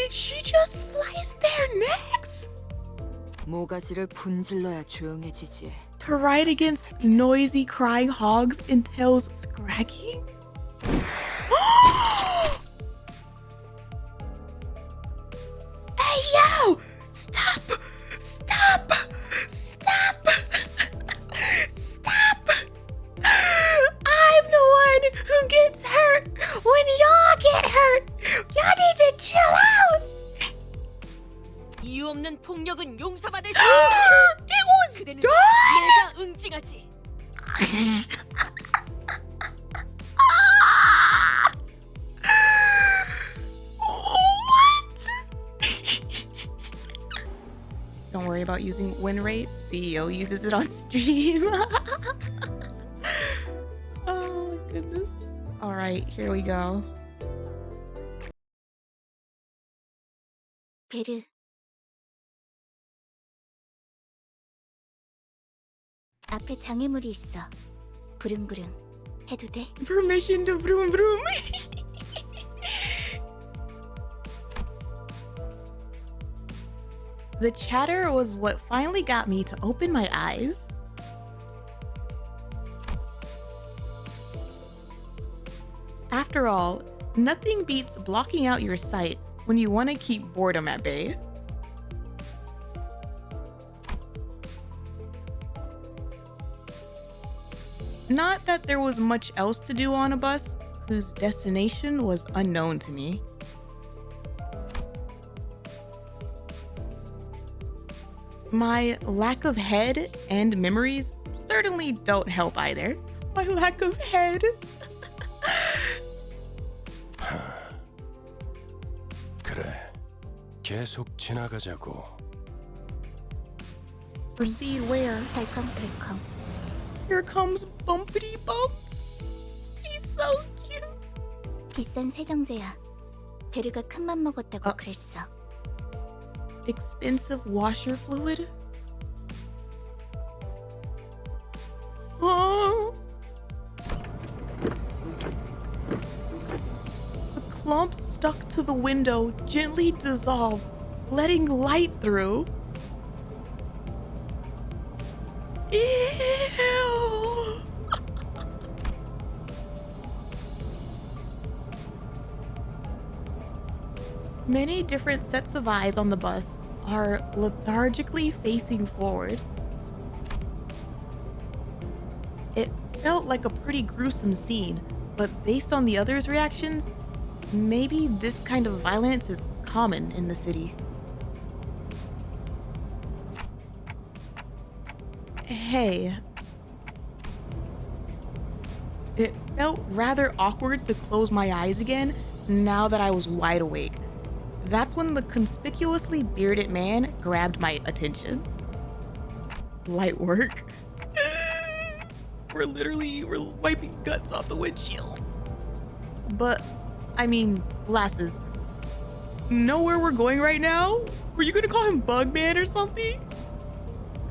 Did she just slice their necks? 모가지를 분질러야 조용해지지. To ride against noisy crying hogs entails scragging? Hey yo! Stop! Stop! Stop! Stop! I'm the one who gets hurt when y'all get hurt! Y'all need to chill out! 이유 없는 폭력은 용서받을 수 없다. It was 그대는 done! 내가 응징하지. What? Don't worry about using win rate. CEO uses it on stream. Oh my goodness. All right, here we go. 베르. 앞에 장애물이 있어. 부릉부릉. 해도 돼? Permission to vroom vroom. The chatter was what finally got me to open my eyes. After all, nothing beats blocking out your sight when you want to keep boredom at bay. Not that there was much else to do on a bus whose destination was unknown to me. My lack of head and memories certainly don't help either. My lack of head. 그래, 계속 지나가자고. Proceed where? 덜컹덜컹. Here comes Bumpity Bumps. She's so cute. 비싼 세정제야. 베르가 큰맘 먹었다고 그랬어. Expensive washer fluid? Huh? The clumps stuck to the window gently dissolve, letting light through. Ew! Many different sets of eyes on the bus are lethargically facing forward. It felt like a pretty gruesome scene, but based on the others' reactions, maybe this kind of violence is common in the city. Hey. It felt rather awkward to close my eyes again now that I was wide awake. That's when the conspicuously bearded man grabbed my attention. Light work. We're wiping guts off the windshield. But, I mean, glasses. Know where we're going right now? Were you gonna call him Bugman or something?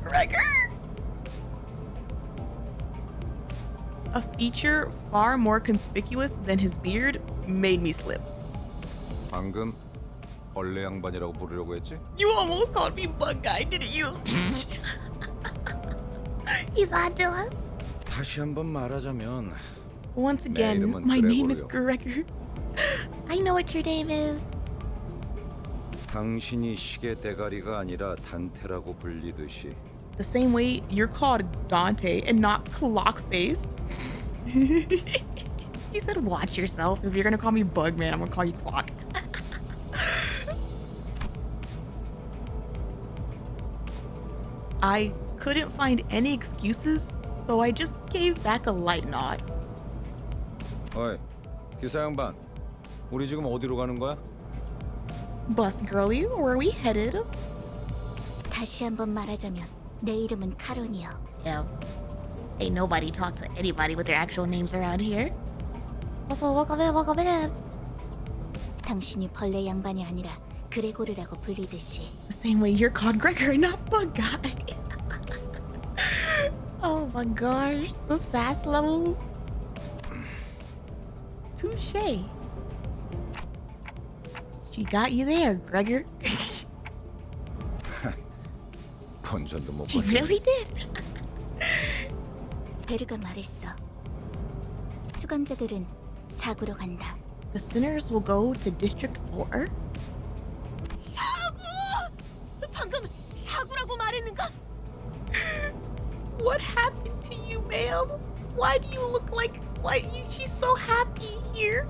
Gregor! A feature far more conspicuous than his beard made me slip. 방금 벌레 양반이라고 부르려고 했지? You almost called me Bug Guy, didn't you? He's on to us. 다시 한번 말하자면 Once again, 이름은 my name is 그레고르요. Gregor. I know what your name is. 당신이 시계 대가리가 아니라 단테라고 불리듯이 The same way you're called Dante and not Clockface. He said, watch yourself. If you're gonna call me Bugman, I'm gonna call you Clock. I couldn't find any excuses, so I just gave back a light nod. 어이, 기사 양반, 우리 지금 어디로 가는 거야? Bus girlie, where are we headed? 다시 한번 말하자면 내 이름은 카론이요. Yeah. Ain't nobody talk to anybody with their actual names around here. Also, welcome in. 당신이 벌레 양반이 아니라 그레고르라고 불리듯이. The same way you're called Gregor, not Bug Guy. Oh my gosh, the sass levels. Touché. She got you there, Gregor. 본전도 못 She 받고. really did. 베르가 말했어. 수감자들은 사구로 간다. The sinners will go to District 4. 사구! 방금 사구라고 말했는가? What happened to you, ma'am? Why do you look like she's so happy here?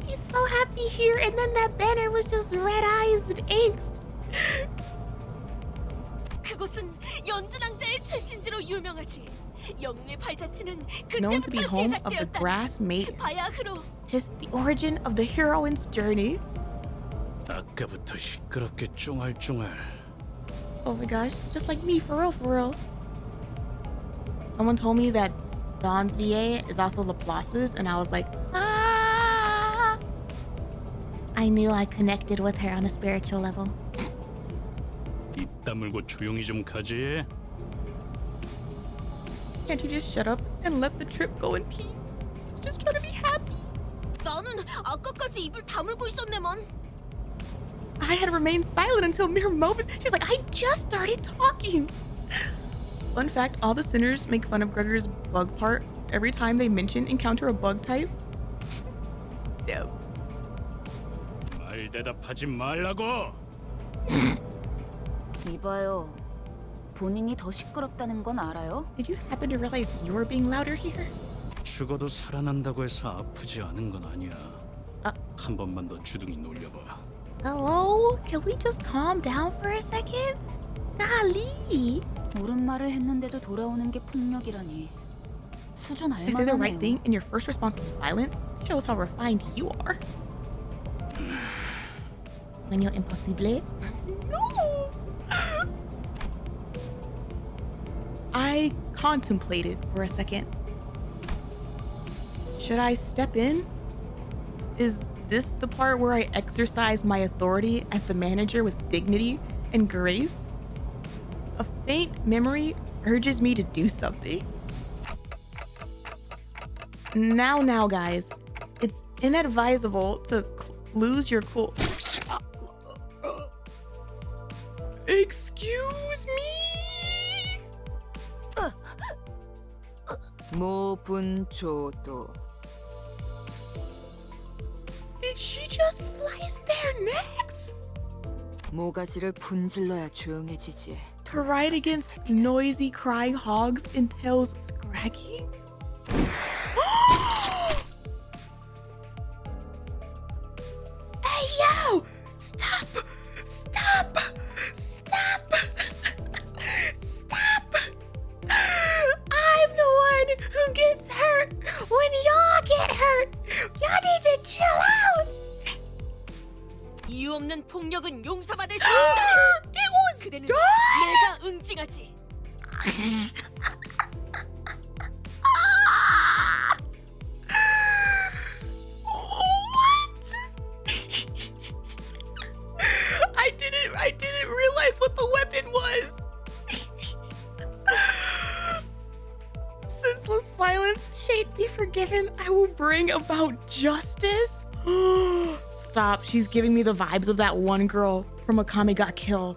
She's so happy here, and then that banner was just red eyes and angst. 그곳은 연두랑자의 출신지로 유명하지. 영웅의 발자취는 Known to be 그때부터 home of the 시작되었다. grass maiden. 바야흐로 'Tis the origin of the heroine's journey. 아까부터 시끄럽게 쫑알쫑알. Oh my gosh, just like me, for real, for real. Someone told me that Dawn's VA is also Laplace's, and I was like, ah! I knew I connected with her on a spiritual level. 입 다물고 조용히 좀 가지. Can't you just shut up and let the trip go in peace? She's just trying to be happy. 나는 아까까지 입을 다물고 있었네만. I had remained silent until mere moments. She's like, I just started talking. Fun fact, all the sinners make fun of Gregor's bug part every time they encounter a bug type. Damn. 말 대답하지 말라고. 이봐요. 본인이 더 시끄럽다는 건 알아요? Did you happen to realize you're being louder here? 죽어도 살아난다고 해서 아프지 않은 건 아니야. 한 번만 더 주둥이 놀려봐. Hello? Can we just calm down for a second? Golly. 옳은 말을 했는데도 돌아오는 게 폭력이라니. 수준 To say the right 알만하네요. thing and your first response is violence shows how refined you are. Sueño imposible? No! I contemplated for a second. Should I step in? Is this the part where I exercise my authority as the manager with dignity and grace? A faint memory urges me to do something. Now, guys, it's inadvisable to lose your cool. Excuse me? 모분초도. Did she just slice their necks? 모가지를 분질러야 조용해지지. To ride against noisy crying hogs entails scragging? Hey yo! Stop! Stop! Stop! Stop! I'm the one who gets hurt when y'all get hurt! Y'all need to chill out! 이유 없는 폭력은 용서받을 수 없다. It was 그대는 done! 내가 응징하지. What? I didn't realize what the weapon was. Senseless violence, shade be forgiven. I will bring about justice. Stop, she's giving me the vibes of that one girl from Akame Got Kill.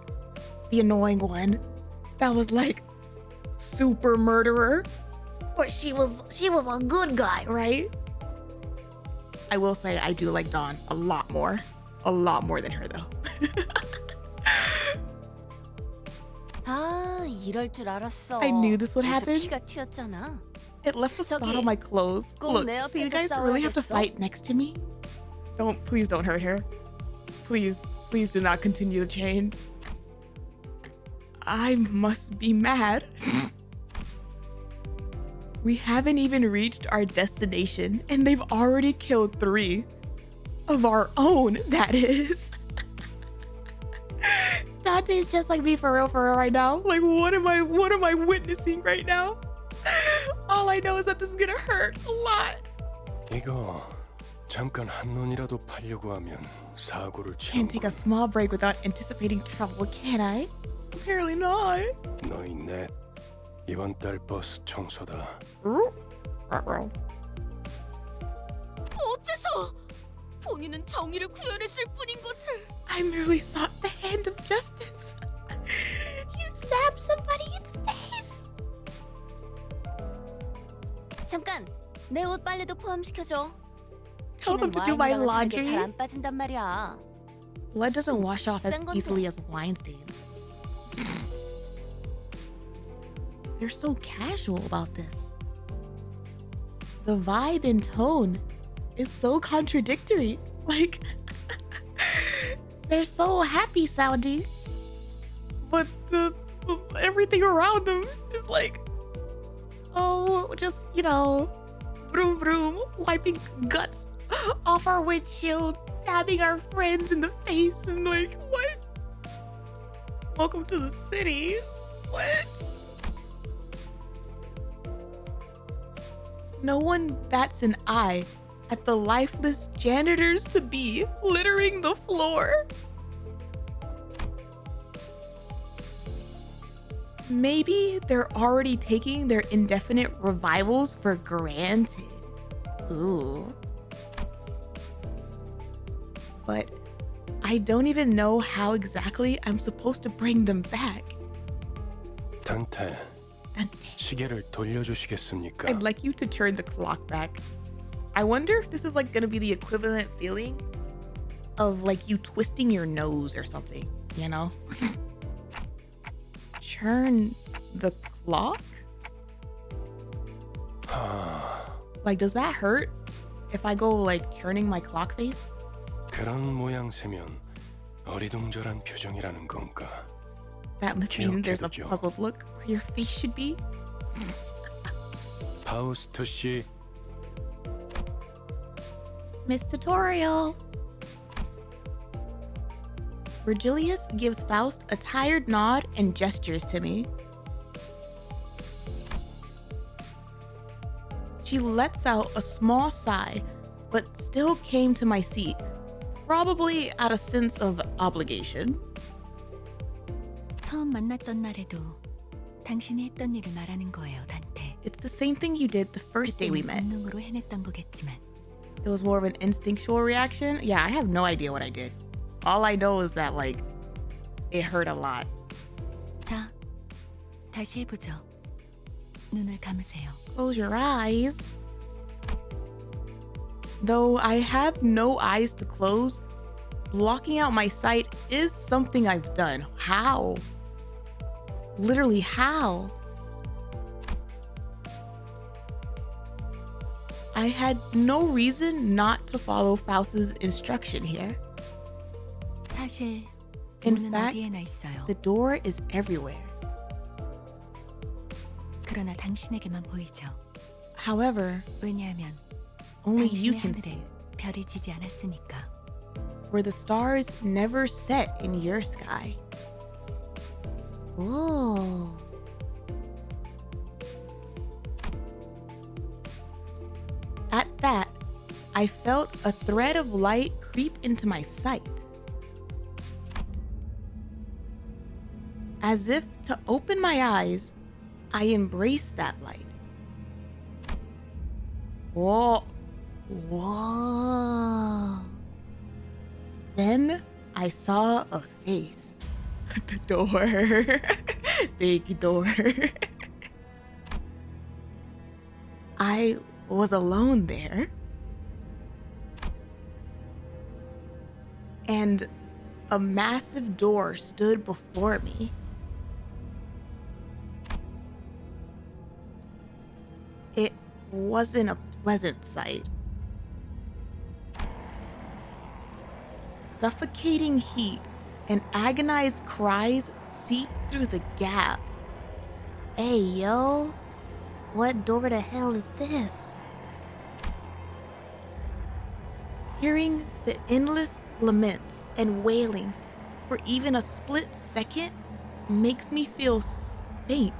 The annoying one. That was like super murderer. But she was a good guy, right? I will say I do like Dawn a lot more. A lot more than her though. 아, 이럴 줄 알았어. I knew this would 그래서 happen. 피가 튀었잖아. It left a spot 저기, on my clothes. 꼭 Look, 내 do you 앞에서 guys really have to 싸워야겠어? fight next to me? Please don't hurt her. Please do not continue the chain. I must be mad. We haven't even reached our destination, and they've already killed 3 of our own, that is. Dante's just like me for real right now. Like, what am I witnessing right now? All I know is that this is gonna hurt a lot. 이거 잠깐 한눈이라도 팔려고 하면 사고를 Can't take a small break without anticipating trouble, can I? Apparently not. 너희 넷 이번 달 버스 청소다. 어째서? 본인은 정의를 구현했을 뿐인 것을. I merely sought the hand of justice. You stabbed somebody in the face. 잠깐, 내 옷 빨래도 포함시켜줘. Tell them to do my laundry. 잘안 빠진단 말이야. Blood doesn't wash off as 비싼 건데. easily as wine stains. They're so casual about this. The vibe and tone is so contradictory. Like, they're so happy sounding, but everything around them is like, oh, just, you know, vroom vroom, wiping guts off our windshield, stabbing our friends in the face, and like, what? Welcome to the city. What? No one bats an eye at the lifeless janitors to be littering the floor. Maybe they're already taking their indefinite revivals for granted. Ooh. But I don't even know how exactly I'm supposed to bring them back. 단테, 시계를 돌려주시겠습니까? I'd like you to turn the clock back. I wonder if this is like gonna be the equivalent feeling of like you twisting your nose or something, you know? Turn the clock? Like, does that hurt if I go like turning my clock face? 그런 모양새면 어리둥절한 표정이라는 건가? That must mean there's a 기억해두죠. puzzled look where your face should be. 파우스트 씨, Miss Tutorial. Virgilius gives Faust a tired nod and gestures to me. She lets out a small sigh, but still came to my seat, probably out of sense of obligation. 처음 만났던 날에도 당신이 했던 일을 말하는 거예요, 단테. It's the same thing you did the first day we met. 본능으로 해냈던 거겠지만 It was more of an instinctual reaction. Yeah, I have no idea what I did. All I know is that, like, it hurt a lot. 자, 다시 해보죠. 눈을 감으세요. Close your eyes. Though I have no eyes to close, blocking out my sight is something I've done. How? Literally, how? I had no reason not to follow Faust's instruction here. 사실 In 문은 fact, 어디에나 있어요. the door is everywhere. 그러나 당신에게만 보이죠. However, 왜냐하면 only you 당신의 can see 하늘에 it, 별이 지지 않았으니까. where the stars never set in your sky. Ooh. At that, I felt a thread of light creep into my sight. As if to open my eyes, I embraced that light. Whoa. Whoa. Then I saw a face. The door. Big door. I was alone there. And a massive door stood before me. It wasn't a pleasant sight. Suffocating heat and agonized cries seeped through the gap. Hey, yo. What door to hell is this? Hearing the endless laments and wailing for even a split second makes me feel faint.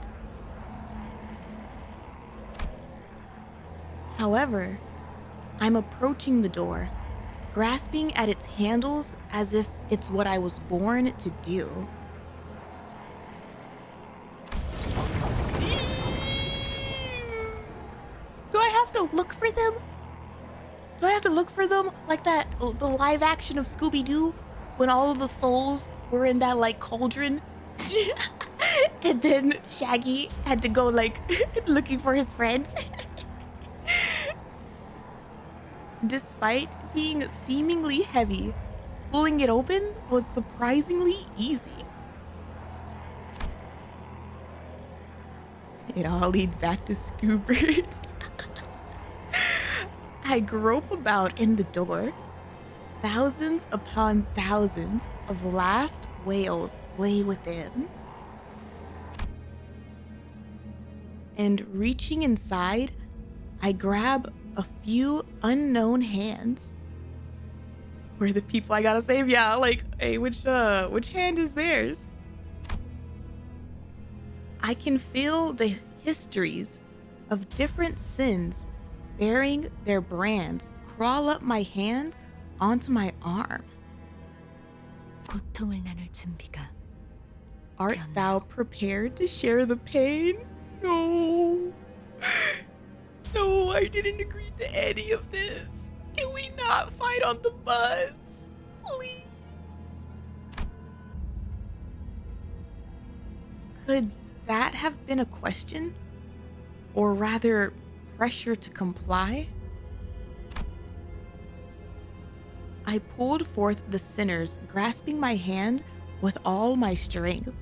However, I'm approaching the door, grasping at its handles as if it's what I was born to do. Do I have to look for them? Do I have to look for them like that the live action of Scooby-Doo when all of the souls were in that like cauldron and then Shaggy had to go like looking for his friends. Despite being seemingly heavy, pulling it open was surprisingly easy. It all leads back to Scoobert. I grope about in the door. Thousands upon thousands of last whales lay within. And reaching inside, I grab a few unknown hands. Where the people I gotta save? Yeah, like, hey, which hand is theirs? I can feel the histories of different sins bearing their brands crawl up my hand onto my arm. 고통을 나눌 준비가 Art thou prepared to share the pain? No. No, I didn't agree to any of this. Can we not fight on the bus? Please. Could that have been a question? Or rather, pressure to comply? I pulled forth the sinners, grasping my hand with all my strength.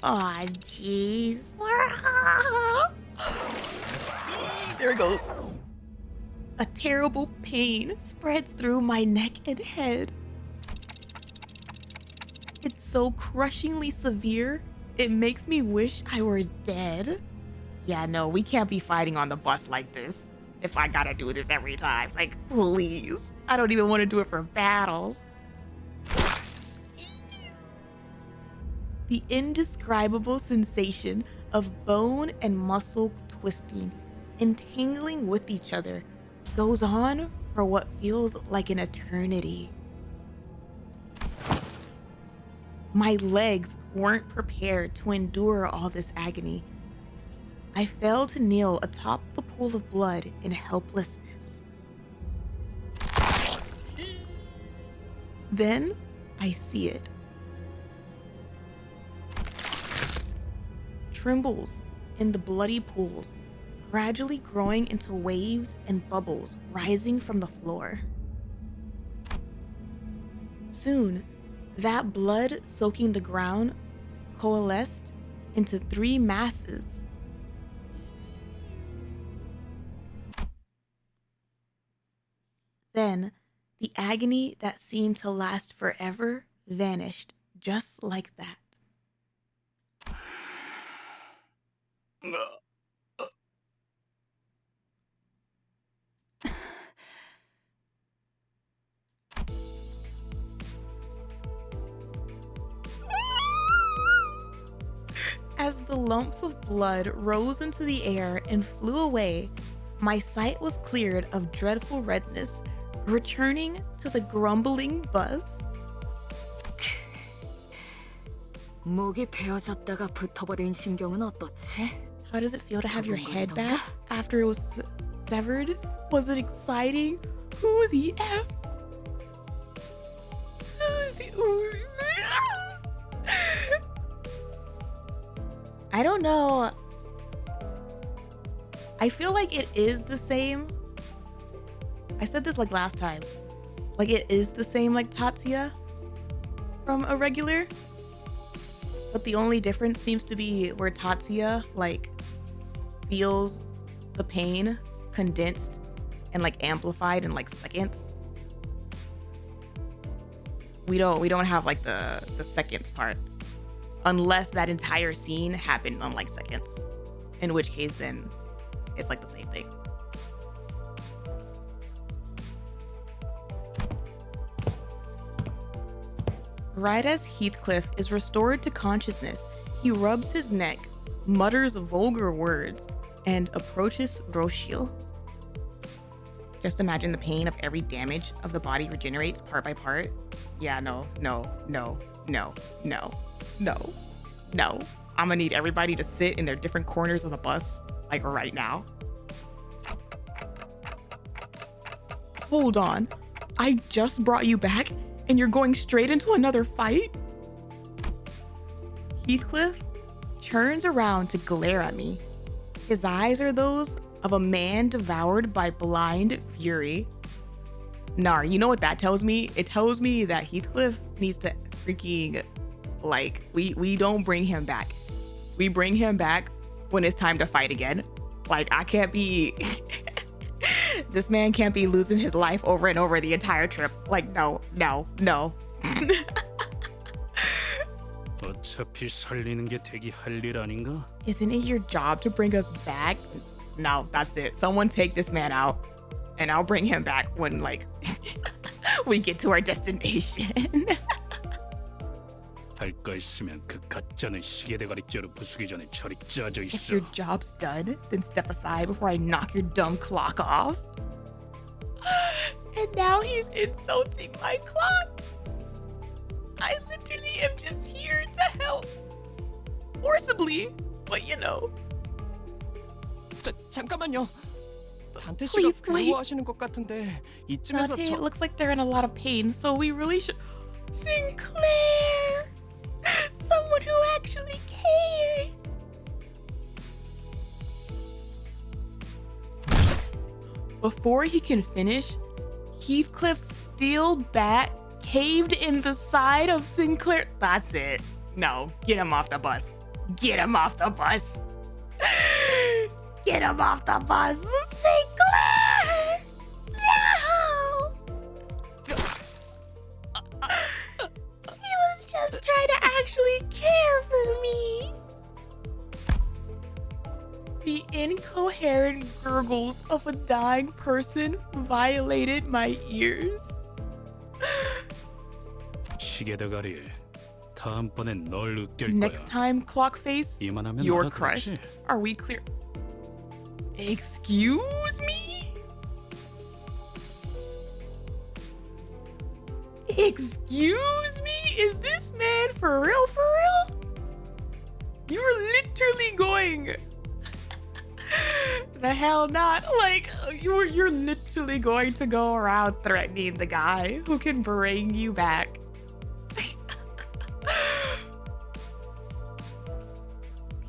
Aw, jeez. There it goes. A terrible pain spreads through my neck and head. It's so crushingly severe, it makes me wish I were dead. Yeah, no, we can't be fighting on the bus like this. If I gotta do this every time, like, please. I don't even want to do it for battles. The indescribable sensation of bone and muscle twisting, entangling with each other, goes on for what feels like an eternity. My legs weren't prepared to endure all this agony. I fell to kneel atop the pool of blood in helplessness. Then I see it. Trembles in the bloody pools, gradually growing into waves and bubbles rising from the floor. Soon, that blood soaking the ground coalesced into 3 masses. Then, the agony that seemed to last forever vanished just like that. As the lumps of blood rose into the air and flew away, my sight was cleared of dreadful redness, returning to the grumbling buzz. 목이 베어졌다가 붙어버린 신경은 어떻지? How does it feel to have your head back after it was severed? Was it exciting? Who the F? I don't know. I feel like it is the same. I said this like last time. Like it is the same like Tatsuya from a regular. But the only difference seems to be where Tatsuya like feels the pain condensed and like amplified in like seconds. We don't have like the seconds part. Unless that entire scene happened on like seconds. In which case then it's like the same thing. Right as Heathcliff is restored to consciousness, he rubs his neck, mutters vulgar words, and approaches Roshio. Just imagine the pain of every damage of the body regenerates part by part. Yeah, no. I'm gonna need everybody to sit in their different corners of the bus, like right now. Hold on. I just brought you back and you're going straight into another fight? Heathcliff turns around to glare at me. His eyes are those of a man devoured by blind fury. Nar, you know what that tells me? It tells me that Heathcliff needs to freaking, like, we don't bring him back. We bring him back when it's time to fight again. Like, I can't be... This man can't be losing his life over and over the entire trip. Like, no. 어차피 살리는 게 대기 할 일 아닌가? Isn't it your job to bring us back? No, that's it. Someone take this man out and I'll bring him back when, like, we get to our destination. 할 거 있으면 그 가짜는 시계 대가리 뼈로 부수기 전에 저리 짜져 If 있어. your job's done, then step aside before I knock your dumb clock off. And now he's insulting my clock. I literally am just here to help. Forcibly, but you know. 잠깐만요. 단테 씨가 Please wait. 괴로워하시는 것 같은데 이쯤에서 Dante, it looks like they're in a lot of pain, so we really should... Sinclair! Someone who actually cares! Before he can finish, Heathcliff's steel bat caved in the side of Sinclair. That's it. No, get him off the bus. Get him off the bus. Get him off the bus. Sinclair! No! He was just trying to actually care for me. The incoherent gurgles of a dying person violated my ears. 시계 대가리. 다음번엔 널 으깰 Next 거야. time, Clockface, 이만하면 you're 알아들었지? crushed. Are we clear? Excuse me? Excuse me? Is this man for real, for real? You're literally going... The hell not. Like, you're literally going to go around threatening the guy who can bring you back.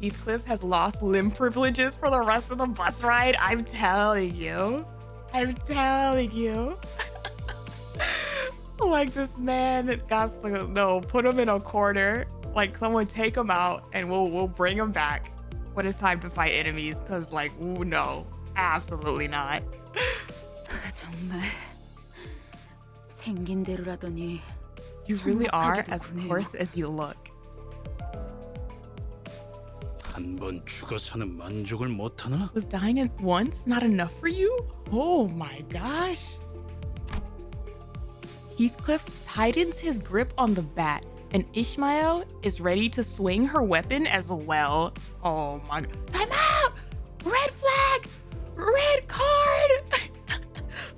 Heathcliff has lost limb privileges for the rest of the bus ride. I'm telling you. Like, this man got to, no, put him in a corner. Like, someone take him out and we'll bring him back when it's time to fight enemies. Cause like, ooh, no, absolutely not. 정말 생긴 대로라더니 You really are 정확하게도 as 보네요. coarse as you look. 한 번 죽어서는 만족을 못 하나? Was dying at once not enough for you? Oh my gosh. Heathcliff tightens his grip on the bat, and Ishmael is ready to swing her weapon as well. Oh my god. Time out! Red flag! Red card!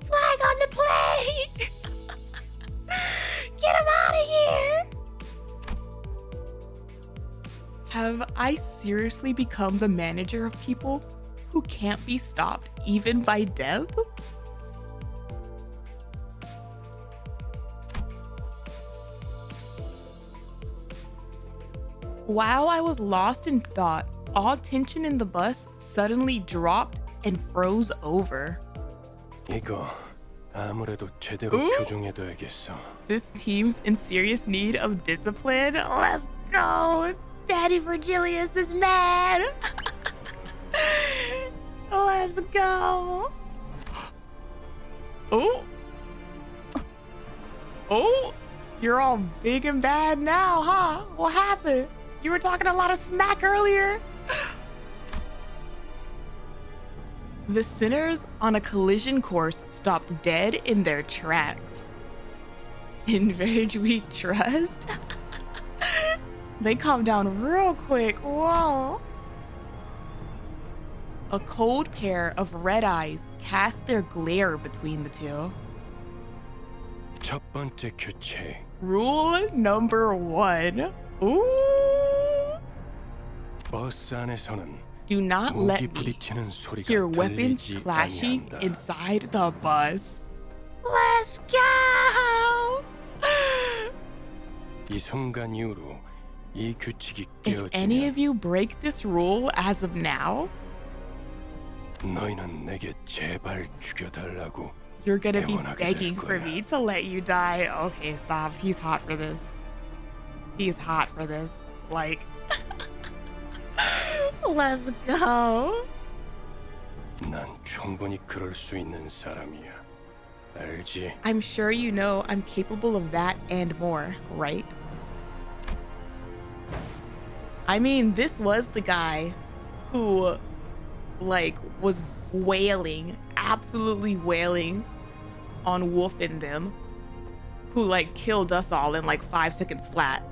Flag on the play! Get him out of here! Have I seriously become the manager of people who can't be stopped even by death? While I was lost in thought, all tension in the bus suddenly dropped and froze over. 이거 아무래도 제대로 Ooh. 교정해둬야겠어. This team's in serious need of discipline. Let's go! Daddy Virgilius is mad! Let's go! Oh! Oh! You're all big and bad now, huh? What happened? You were talking a lot of smack earlier. The sinners on a collision course stopped dead in their tracks. In Verge we trust? They calmed down real quick. Whoa. A cold pair of red eyes cast their glare between the two. 첫 번째 규칙. Rule number 1. Ooh. 버스 안에서는 Do not let 무기 me 부딪히는 소리가 hear weapons 들리지 clashing 아니한다. inside the bus. Let's go! 이 순간 이후로 이 규칙이 If any 깨어지면 of you break this rule as of now, 너희는 내게 제발 죽여달라고 you're gonna be 애원하게 될 begging for 거야. me to let you die. Okay, stop. He's hot for this. He's hot for this. Like, let's go. 난 충분히 그럴 수 있는 사람이야. 알지? I'm sure you know I'm capable of that and more, right? I mean, this was the guy who, like, was wailing, absolutely wailing on Wolf and them, who, like, killed us all in, like, 5 seconds flat.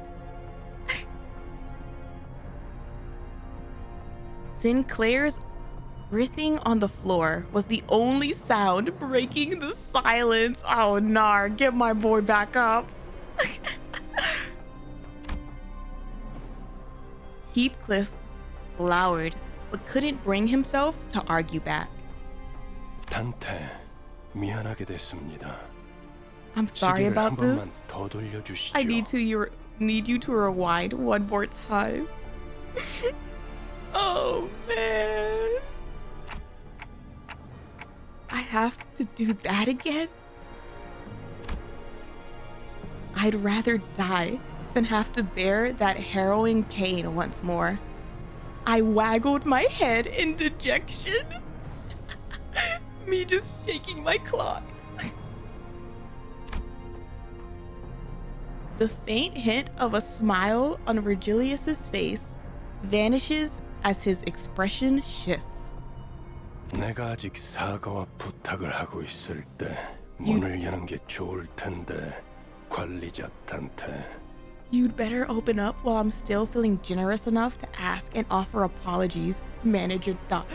Sinclair's writhing on the floor was the only sound breaking the silence. Oh, Nar, get my boy back up. Heathcliff glowered, but couldn't bring himself to argue back. 단테 미안하게 됐습니다. I'm sorry 시계를 about 한 번만 this. 더 돌려주시죠. I need you to rewind one more time. Oh man. I have to do that again? I'd rather die than have to bear that harrowing pain once more. I waggled my head in dejection. Me just shaking my clock. The faint hint of a smile on Virgilius's face vanishes as his expression shifts. 내가 아직 사과와 부탁을 하고 있을 때 문을 여는 게 좋을 텐데 관리자 단테. You'd better open up while I'm still feeling generous enough to ask and offer apologies, Manager Dot.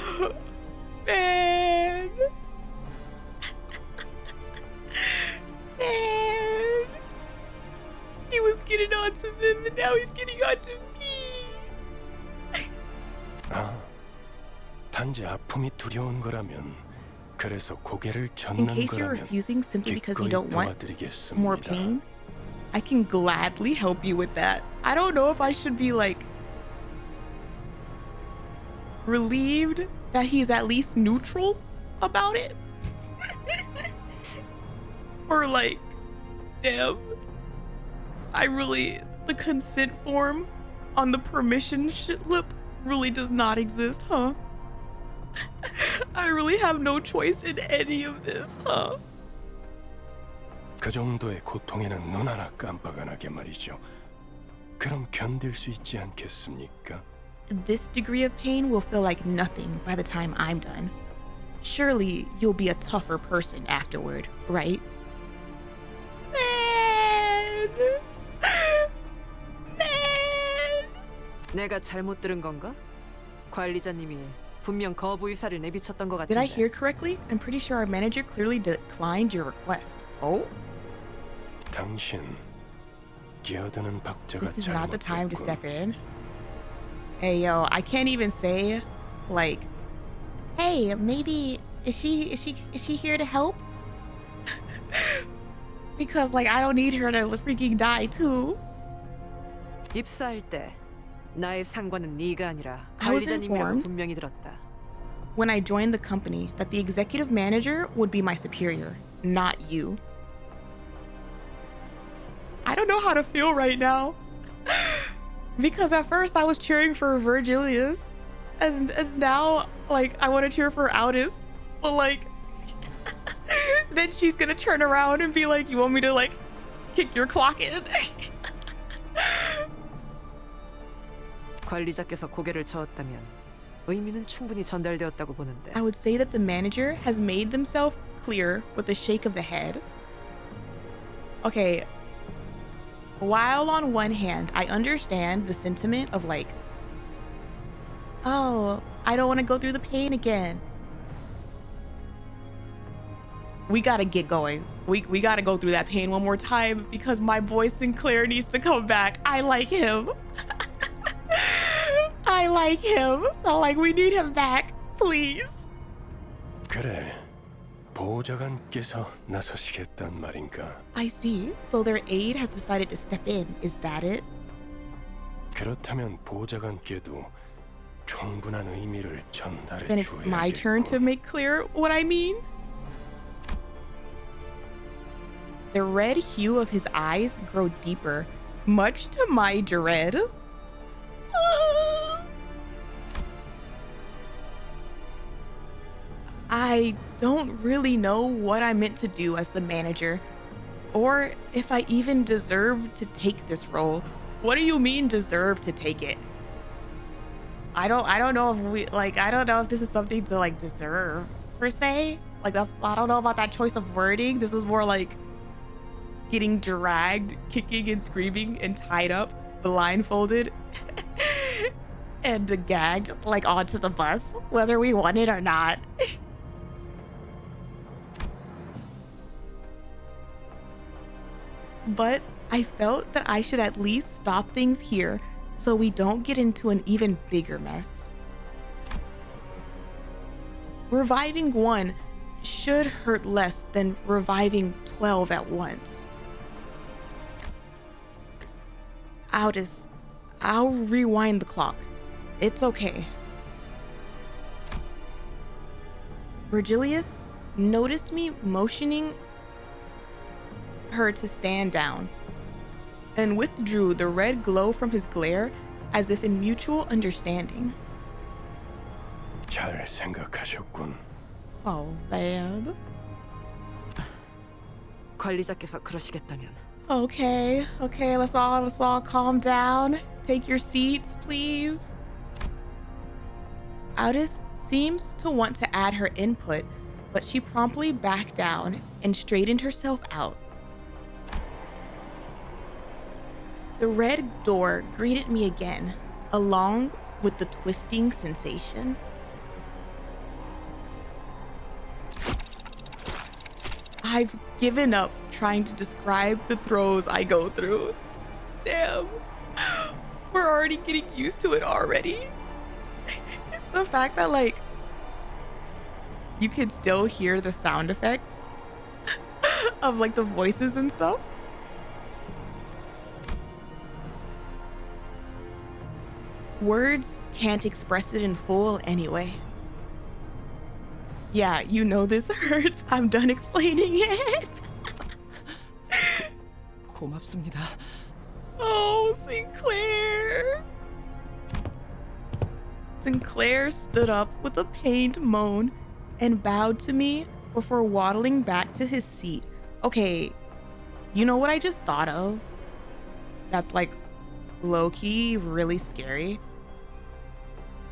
Man. Man. He was getting on to them and now he's getting on to me. 아, 단지 아픔이 두려운 거라면 그래서 고개를 In 젓는 case you're 거라면 refusing simply because you 기꺼이 don't want 도와드리겠습니다. more pain, I can gladly help you with that. I don't know if I should be like relieved that he's at least neutral about it. Or like, damn, the consent form on the permission slip really does not exist, huh? I really have no choice in any of this, huh? 그 정도의 고통에는 눈 하나 깜빡 안 하게 말이죠. 그럼 견딜 수 있지 않겠습니까? This degree of pain will feel like nothing by the time I'm done. Surely you'll be a tougher person afterward, right? Man! Man! 내가 잘못 들은 건가? 관리자님이 분명 거부 의사를 내비쳤던 것 Did I 같은데. hear correctly? I'm pretty sure our manager clearly declined your request. Oh? 당신 끼어드는 박자가 This is not the time to 잘못됐군. step in. Hey, yo, I can't even say, like, hey, maybe is she here to help? Because like I don't need her to freaking die too. 입사할 때 나의 상관은 네가 아니라 I was 관리자님이라고 informed 분명히 들었다. when I joined the company that the executive manager would be my superior, not you. I don't know how to feel right now. Because at first I was cheering for Virgilius, and now like I want to cheer for Aldous, but like then she's gonna turn around and be like, "You want me to like kick your clock in?" 관리자께서 고개를 저었다면 의미는 충분히 전달되었다고 보는데. I would say that the manager has made themselves clear with a shake of the head. Okay. While on one hand, I understand the sentiment of like, oh, I don't want to go through the pain again. We gotta get going. We gotta go through that pain one more time because my boy Sinclair needs to come back. I like him. I like him. So like we need him back, please. 그래, 보호자관께서 나서시겠단 말인가? I see. So their aide has decided to step in. Is that it? 그렇다면 보호자관께도 충분한 의미를 전달해 Then it's my turn to make clear what I mean. The red hue of his eyes grow deeper, much to my dread. I don't really know what I'm meant to do as the manager, or if I even deserve to take this role. What do you mean deserve to take it? I don't know if I don't know if this is something to like deserve per se. Like I don't know about that choice of wording. This is more like getting dragged, kicking and screaming and tied up, blindfolded and gagged like onto the bus, whether we want it or not. But I felt that I should at least stop things here so we don't get into an even bigger mess. Reviving one should hurt less than reviving 12 at once. Aldous, I'll rewind the clock. It's okay. Virgilius noticed me motioning her to stand down and withdrew the red glow from his glare as if in mutual understanding. 잘 생각하셨군. Oh, man. 관리자께서 그러시겠다면 Okay, let's all calm down. Take your seats, please. Aldous seems to want to add her input, but she promptly backed down and straightened herself out. The red door greeted me again, along with the twisting sensation. I've given up trying to describe the throes I go through. Damn, we're already getting used to it already. The fact that like you can still hear the sound effects of like the voices and stuff. Words can't express it in full anyway. Yeah, you know this hurts. I'm done explaining it. 고맙습니다. Oh, Sinclair. Sinclair stood up with a pained moan and bowed to me before waddling back to his seat. Okay, you know what I just thought of? That's like low-key really scary.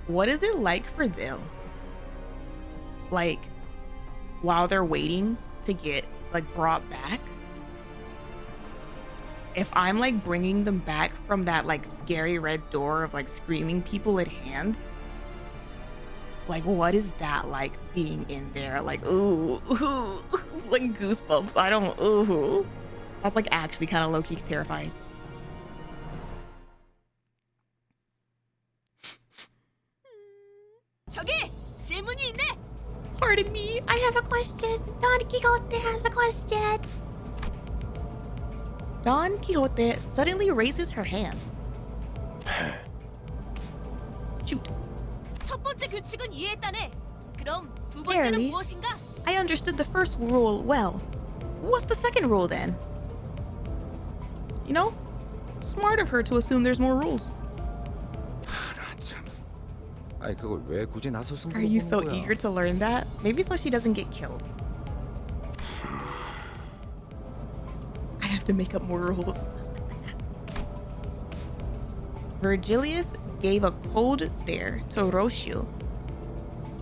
What is it like for them? Like, while they're waiting to get like brought back? If I'm like bringing them back from that like scary red door of like screaming people at hand, like what is that like being in there? Like, ooh, like goosebumps. I don't, ooh. That's like actually kind of low-key terrifying. 저기 질문이 있네. Pardon me, I have a question. Don Quixote has a question. Don Quixote suddenly raises her hand. Shoot. 첫 번째 규칙은 이해했다네. 그럼 두 Barely. 번째는 무엇인가? I understood the first rule well. What's the second rule then? You know, smart of her to assume there's more rules. 아니 그걸 왜 굳이 나서서 Are you 물어보는 so 거야? eager to learn that? Maybe so she doesn't get killed. I have to make up more rules. Virgilius gave a cold stare to Roshu,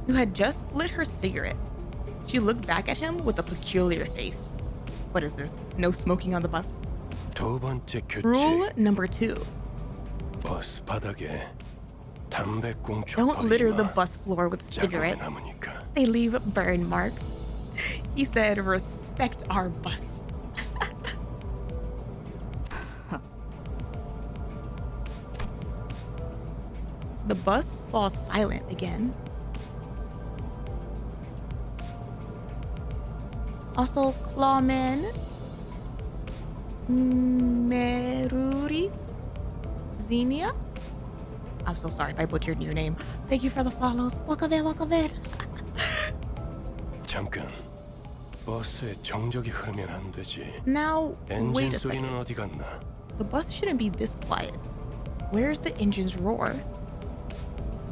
who had just lit her cigarette. She looked back at him with a peculiar face. What is this? No smoking on the bus? 두 번째 Rule 규칙. number 2. 버스 바닥에 담배꽁초 Don't litter 버리지 the 마. bus floor with 자국이 cigarette. 남으니까. They leave burn marks. He said, respect our bus. The bus falls silent again. Also, Clawman, Meruri, Xenia. I'm so sorry if I butchered your name. Thank you for the follows. Welcome in, welcome in. 잠깐. 버스에 정적이 흐르면 안 되지. Now, wait 엔진 a second. 소리는 어디 갔나? The bus shouldn't be this quiet. Where's the engine's roar?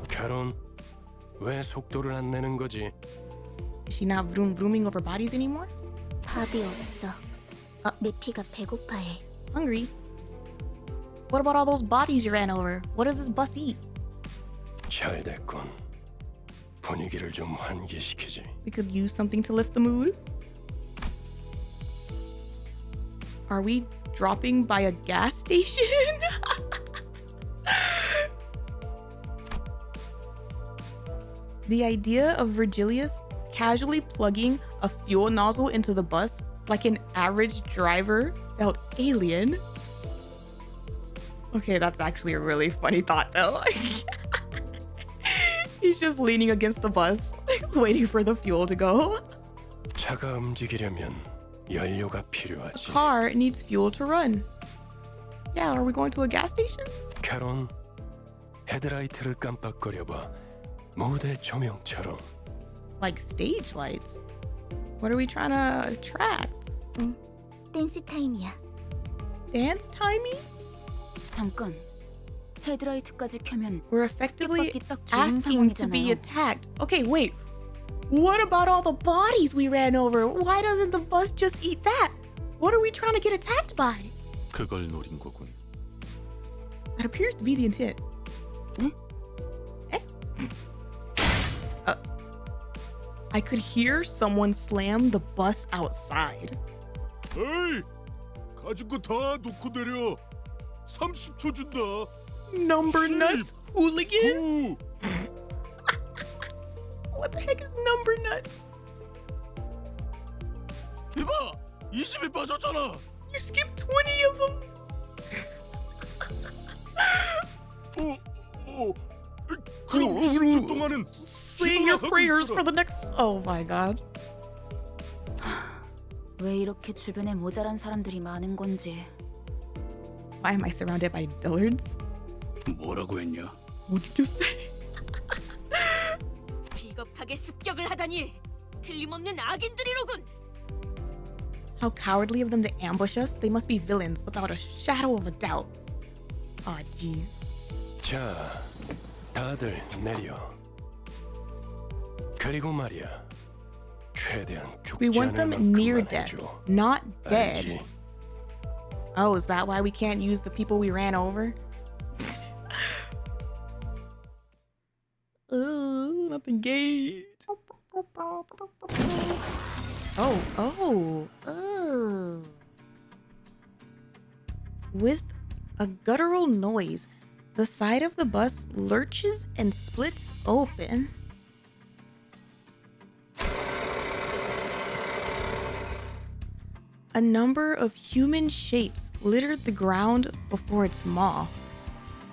캐론, 왜 속도를 안 내는 거지? Is she not vrooming over bodies anymore? 밥이 없어. 내 피가 배고파해. Hungry? What about all those bodies you ran over? What does this bus eat? 잘 됐군. 분위기를 좀 환기시키지. We could use something to lift the mood. Are we dropping by a gas station? The idea of Virgilius casually plugging a fuel nozzle into the bus like an average driver felt alien. Okay, that's actually a really funny thought though. He's just leaning against the bus, waiting for the fuel to go. 차가 움직이려면 연료가 필요하지. Car needs fuel to run. Yeah, are we going to a gas station? 캐론, 헤드라이트를 깜빡거려봐. 무대 조명처럼. Like stage lights. What are we trying to attract? 댄스 타임이야. Dance timing? 잠깐. 헤드라이트까지 켜면 We're effectively 습격받기 딱 좋은 asking to be 상황이잖아요. attacked. Okay, wait. What about all the bodies we ran over? Why doesn't the bus just eat that? What are we trying to get attacked by? 그걸 노린 거군. That appears to be the intent. 네? Eh? I could hear someone slam the bus outside. 에이! 가진 거 다 놓고 내려. 30초 준다. Number nuts hooligan? 9. What the heck is number nuts? 이봐! 20이 빠졌잖아. You skipped 20 of them. 그럼 20초 동안은 Saying your 기도를 하고 prayers 있어. for the next. Oh my god. 왜 이렇게 주변에 모자란 사람들이 많은 건지. Why am I surrounded by dullards? 뭐라고 했냐? What'd you just say? 비겁하게 습격을 하다니. 틀림없는 악인들이로군. How cowardly of them to ambush us. They must be villains without a shadow of a doubt. Aw, jeez. 자, 다들 내려. 그리고 말이야. 최대한 We 죽지 want 않을 them near 만큼만 death, 해줘. not dead. 알지? Oh, is that why we can't use the people we ran over? Nothing gay. Oh. With a guttural noise, the side of the bus lurches and splits open. A number of human shapes littered the ground before its maw.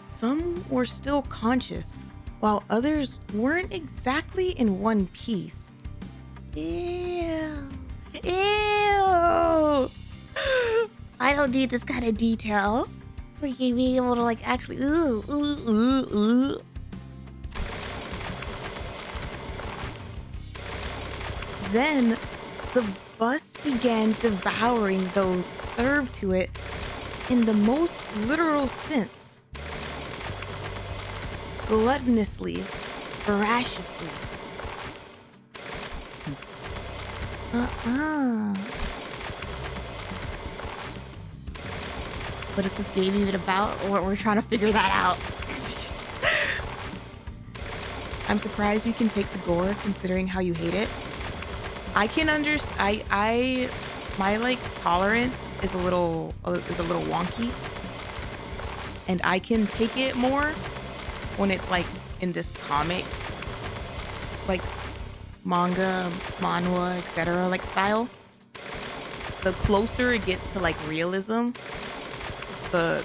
Some were still conscious, while others weren't exactly in one piece. Ew. I don't need this kind of detail. Freaking being able to like actually Then the bus began devouring those served to it in the most literal sense. Gluttonously, voraciously. What is this game even about? We're trying to figure that out. I'm surprised you can take the gore considering how you hate it. I can understand. My like tolerance is a little wonky, and I can take it more when it's like in this comic, like manga, manhwa, etc. like style. The closer it gets to like realism, the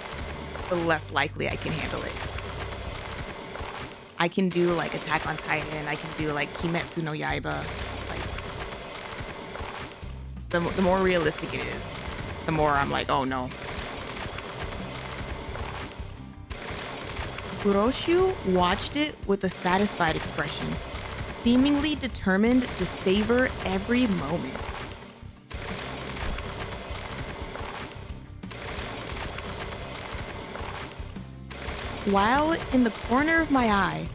less likely I can handle it. I can do like Attack on Titan. I can do like Kimetsu no Yaiba. the more realistic it is, the more I'm like, oh no. Guroshu watched it with a satisfied expression, seemingly determined to savor every moment. While in the corner of my eye,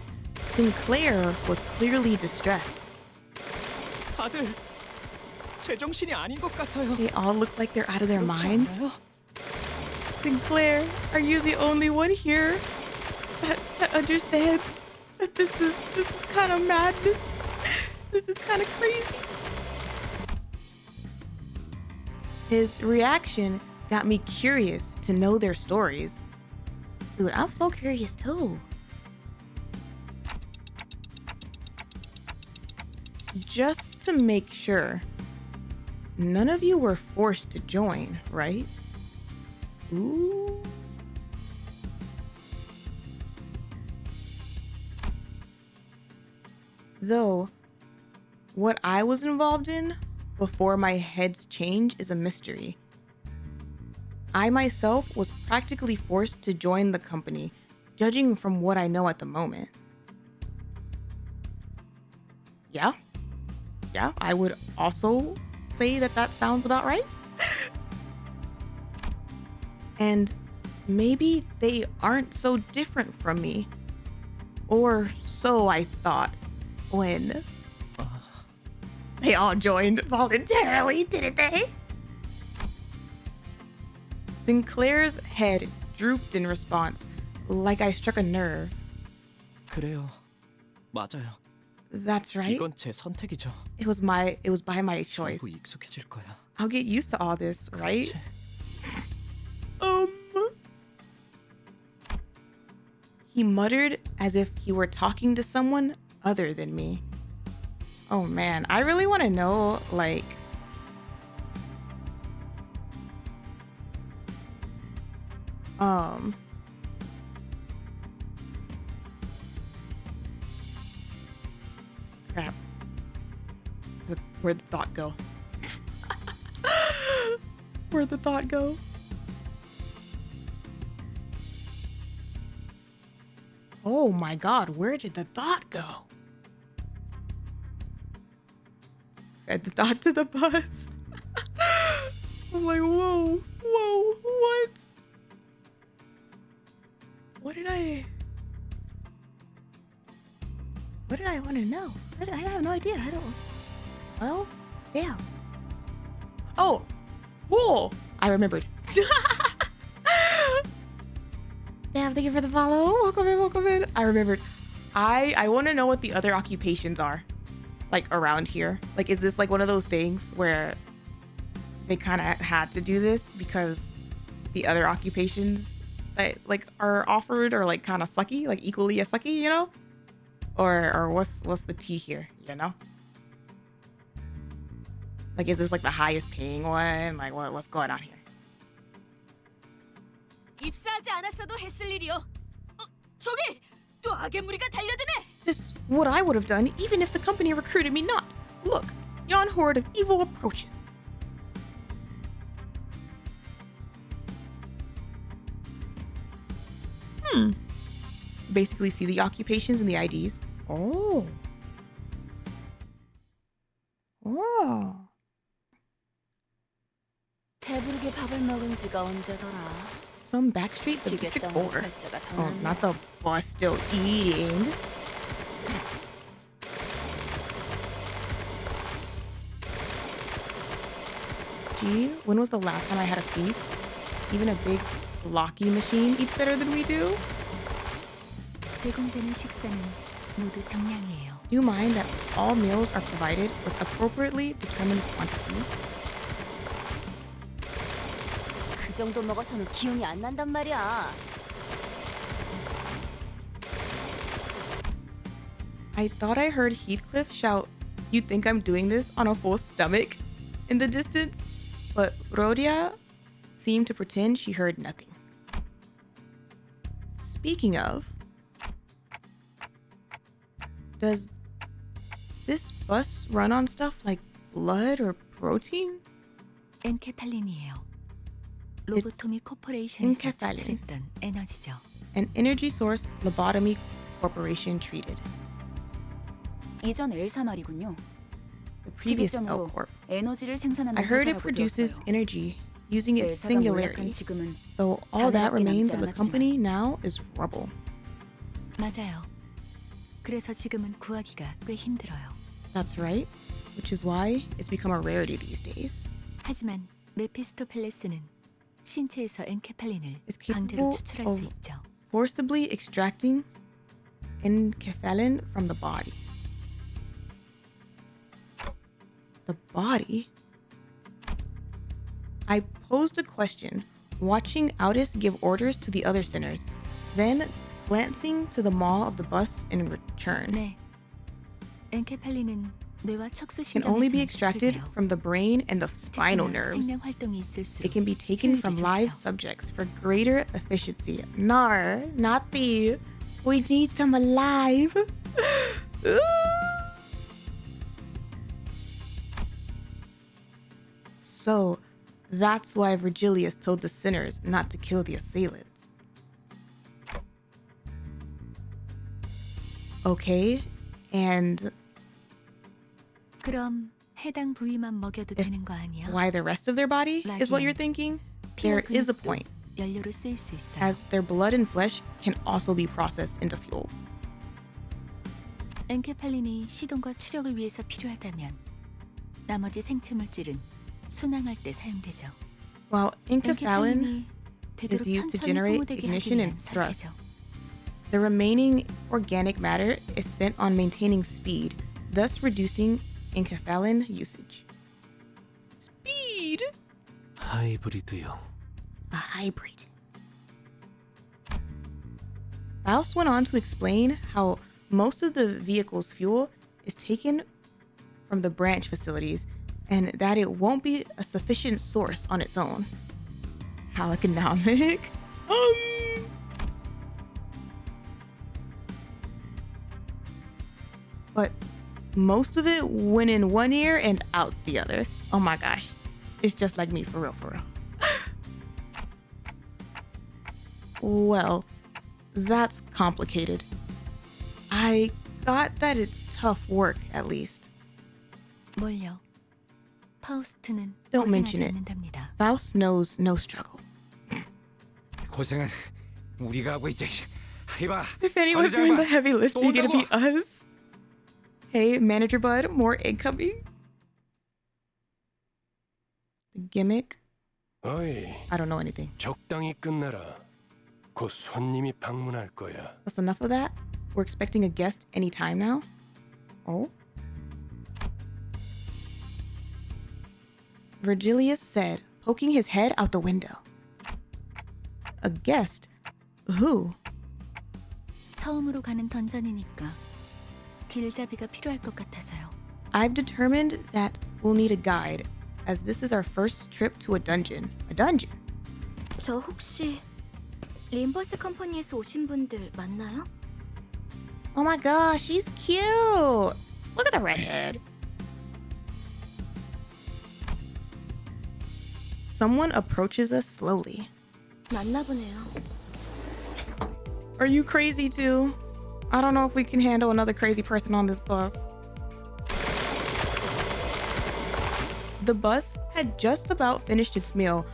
Sinclair was clearly distressed. 다들 제정신이 아닌 것 같아요. They all look like they're out of their 그렇지 minds. 않나요? Sinclair, are you the only one here that understands that this is kind of madness? This is kind of crazy. His reaction got me curious to know their stories. Dude, I'm so curious too. Just to make sure, none of you were forced to join, right? Ooh. Though, what I was involved in before my head's change is a mystery. I myself was practically forced to join the company, judging from what I know at the moment. Yeah, I would also say that sounds about right. And maybe they aren't so different from me. Or so I thought when they all joined voluntarily, didn't they? Sinclair's head drooped in response, like I struck a nerve. 그래요. 맞아요. That's right. 이건 제 선택이죠. It was by my choice. 전부 익숙해질 거야. I'll get used to all this, right? 그렇지. He muttered as if he were talking to someone other than me. Oh man, I really want to know, like, crap. Where'd the thought go? Where'd the thought go? Oh my god, where did the thought go? Fed the thought to the bus. I'm like, whoa, what? What did I want to know? I have no idea. I don't. Well, damn. Oh, whoa! I remembered. Damn, thank you for the follow. Welcome in. I remembered. I want to know what the other occupations are, like around here. Like, is this like one of those things where they kind of had to do this because the other occupations that like are offered are like kind of sucky, like equally as sucky, you know? Or what's the tea here, you know? Like, is this like the highest paying one? Like, what's going on here? 입사하지 않았어도 했을 일이요. 저기 또 악의 무리가 달려드네. This is what I would have done even if the company recruited me not. Look, yon horde of evil approaches. Basically see the occupations and the IDs. Oh. 배부르게 밥을 먹은 지가 언제더라. Some back streets of District 4. 팔자가 더 Oh, 낫네. not the bus still eating. Gee, when was the last time I had a feast? Even a big blocky machine eats better than we do? 제공되는 식사는 모두 정량이에요. Do you mind that all meals are provided with appropriately determined quantities? 그 정도 먹어서는 기운이 안 난단 말이야. I thought I heard Heathcliff shout, "You think I'm doing this on a full stomach?" in the distance, but Rhodia seemed to pretend she heard nothing. Speaking of, does this bus run on stuff like blood or protein? 엔케팔린이에요. 로보토미 코퍼레이션에서 Enkephalin. 추출했던 에너지죠. An energy source Lobotomy Corporation treated. 이전 엘사 말이군요. The previous L 기계점으로 Corp. 에너지를 생산하는 I heard it 회사라고 produces 들었어요. energy using its 엘사가 몰락한 singularity, 지금은 though all that 자네밖에 remains 남지 of the 않았지만. company now is rubble. 맞아요. 그래서 지금은 구하기가 꽤 힘들어요. That's right, which is why it's become a rarity these days. 하지만 메피스토펠레스는 신체에서 엔케팔린을 Is 강제로 capable 추출할 of 수 있죠. forcibly extracting enkephalin from the body. The body? I posed a question, watching Aldous give orders to the other sinners, then glancing to the maw of the bus in return. 네. 엔케팔린은 뇌와 척수 Can only be 신경에서 extracted 추출돼요. from the brain and the spinal 특히나 nerves. 생명 활동이 있을수록 It can be taken from 효율이 live 좋죠. subjects for greater efficiency. Nar, not the. We need them alive. So, that's why Virgilius told the sinners not to kill the assailants. Okay, and 그럼 해당 부위만 먹여도 되는 거 아니야? why the rest of their body is what you're thinking? There 피와 is a 근육도 point, 연료로 쓸 수 있어요. as their blood and flesh can also be processed into fuel. 엔케팔린이 시동과 추력을 위해서 필요하다면 나머지 생체 물질은 순항할 때 사용되죠. While enkephalin 엔케팔린이 되도록 is used to 천천히 generate 소모되게 하기 ignition 위한 and thrust. 설계죠. the remaining organic matter is spent on maintaining speed, thus reducing enkephalin usage. Speed? 하이브리드요. A hybrid. Faust went on to explain how most of the vehicle's fuel is taken from the branch facilities and that it won't be a sufficient source on its own. How economic. But most of it went in one ear and out the other. Oh my gosh. It's just like me, for real, for real. Well, that's complicated. I got that it's tough work, at least. 뭘요? 파우스트는 Don't 고생하지 mention it. 않는답니다. Faust knows no struggle. 고생은 우리가 하고 있지. 이봐. If anyone's doing the heavy lifting, it'd be us. Hey, Manager Bud, more incoming. The gimmick? 어이, I don't know anything. 적당히 끝내라. 곧 손님이 방문할 거야. That's enough of that. We're expecting a guest anytime now. Oh? Virgilius said, poking his head out the window. A guest? Who? 처음으로 가는 던전이니까 길잡이가 필요할 것 같아서요. I've determined that we'll need a guide, as this is our first trip to a dungeon. A dungeon? 저 혹시 림버스 컴퍼니에서 오신 분들 맞나요? Oh my gosh, she's cute! Look at the redhead. Someone approaches us slowly. 맞나 보네요. Are you crazy too? I don't know if we can handle another crazy person on this bus. The bus had just about finished its meal,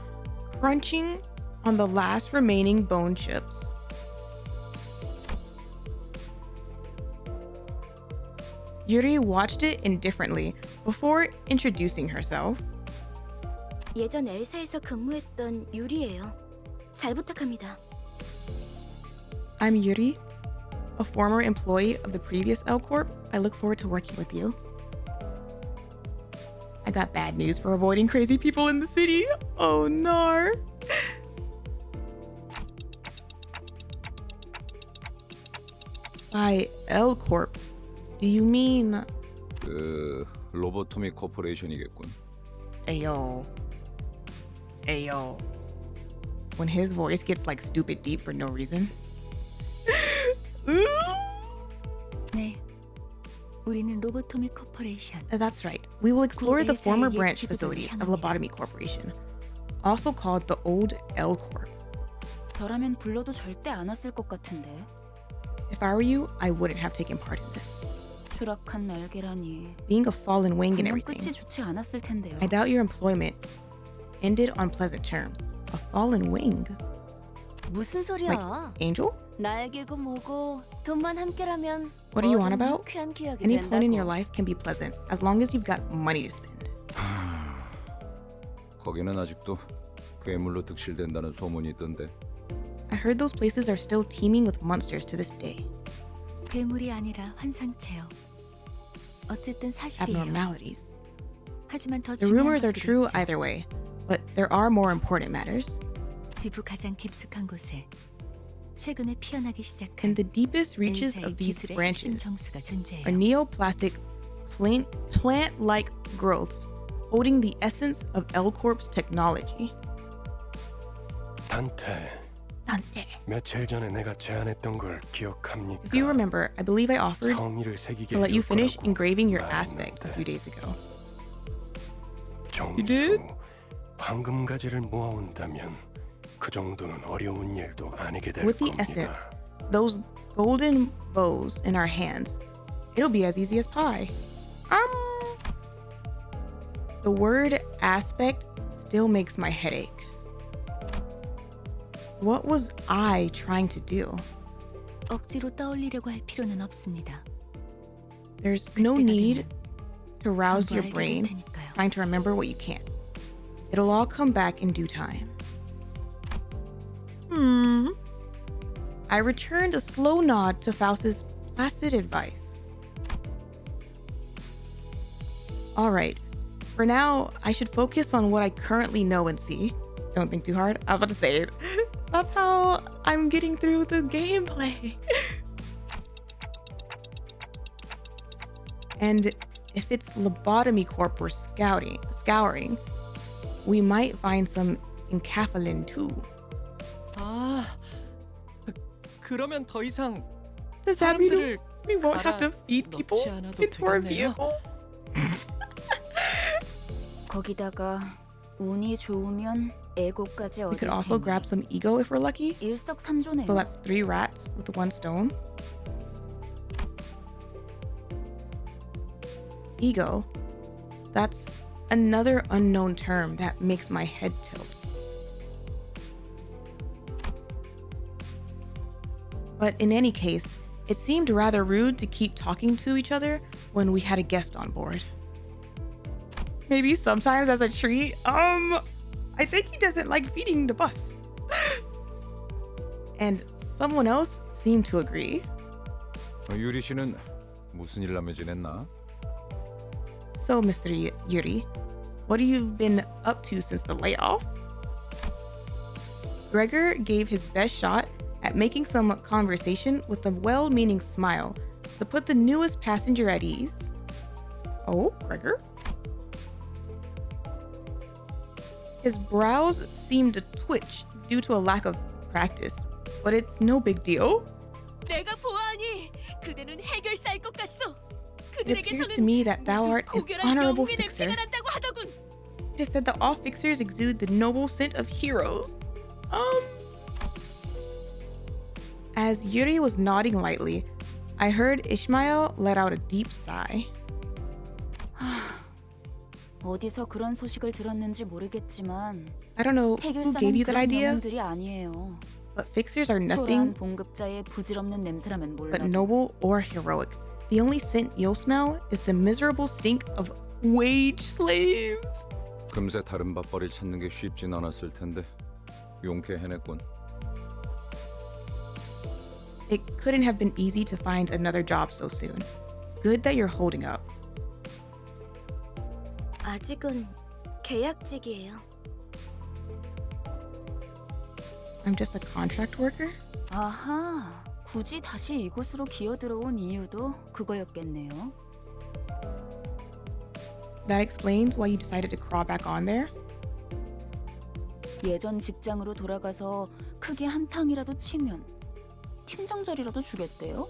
crunching on the last remaining bone chips. Yuri watched it indifferently before introducing herself. 예전 엘사에서 근무했던 유리예요. 잘 부탁합니다. I'm Yuri, a former employee of the previous L Corp. I look forward to working with you. I got bad news for avoiding crazy people in the city. Oh, nar. By L Corp, do you mean... 로보토미 코퍼레이션이겠군. Ayo. Ayo. When his voice gets like stupid deep for no reason. 네. 우리는 로보토미 코퍼레이션, That's right. We will explore the LSI former 옛 branch 지부들을 facilities of 향합니다. Lobotomy Corporation, also called the old L Corp. 저라면 불러도 절대 안 왔을 것 같은데. If I were you, I wouldn't have taken part in this. 추락한 날개라니. Being a fallen wing and 분명 everything, 끝이 좋지 않았을 텐데요. I doubt your employment ended on pleasant terms. A fallen wing? 무슨 소리야? Angel? 날개고 뭐고 돈만 함께라면 What are you on 뭐든 about? 유쾌한 기억이 Any point in your 된다고. life can be pleasant as long as you've got money to spend. 거기는 아직도 괴물로 득실된다는 소문이 있던데. I heard those places are still teeming with monsters to this day. 괴물이 아니라 환상체요. 어쨌든 사실이에요. Abnormalities. 하지만 더 The 중요한 rumors are 것들이 true 있죠. either way, but there are more important matters. 지부 가장 깊숙한 곳에 최근에 피어나기 In 시작한 the deepest reaches 엘사의 of these 기술의 핵심 branches 정수가 존재해요. are neoplastic plant-like growths holding the essence of L Corp's technology. 단테, Dante. 며칠 전에 내가 제안했던 걸 기억합니까? If you remember, I believe I offered 성의를 새기게 to let you 해줄 finish 거라고 engraving your 말했는데. aspect a few days ago. 정수, did? 황금 가지를 모아온다면 그 정도는 어려운 일도 아니게 될 With the 겁니다. essence, those golden bows in our hands, it'll be as easy as pie. The word aspect still makes my head ache. What was I trying to do? 억지로 떠올리려고 할 필요는 없습니다. There's no 그때가 need 되면 to rouse 전부 your 알게 될 brain 테니까요. trying to remember what you can't. It'll all come back in due time. I returned a slow nod to Faust's placid advice. All right. For now, I should focus on what I currently know and see. Don't think too hard. I was about to say it. That's how I'm getting through the gameplay. And if it's Lobotomy Corp we're scouring, we might find some encaphalin too. 아, 그러면 더 이상 Does that mean 사람들을 we won't have to feed 넣지 people 않아도 into our 되겠네요. vehicle? 거기다가 운이 좋으면 에고까지 We 얻을 could also 테니 grab some ego if we're lucky. 일석삼조네요. So that's 3 rats with 1 stone. Ego. That's another unknown term that makes my head tilt. But in any case, it seemed rather rude to keep talking to each other when we had a guest on board. Maybe sometimes as a treat, I think he doesn't like feeding the bus. And someone else seemed to agree. 유리 씨는 무슨 일 하며 지냈나? So, Mr. Yuri, what have you been up to since the layoff? Gregor gave his best shot at making some conversation with a well-meaning smile to put the newest passenger at ease. Oh, Gregor? His brows seemed to twitch due to a lack of practice, but it's no big deal. 내가 보아하니 그대는 해결사일 것 같소. It appears to me that thou art an 고결한 honorable 영웅의 fixer. 냄새가 난다고 하더군. It is said that all fixers exude the noble scent of heroes. As Yuri was nodding lightly, I heard Ishmael let out a deep sigh. 어디서 그런 소식을 들었는지 모르겠지만 I don't know who gave 해결사는 you that 그런 idea, 영웅들이 아니에요. but fixers are 초라한 nothing 봉급자의 부질없는 냄새라면 but 몰라도 noble or heroic. The only scent you'll smell is the miserable stink of wage slaves. 금세 다른 밥벌이를 찾는 게 쉽진 않았을 텐데 용케 해냈군. It couldn't have been easy to find another job so soon. Good that you're holding up. 아직은 계약직이에요. I'm just a contract worker? 아하, 굳이 다시 이곳으로 기어들어온 이유도 그거였겠네요. That explains why you decided to crawl back on there? 예전 직장으로 돌아가서 크게 한탕이라도 치면 팀장 자리라도 주겠대요?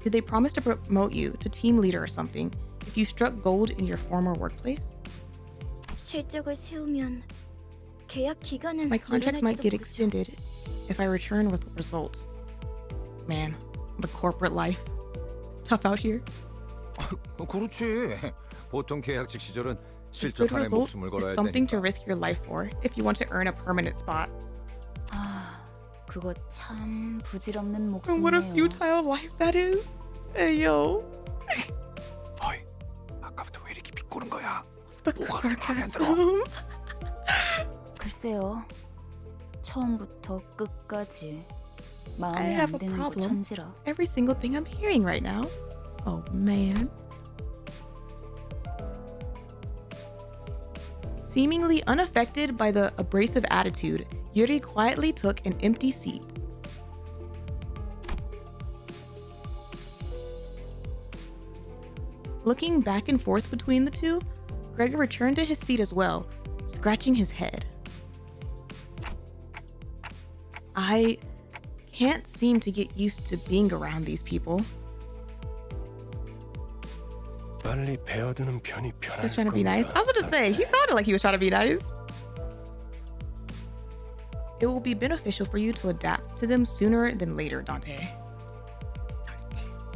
Did they promise to promote you to team leader or something if you struck gold in your former workplace? 실적을 세우면 계약 기간은 My contracts might 늘어날지도 get 모르죠. extended if I return with results. Man, the corporate life. It's tough out here. 그렇지. 보통 계약직 시절은 A 실적 good 하나에 result 목숨을 is 걸어야 something to 되니까. risk your life for if you want to earn a permanent spot. 아, 그거 참 부질없는 And what a 목숨이네요. futile life that is. Hey, yo. 어이, 아까부터 왜 이렇게 비꼬는 거야? What's the 뭐가 그렇게 마음에 안 sarcasm? 글쎄요. 처음부터 끝까지 I 마음에 have 안 a 드는 그 problem. 천지라. Every single thing I'm hearing right now. Oh, man. Seemingly unaffected by the abrasive attitude, Yuri quietly took an empty seat. Looking back and forth between the two, Gregor returned to his seat as well, scratching his head. I can't seem to get used to being around these people. 빨리 배어드는 편이 편할 Just trying to be nice. 겁니다. I was about to say, he sounded like he was trying to be nice. It will be beneficial for you to adapt to them sooner than later, Dante.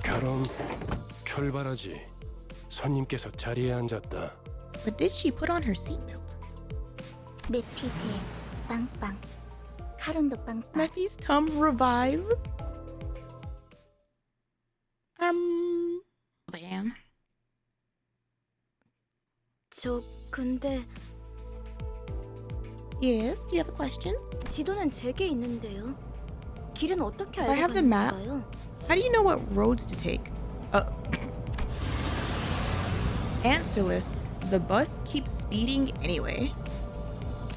가론, 출발하지. 손님께서 자리에 앉았다. But did she put on her seatbelt? 메피 배 빵빵. 카론도 빵빵. Mephi's tum revive? Man. 저 근데 Yes, do you have a question? 지도는 제게 있는데요. 길은 어떻게 If I 알고 have the 가는 map, 건가요? how do you know what roads to take? Answerless, the bus keeps speeding anyway.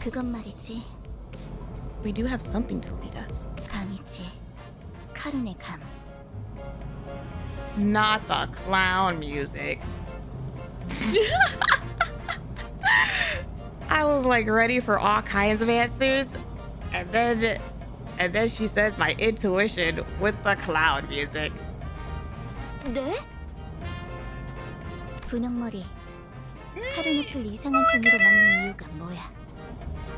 그건 말이지. We do have something to lead us. 감이지. 카론의 감. Not the clown music. I was like ready for all kinds of answers, and then she says my intuition with the clown music. 네? 분홍머리. 카론을 이상한 종이로 막는 이유가 뭐야?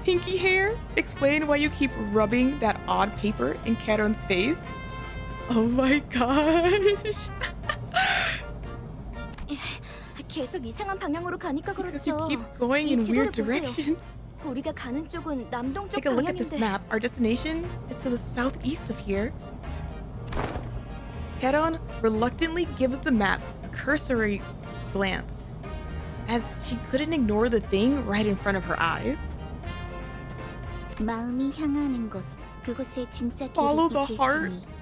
Pinky hair? Explain why you keep rubbing that odd paper in Caron's face. Oh my gosh. 계속 이상한 방향으로 가니까 Because you 그렇죠. keep going 이 in 지도를 weird 보세요. directions. 우리가 가는 쪽은 남동쪽 Take a look at this 방향인데. map. Our destination is to the southeast of here. Caron reluctantly gives the map a cursory glance, as she couldn't ignore the thing right in front of her eyes. 마음이 향하는 곳, 그곳에 진짜 길이 Follow the heart. 있을지니.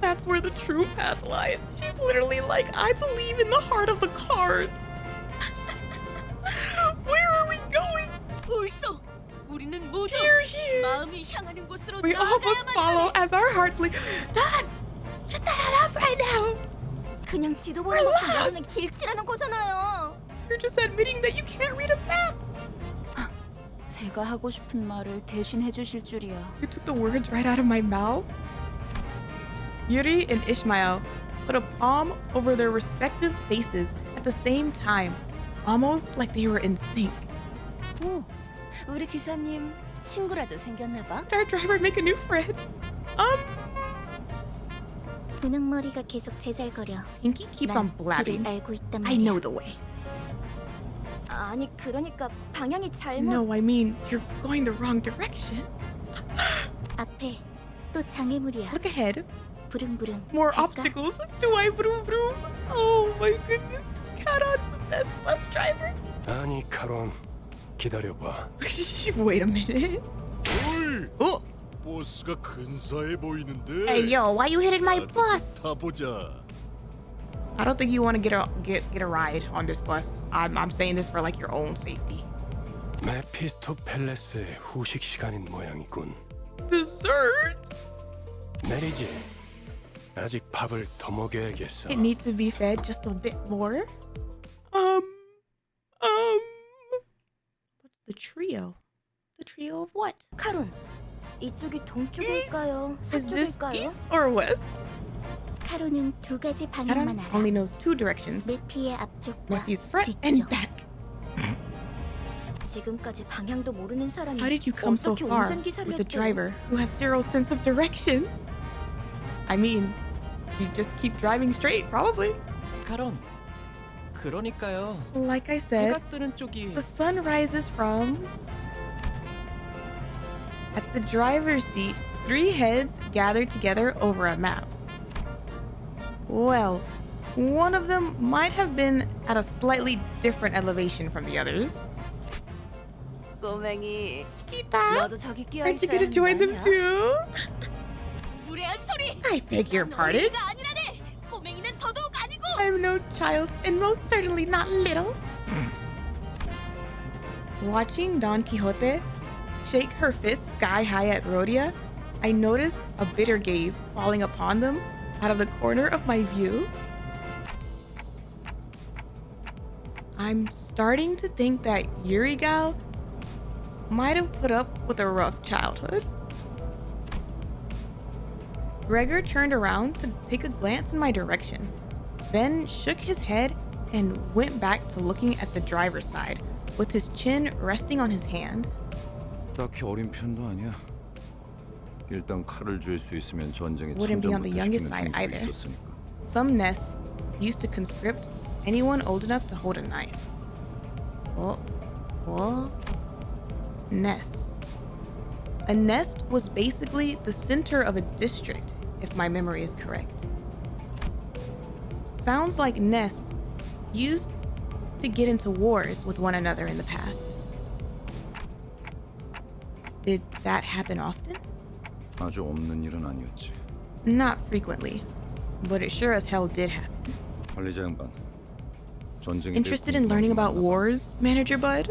That's where the true path lies. She's literally like, I believe in the heart of the cards. Where are we going? 옳소. 우리는 모두 Here. 마음이 향하는 곳으로 We all must 나아가야만 follow 하네. as our hearts lead. Dad, shut the hell up right now. 그냥 지도 보는 We're 것도 lost. 모르는 길치라는 거잖아요. You're just admitting that you can't read a map. 제가 하고 싶은 말을 대신 해주실 줄이야. You took the words right out of my mouth. Yuri and Ishmael put a palm over their respective faces at the same time, almost like they were in sync. 오, 우리 기사님 친구라도 생겼나 봐. Did our driver make a new friend? 분홍머리가 계속 제잘거려. Pinky keeps on 난 blabbing. 길을 알고 있단 I 말이야. know the way. 아니 그러니까 방향이 잘못. No, I mean, you're going the wrong direction. 앞에 또 장애물이야. Look ahead. 부릉부릉. More 갈까? obstacles. Do I vroom vroom? Oh my goodness. Caron's the best bus driver. 아니, 카론, 기다려봐. Wait a minute. 어이, Oh, 버스가 근사해 보이는데. hey yo, why you hitting my 나도 bus? 좀 타보자. I don't think you want to get a ride on this bus. I'm saying this for like your own safety. 메피스토 팰레스의 후식 시간인 모양이군. Dessert? 내리지. 아직 밥을 더 먹여야겠어. It needs to be fed just a bit more. What's the trio? The trio of what? 카론, 이쪽이 동쪽일까요? Is this 서쪽일까요? east or west? 카론은 두 가지 I 방향만 don't 알아. only knows two directions. 메피의 앞쪽과 Matthew's front 뒤쪽. and back. 지금까지 방향도 모르는 사람이 How did you come so 어떻게 far 운전기사를 with a 했대? driver who has zero sense of direction? I mean, you just keep driving straight, probably. 카론. 그러니까요. Like I said, 해가 뜨는 쪽이 the sun rises from... At the driver's seat, 3 heads gathered together over a map. Well, one of them might have been at a slightly different elevation from the others. 꼬맹이, Kita, 너도 저기 끼어 aren't you 있어야 gonna join them 하는 거 아니야? too? 무례한 소리! I beg your pardon? 어린이가 아니라네! 꼬맹이는 더더욱 아니고! I'm no child, and most certainly not little. Watching Don Quixote shake her fist sky high at Rhodia, I noticed a bitter gaze falling upon them out of the corner of my view. I'm starting to think that Yuri gal might have put up with a rough childhood. Gregor turned around to take a glance in my direction, then shook his head and went back to looking at the driver's side with his chin resting on his hand. 딱히 어린 편도 아니야. 일단 칼을 쥘 수 있으면 전쟁에 Wouldn't be on the 참전부터 youngest 시키는 side 동작이 either. 있었으니까. Some nests used to conscript anyone old enough to hold a knife. Oh, nests. A nest was basically the center of a district, if my memory is correct. Sounds like nests used to get into wars with one another in the past. Did that happen often? 아주 없는 일은 아니었지. Not frequently, but it sure as hell did happen. 관리자 양반. 전쟁에 Interested in learning about wars, Manager Bud?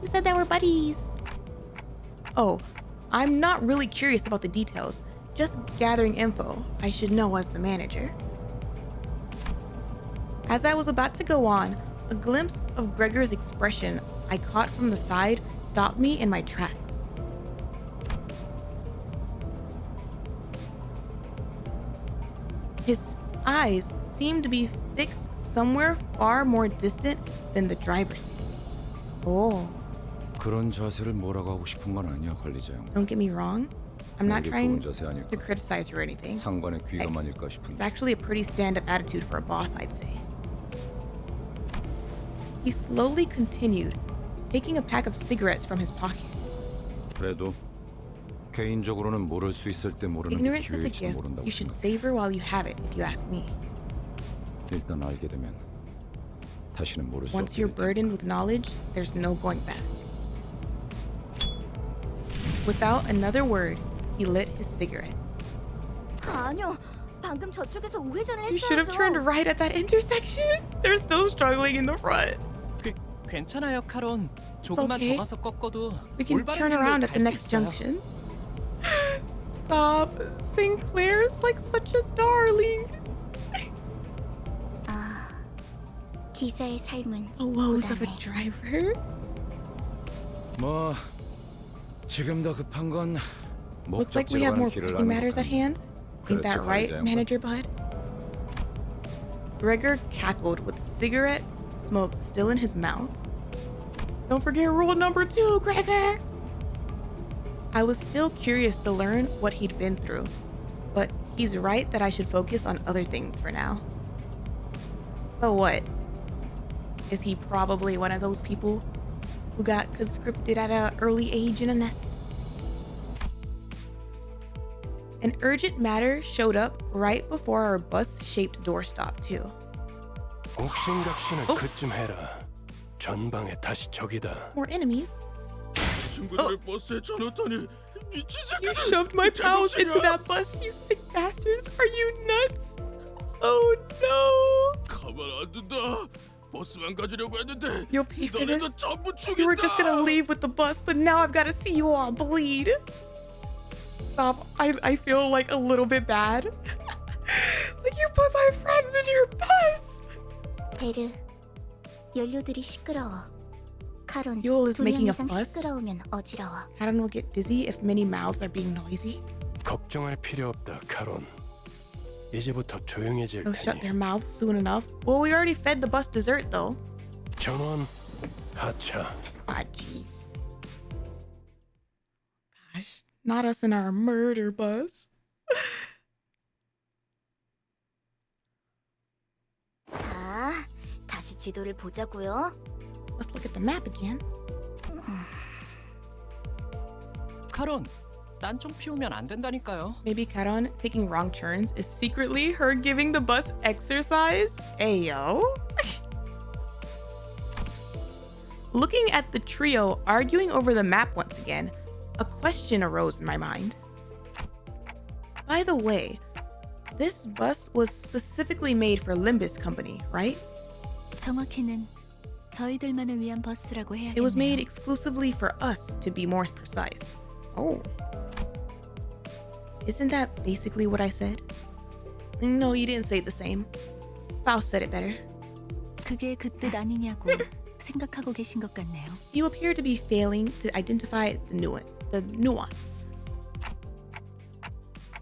You said that we're buddies. Oh, I'm not really curious about the details, just gathering info I should know as the manager. As I was about to go on, a glimpse of Gregor's expression I caught from the side stopped me in my tracks. His eyes seemed to be fixed somewhere far more distant than the driver's seat. Oh, 그런 자세를 뭐라고 하고 싶은 건 아니야, 관리자 양반. don't get me wrong. I'm not 오히려 trying 좋은 자세 아닐까. to criticize you or anything. 상관의 귀가 Hey, 많을까 It's 싶은데. actually a pretty stand-up attitude for a boss, I'd say. He slowly continued, taking a pack of cigarettes from his pocket. 그래도 개인적으로는 모를 수 있을 때 모르는 게 Ignorance is a 기회일지도 gift. 모른다고 You should 생각해. savor while you have it, if you ask me. 일단 알게 되면 다시는 모를 수 Once 없게 you're 될 테니까. burdened with knowledge, there's no going back. Without another word, he lit his cigarette. 아니요. 방금 저쪽에서 우회전을 You should have turned 했어야죠. right at that intersection. They're still struggling in the front. 괜찮아요, 카론. 조금만 okay. 더 가서 꺾어도 We can 올바른 turn 길로 around at the 갈수 next 있어요. junction. Stop. Sinclair's like such a darling. 아, 기사의 삶은 The woes of a 고단해. driver. 뭐 지금 더 급한 건 Looks like we have 목적지로 more 가는 길을 pressing 아는 matters at 것 hand. Ain't that 그렇죠, right, 관리자 양반. Manager Bud? Gregor cackled with cigarette smoke still in his mouth. Don't forget rule number 2, Gregor! I was still curious to learn what he'd been through, but he's right that I should focus on other things for now. So what? Is he probably one of those people who got conscripted at an early age in a nest? An urgent matter showed up right before our bus-shaped doorstop too. 옥신각신을 그쯤 해라. 전방에 다시 적이다. More enemies? 친구들을 버스에 쳐넣다니 미친 You 새끼들. shoved my pals into 제정신이야? that bus, you sick bastards! Are you nuts? Oh no! 가만 안 둔다. 버스만 가지려고 했는데 You'll pay for 너네도 this. 전부 죽인다. You were just gonna leave with the bus, but now I've gotta see you all bleed. Stop. I feel like a little bit bad. Like you put my friends in your bus! 베르, 연료들이 시끄러워. 카론, Yule is 2명 making a 이상 fuss? 시끄러우면 어지러워. Adam will get dizzy if many mouths are being noisy. 걱정할 필요 없다, 카론. 이제부터 조용해질 They'll shut their 테니 mouths soon enough. Well, we already fed the bus dessert though. 전원 하차. Ah, jeez. Gosh, not us in our murder bus. 자, 다시 지도를 보자고요. Let's look at the map again. 카론, 딴 좀 피우면 안 된다니까요. Maybe Karon taking wrong turns is secretly her giving the bus exercise? Ayo. Looking at the trio arguing over the map once again, a question arose in my mind. By the way, this bus was specifically made for Limbus company, right? 정확히는 저희들만을 위한 버스라고 It was made 해야겠네요. exclusively for us, to be more precise. Oh. Isn't that basically what I said? No, you didn't say the same. Faust said it better. 그게 그 뜻 아니냐고 생각하고 계신 것 같네요. You appear to be failing to identify the nuance.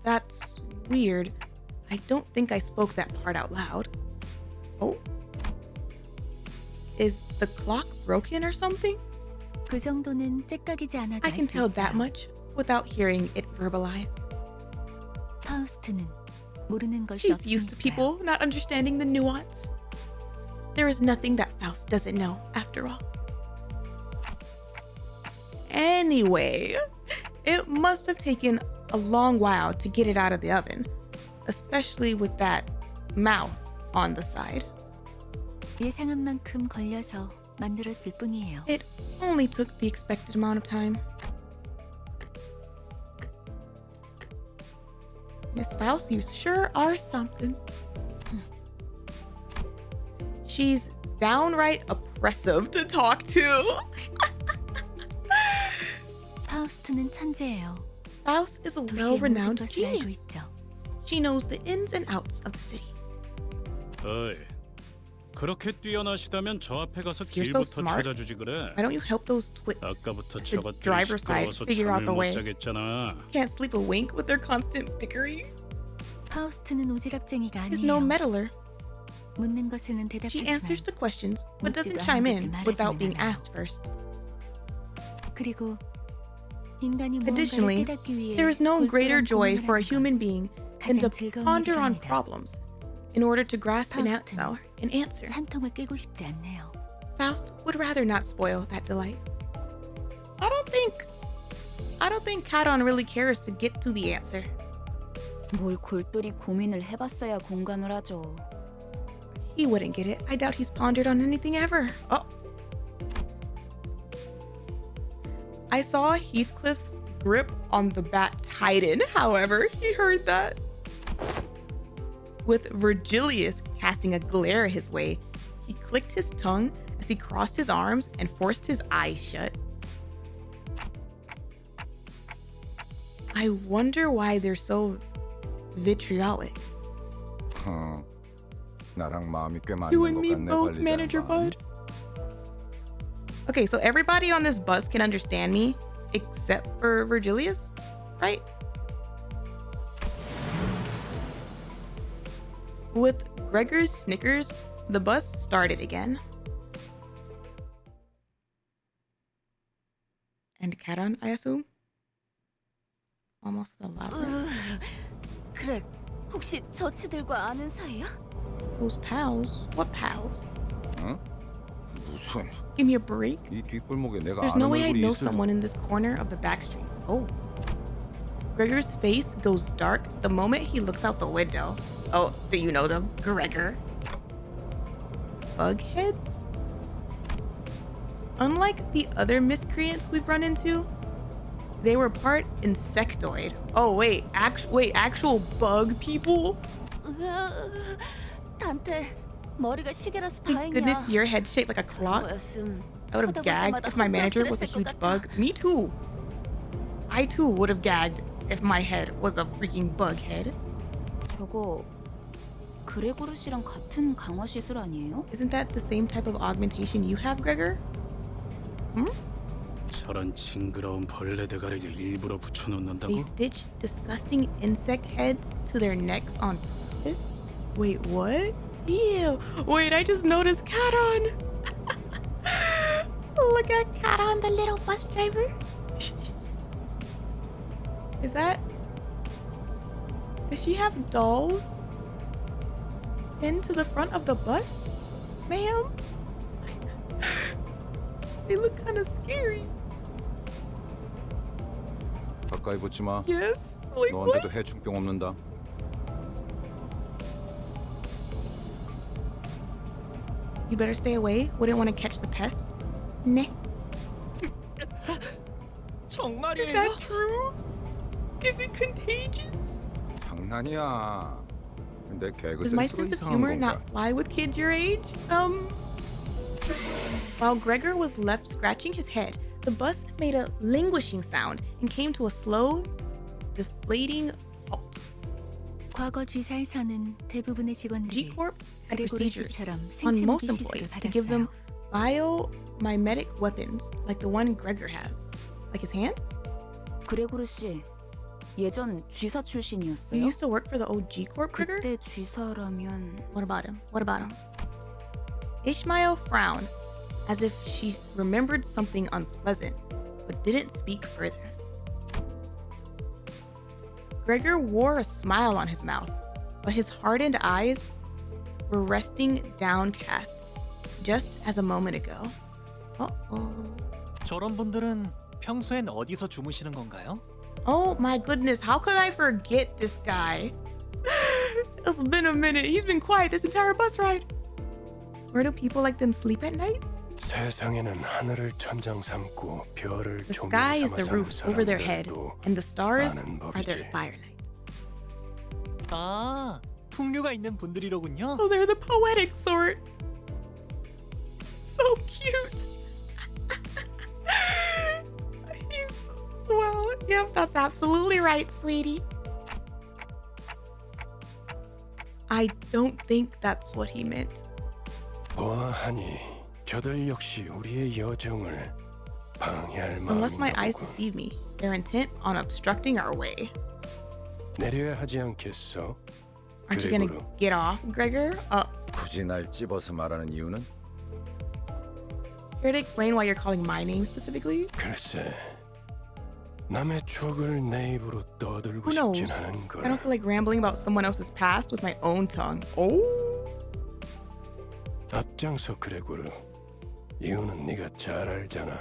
That's weird. I don't think I spoke that part out loud. Oh. Is the clock broken or something? 그 정도는 째깍이지 않아도 I 알 can 수 tell that 있어요. much without hearing it verbalized. 파우스트는 모르는 것이 She's used to 없으니까요. people not understanding the nuance. There is nothing that Faust doesn't know, after all. Anyway, it must have taken a long while to get it out of the oven, especially with that mouth on the side. 예상한 만큼 걸려서 만들었을 뿐이에요. It only took the expected amount of time. Miss Faust, you sure are something. She's downright oppressive to talk to. 파우스트는 천재예요. Faust is a 도시의 모든 well-renowned 것을 알고 genius. 있죠. She knows the ins and outs of the city. 어이, 그렇게 뛰어나시다면 저 앞에 가서 You're so 길부터 smart. 찾아주지 그래. Why don't you help those twits? 아까부터 the 저것들이 driver's side 시끄러워서 figure out 잠을 the 못 way. 자겠잖아. Can't sleep a wink with their constant bickering. 파우스트는 오지랖쟁이가 He's no 아니에요. meddler. 묻는 것에는 She 대답하지만 answers to questions, but doesn't 묻지도 chime 않은 in 것을 without 말하지는 being 않아요. asked first. 그리고 인간이 무언가를 Additionally, 깨닫기 위해 there is no greater 골똘한 joy 고민을 for a 하는 건 human being than to 가장 즐거운 ponder on 일이랍니다. problems in order to grasp an 파우스트는 answer. 산통을 깨고 싶지 않네요. Faust would rather not spoil that delight. I don't think Caton really cares to get to the answer. 뭘 골똘히 고민을 해봤어야 공감을 하죠. He wouldn't get it. I doubt he's pondered on anything ever. Oh. I saw Heathcliff's grip on the bat tighten, however, he heard that. With Virgilius casting a glare his way, he clicked his tongue as he crossed his arms and forced his eyes shut. I wonder why they're so vitriolic. 나랑 마음이 꽤 맞는 You 것 and me 같네, both, 관리자 Manager 양반. Bud. Okay, so everybody on this bus can understand me except for Virgilius, right? With Gregor's snickers, the bus started again. And Caton, I assume? Almost the labyrinth. 그래, 혹시 저치들과 아는 사이야? Those pals? What pals? 응? 무슨? Give me a break. 이 뒷골목에 내가 There's 아는 no way I'd 얼굴이 know 있을 someone in this corner of the back streets. Oh. Gregor's face goes dark the moment he looks out the window. Oh, do you know them? Gregor. Bugheads? Unlike the other miscreants we've run into, they were part insectoid. Oh wait, actual bug people? 단테, 머리가 시계라서 Thank 다행이야. goodness your head shaped like a clock. 저거였음. I would have 쳐다볼 gagged 때마다 if my manager was a 헛구역질했을 것 huge 같아. bug. Me too. I too would have gagged if my head was a freaking bug head. 저거 그레고르시랑 같은 강화 시술 아니에요? Isn't that the same type of augmentation you have, Gregor? 저런 징그러운 벌레 대가리를 일부러 붙여놓는다고? They stitch disgusting insect heads to their necks on This? Wait, what? Ew. Wait, I just noticed Caton. Look at Caton, the little bus driver. Is that... Does she have dolls pinned to the front of the bus, ma'am? They look kind of scary. 가까이 붙지 마. Yes? Like 너한테도 what? 해충병 없는다. You better stay away. Wouldn't want to catch the pest. 네. Is 정말이에요? that true? Is it contagious? 장난이야. 내 개그 Does my 센스가 sense of 이상한 humor 건가? not fly with kids your age? While Gregor was left scratching his head, the bus made a languishing sound and came to a slow, deflating halt. 과거 G사에서는 대부분의 직원들이 G-Corp had 그레고르 procedures 씨처럼 on 생체 most 무기 시술을 employees to give them 받았어요. biomimetic weapons like the one Gregor has. Like his hand? 그레고르 씨 예전 쥐사 You 출신이었어요? used to work for the old G-Corp, Gregor? 그때 쥐사라면 What about him? What about him? Ishmael frowned as if she remembered something unpleasant, but didn't speak further. Gregor wore a smile on his mouth, but his hardened eyes were resting downcast, just as a moment ago. Uh-oh. 저런 분들은 평소엔 어디서 주무시는 건가요? Oh my goodness, how could I forget this guy? It's been a minute. He's been quiet this entire bus ride. Where do people like them sleep at night? 세상에는 하늘을 천장 삼고 별을 The 조명 sky is the 삼아 roof 사는 over their head, 사람들도 and the stars 많은 are their 법이지. firelight. 아, 풍류가 있는 분들이로군요. So they're the poetic sort. So cute. He's, well, yep, that's absolutely right, sweetie. I don't think that's what he meant. 보아하니 저들 역시 우리의 여정을 방해할 Unless my 마음인가 eyes 보군. deceive me, they're intent on obstructing our way. 내려야 하지 않겠어? Aren't you gonna 그레고르. get off, Gregor? 굳이 날 찝어서 말하는 이유는? Here to explain why you're calling my name specifically? 글쎄, 남의 추억을 내 입으로 떠들고 Who knows? 싶진 않은 I 걸. don't feel like rambling about someone else's past with my own tongue. Oh. 앞장서 그레고르. 이유는 네가 잘 알잖아.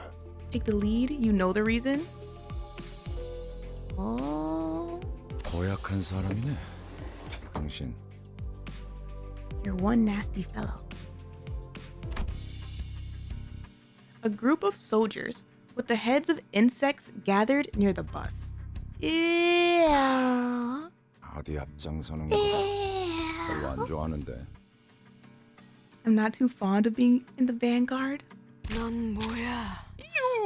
Take the lead, you know the reason? Oh. 고약한 사람이네. 당신. You're one nasty fellow. A group of soldiers with the heads of insects gathered near the bus. Yeah. 어디 앞장서는 거 별로 안 좋아하는데. I'm not too fond of being in the vanguard. 넌 뭐야?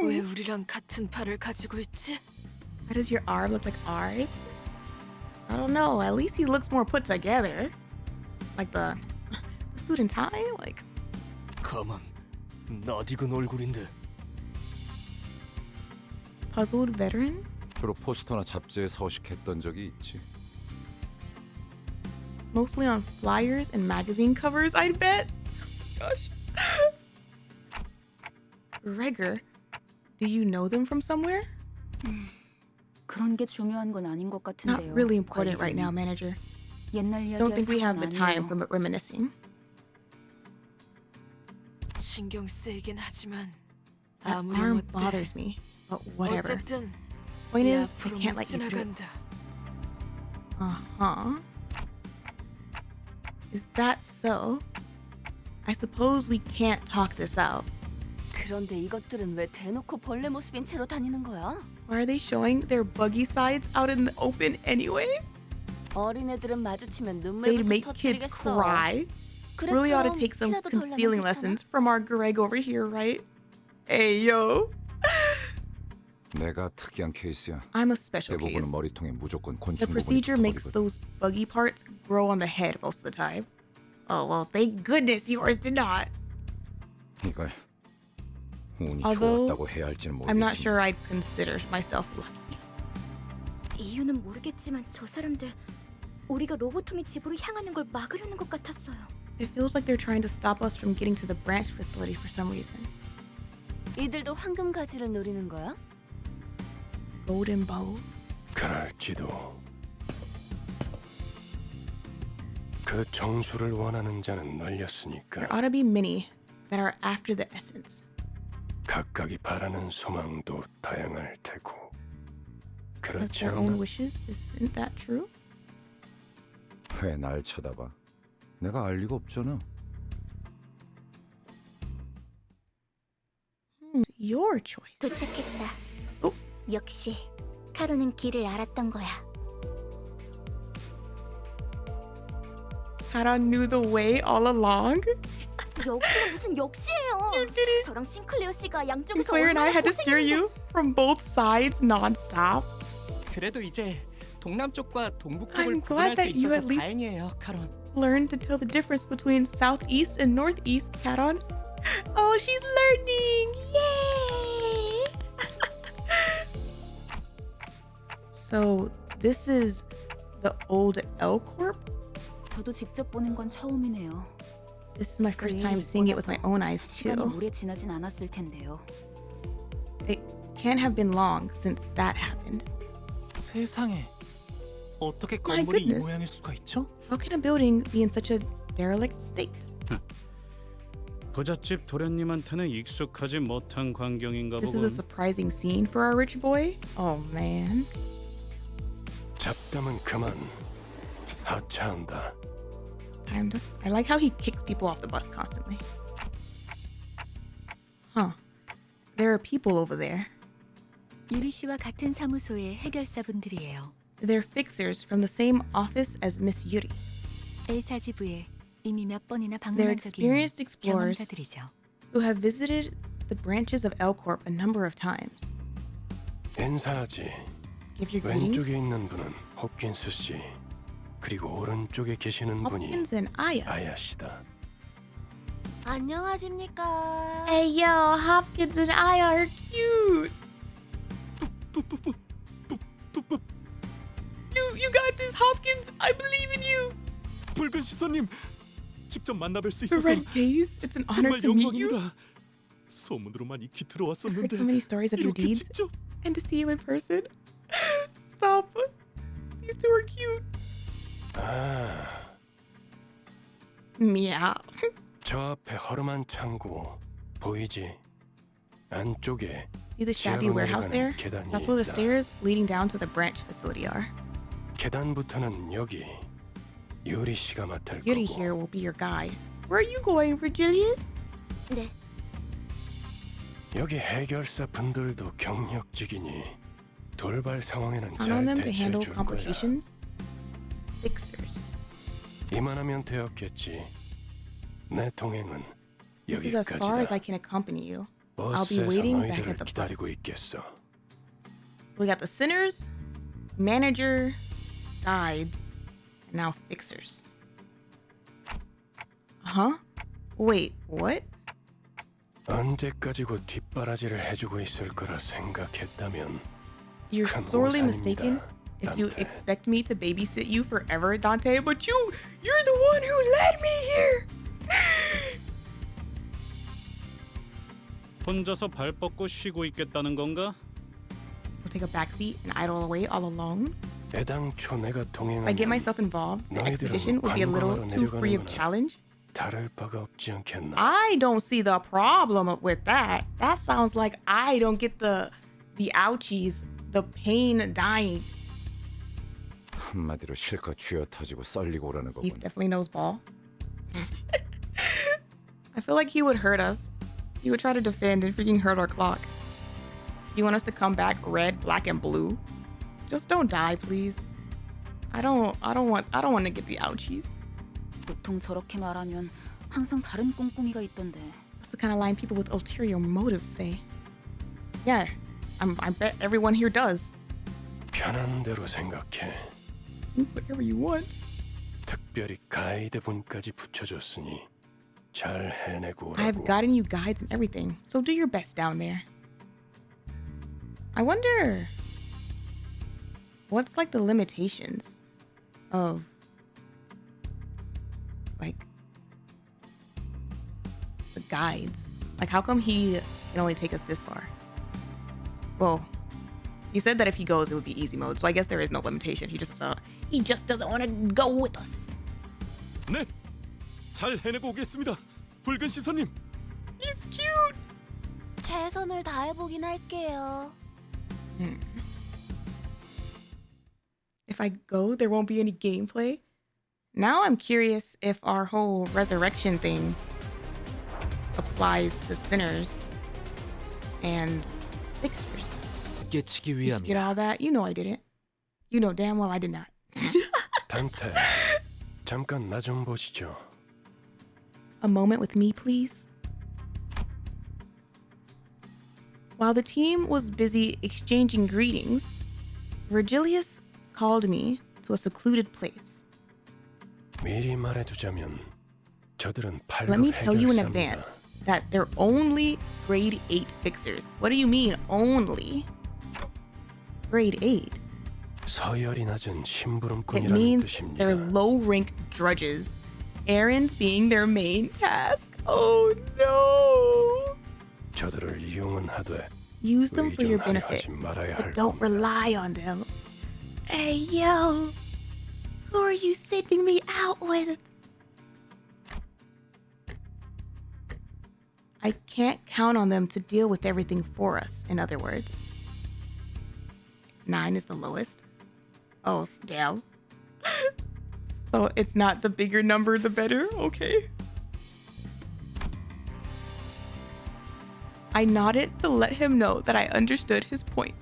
왜 우리랑 같은 팔을 가지고 있지? Why does your arm look like ours? I don't know. At least he looks more put together. Like the suit and tie? Like, 가만, 낯익은 얼굴인데. puzzled veteran? 주로 포스터나 잡지에 서식했던 적이 있지. Mostly on flyers and magazine covers, I'd bet. Gosh. Gregor, do you know them from somewhere? 그런 게 중요한 건 아닌 것 Not 같은데요. really important right 관리자님. now, manager. 옛날 이야기 Don't think we have the time 아니에요. for reminiscing. 신경 쓰이긴 하지만 That 아무렴 arm 어때? bothers me, but whatever. 어쨌든 Point 네 is, I 앞으로 can't 못 let you through. 지나간다. Uh-huh. Is that so? I suppose we can't talk this out. 그런데 이것들은 왜 대놓고 벌레 모습인 채로 다니는 거야? Why are they showing their buggy sides out in the open anyway? 어린애들은 마주치면 They'd 눈물부터 make kids 터뜨리겠어. cry. Really ought to 그래처럼 take some 티라도 덜 나면 concealing 좋잖아. lessons from our Greg over here, right? Hey, yo. 내가 특이한 케이스야. I'm a special case. 대부분은 머리통에 무조건 곤충 The 부분이 procedure makes 붙어버리거든. those buggy parts grow on the head most of the time. Oh, well, thank goodness yours did not. 이걸 운이 Although, 좋았다고 해야 할지는 I'm not 모르겠지만 sure I'd consider myself lucky. 이유는 모르겠지만 저 사람들 우리가 로보토미 집으로 향하는 걸 막으려는 것 같았어요. It feels like they're trying to stop us from getting to the branch facility for some reason. 이들도 황금 가지를 노리는 거야? Golden bow. 그럴지도. 그 정수를 원하는 자는 널렸으니까 There ought to be many that are after the essence. 각각이 바라는 소망도 다양할 테고. As 그렇지 their own 않나? wishes. Isn't that true? 왜 날 쳐다봐? 내가 알 리가 없잖아. It's your choice. 도착했다. 어? 역시 카로는 길을 알았던 거야. Kara knew the way all along. 역시는 무슨 역시예요. 저랑 싱클레어 씨가 양쪽에서 Claire and I 얼마나 had to steer you from both sides non-stop. 그래도 이제 동남쪽과 동북쪽을 I'm 구분할 glad 수 that you 있어서 at least 다행이에요, 카론. Learn to tell the difference between southeast and northeast, Karon. Oh, she's learning! Yay! So, this is the old L Corp? 저도 직접 보는 건 처음이네요. This is my first time seeing it with my own eyes, 시간이 too. 오래 지나진 않았을 텐데요. It can't have been long since that happened. 세상에. 어떻게 My 건물이 이 goodness. 모양일 수가 있죠? How can a building be in such a derelict state? 부잣집 도련님한테는 익숙하지 못한 광경인가 This is 보군. a surprising scene for our rich boy. Oh, man. 잡담은 그만. 하차한다. I like how he kicks people off the bus constantly. Huh. There are people over there. 유리 씨와 같은 사무소의 해결사분들이에요. They're fixers from the same office as Miss Yuri. 엘사지부에 이미 몇 번이나 They're 방문한 적이 있는 experienced explorers 경험자들이죠. who have visited the branches of L Corp a number of times. 인사하지. Give your greetings. 왼쪽에 있는 분은 홉킨스 씨. 그리고 오른쪽에 계시는 분이 Hopkins and Aya. 아야 씨다. 안녕하십니까. Hey yo, Hopkins and Aya are cute. You got this, Hopkins. I believe in you. 붉은 시선님, 직접 만나뵐 수 The 있어서 red face. It's an honor 정말 to meet you. 영광입니다. 소문으로만 익히 I've heard 들어왔었는데 so many stories of your 이렇게 deeds, 직접 and to see you in person. Stop. These two are cute. 아, Meow. 저 앞에 허름한 창고 보이지? 안쪽에 See the shabby 지하로 warehouse there? 내려가는 계단이 That's where the 있다. stairs leading down to the branch facility are. 계단부터는 여기 유리 씨가 맡을 Yuri 거고 here will be your guide. Where are you going, Virgilius? 네. 여기 해결사 분들도 경력직이니 돌발 상황에는 Count on 잘 them to 대처해 handle 줄 거야. complications. Fixers. 이만하면 되었겠지. 내 동행은 This is as far as I 여기까지다. can accompany you. I'll be 버스에서 waiting back 너희들을 at the 기다리고 bus. 있겠어. We got the sinners, manager, guides, and now fixers. Huh? Wait, what? 언제까지고 뒷바라지를 해주고 있을 거라 생각했다면 You're 큰 sorely 오산입니다, mistaken if you Dante. expect me to babysit you forever, Dante, but you're the one who led me here! 혼자서 발 뻗고 쉬고 있겠다는 건가? We'll take a backseat and idle away all alone. 애당초 내가 If I 동행하면 get myself involved, the 너희들은 expedition would be a little 관광하러 too free of 내려가는구나. challenge. 다를 바가 없지 않겠나? I don't see the problem with that. That sounds like I don't get the ouchies, the pain dying. 한마디로 실컷 쥐어 터지고 썰리고 오라는 He 거군. definitely knows ball. I feel like he would hurt us. He would try to defend and freaking hurt our clock. You want us to come back red, black, and blue? Just don't die, please. I don't want to get the ouchies. 보통 저렇게 말하면 항상 다른 꿍꿍이가 있던데. That's the kind of line people with ulterior motives say. Yeah, I bet everyone here does. 편한 대로 생각해. Whatever you want. 특별히 가이드 분까지 붙여줬으니 잘 해내고 I've 오라고. gotten you guides and everything, so do your best down there. I wonder what's like the limitations of guides? Like, how come he can only take us this far? Well, he said that if he goes, it would be easy mode. So I guess there is no limitation. He just doesn't want to go with us. 네, 잘 해내고 오겠습니다. 붉은 시선님. He's cute. 최선을 다해보긴 할게요. If I go, there won't be any gameplay. Now I'm curious if our whole resurrection thing applies to sinners and fixers. 깨치기 Did you get all that? You know I didn't. You know damn well I did not. 단테, 잠깐 나 좀 보시죠. A moment with me, please. While the team was busy exchanging greetings, Virgilius called me to a secluded place. 미리 말해두자면 저들은 팔로 Let me tell you in 해결사입니다. advance that they're only grade 8 fixers. What do you mean, only? Grade 8? 서열이 낮은 It 심부름꾼이라는 means 뜻입니다. they're low-rank drudges. Errands being their main task. Oh no! 저들을 이용은 하되 Use them for your 의존하려 benefit, 하지 말아야 할 but don't 겁니다. rely on them. Hey yo, who are you sending me out with? I can't count on them to deal with everything for us, in other words. 9 is the lowest. Oh, damn. So it's not the bigger number, the better? Okay. I nodded to let him know that I understood his point.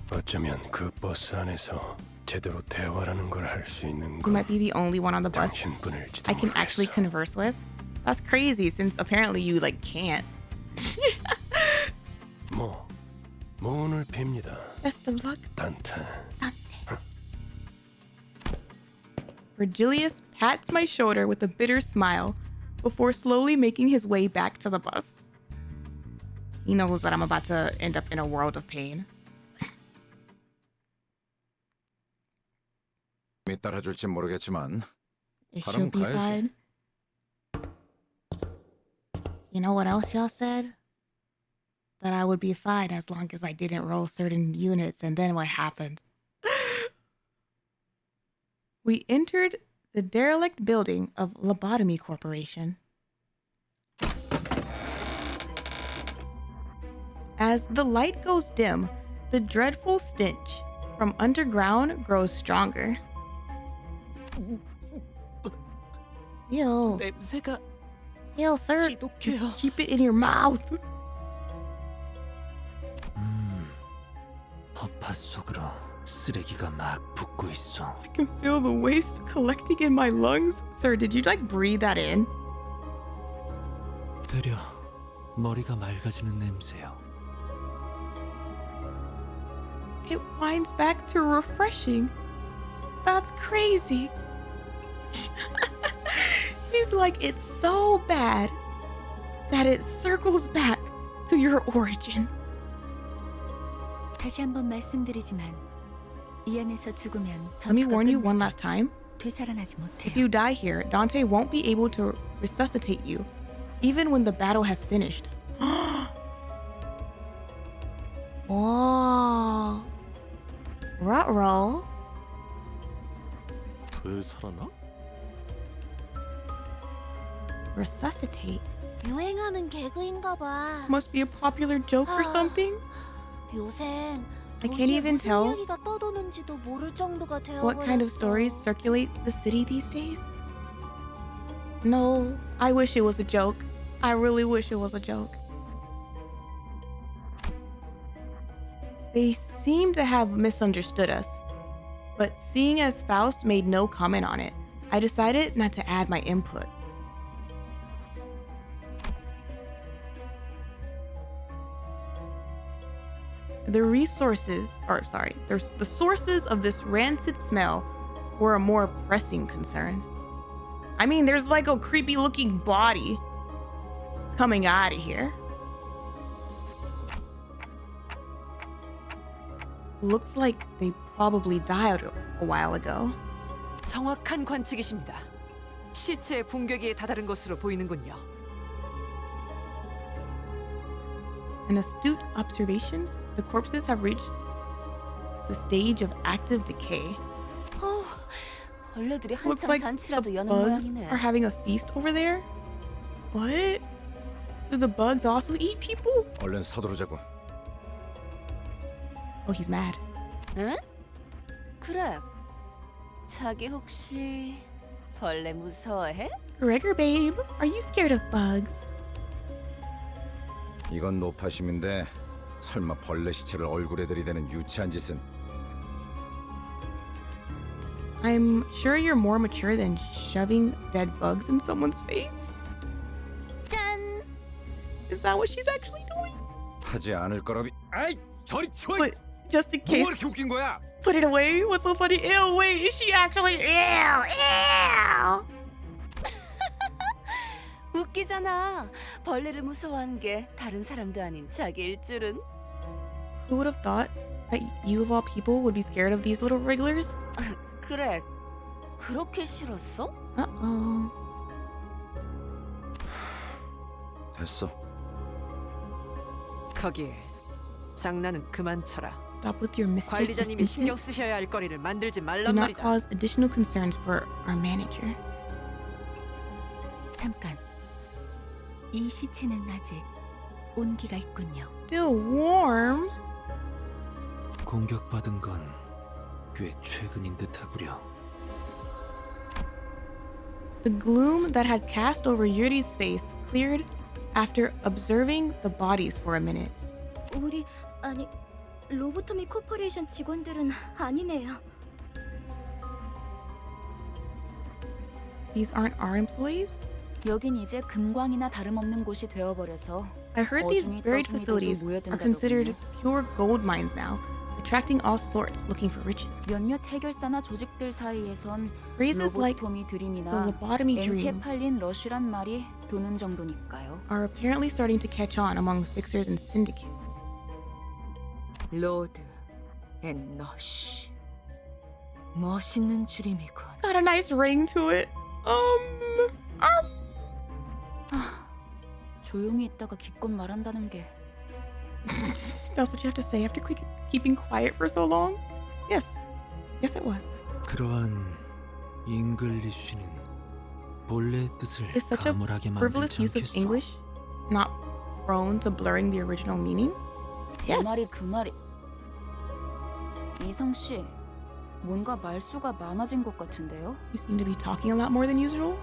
어쩌면 그 버스 안에서 제대로 대화라는 걸 할 수 있는 You 건 might be the only one on the bus 당신뿐일지도 I can actually 모르겠어. converse with. That's crazy since apparently you like can't. 뭐 오늘 빕니다. Best of luck. 단테. Virgilius pats my shoulder with a bitter smile before slowly making his way back to the bus. He knows that I'm about to end up in a world of pain. 따라줄지 모르겠지만 It 바람 should be 가야지. fine. You know what else y'all said? That I would be fine as long as I didn't roll certain units, and then what happened? We entered the derelict building of Lobotomy Corporation. As the light goes dim, the dreadful stench from underground grows stronger. Ew. 냄새가 Ew, sir. 지독해요. Keep it in your mouth. 허파 속으로 쓰레기가 막 붙고 있어. I can feel the waste collecting in my lungs. Sir, did you like breathe that in? 되려 머리가 맑아지는 냄새요. It winds back to refreshing. That's crazy. He's like, it's so bad that it circles back to your origin. 다시 한번 말씀드리지만 이 안에서 죽으면 Let me 전투가 warn you one 끝나도 last time. 되살아나지 If 못해요. you die here, Dante won't be able to resuscitate you, even when the battle has finished. Whoa. Ruh-roh. 되살아나? Resuscitate. 유행하는 개그인가 봐. Must be a popular joke or something. 요샌 I can't even 무슨 tell 이야기가 떠도는지도 모를 정도가 되어버렸어. what kind of stories circulate the city these days. No, I wish it was a joke. I really wish it was a joke. They seem to have misunderstood us, but seeing as Faust made no comment on it, I decided not to add my input. The sources of this rancid smell were a more pressing concern. I mean, there's like a creepy looking body coming out of here. Looks like they probably died a while ago. 정확한 관측이십니다. 시체의 분격에 다다른 것으로 보이는군요. An astute observation, the corpses have reached the stage of active decay. 벌레들이 Looks 한참 like 잔치라도 the 여는 bugs 모양이네. are having a feast over there. What? Do the bugs also eat people? 얼른 서두르자고. Oh, he's mad. 응? 그래. 자기 혹시 벌레 무서워해? Gregor, babe, are you scared of bugs? 이건 노파심인데 설마 벌레 시체를 얼굴에 들이대는 유치한 짓은. I'm sure you're more mature than shoving dead bugs in someone's face. 짠! Is that what she's actually doing? 하지 않을 거라비. 아이, 저리 치워. But just in 뭐 case, 이렇게 웃긴 거야? put it away. What's so funny? Ew, wait, is she actually? Ew, ew. 웃기잖아. 벌레를 무서워하는 게 다른 사람도 아닌 자기일 줄은. Who would have thought that you of all people would be scared of these little wrigglers? 그래. 그렇게 싫었어? Uh-oh. 됐어. 거기 장난은 그만 쳐라. Stop with your mischief this 관리자님이 신경 instant. 쓰셔야 할 거리를 만들지 Do 말란 not 말이다. cause additional concerns for our manager. 잠깐. 이 시체는 아직 온기가 있군요. Still warm. 공격받은 건 꽤 최근인 듯하구려. The gloom that had cast over Yuri's face cleared after observing the bodies for a minute. 우리 아니 로보토미 코퍼레이션 직원들은 아니네요. These aren't our employees? 여긴 이제 금광이나 다름없는 곳이 되어버려서 I heard these 어중이 buried 떠중이들도 facilities are 모여든다더군요. considered pure gold mines now, attracting all sorts looking for riches. 몇몇 해결사나 조직들 사이에선 Phrases like 로보토미 the 드림이나 lobotomy dream 엔케팔린 러쉬란 말이 도는 정도니까요. are apparently starting to catch on among fixers and syndicates. 로드 앤 러쉬. 멋있는 줄임이군. Got a nice ring to it. 조용히 있다가 기껏 말한다는 게 That's what you have to say after keeping quiet for so long? Yes. Yes, it was. 그러한 잉글리쉬는 본래의 뜻을 Is such a 가물하게 frivolous 만들지 use of 않겠소. English not prone to blurring the original meaning? 제 Yes. 말이 그 말이. 이성 씨, 뭔가 말수가 많아진 것 같은데요? You seem to be talking a lot more than usual.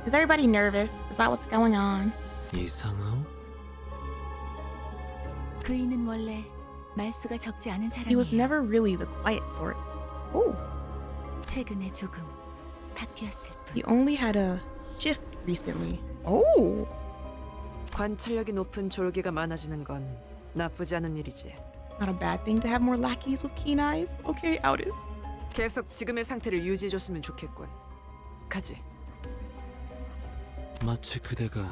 Is everybody nervous? Is that what's going on? 이상하오? 그이는 원래 말수가 적지 않은 He was 사람이에요. never really the quiet sort. Oh, 최근에 조금 바뀌었을 뿐. he only had a shift recently. Oh, 관찰력이 높은 졸개가 많아지는 건 나쁘지 않은 일이지. not a bad thing to have more lackeys with keen eyes. Okay, Outis. 계속 지금의 상태를 유지해줬으면 좋겠군. 가지. 마치 그대가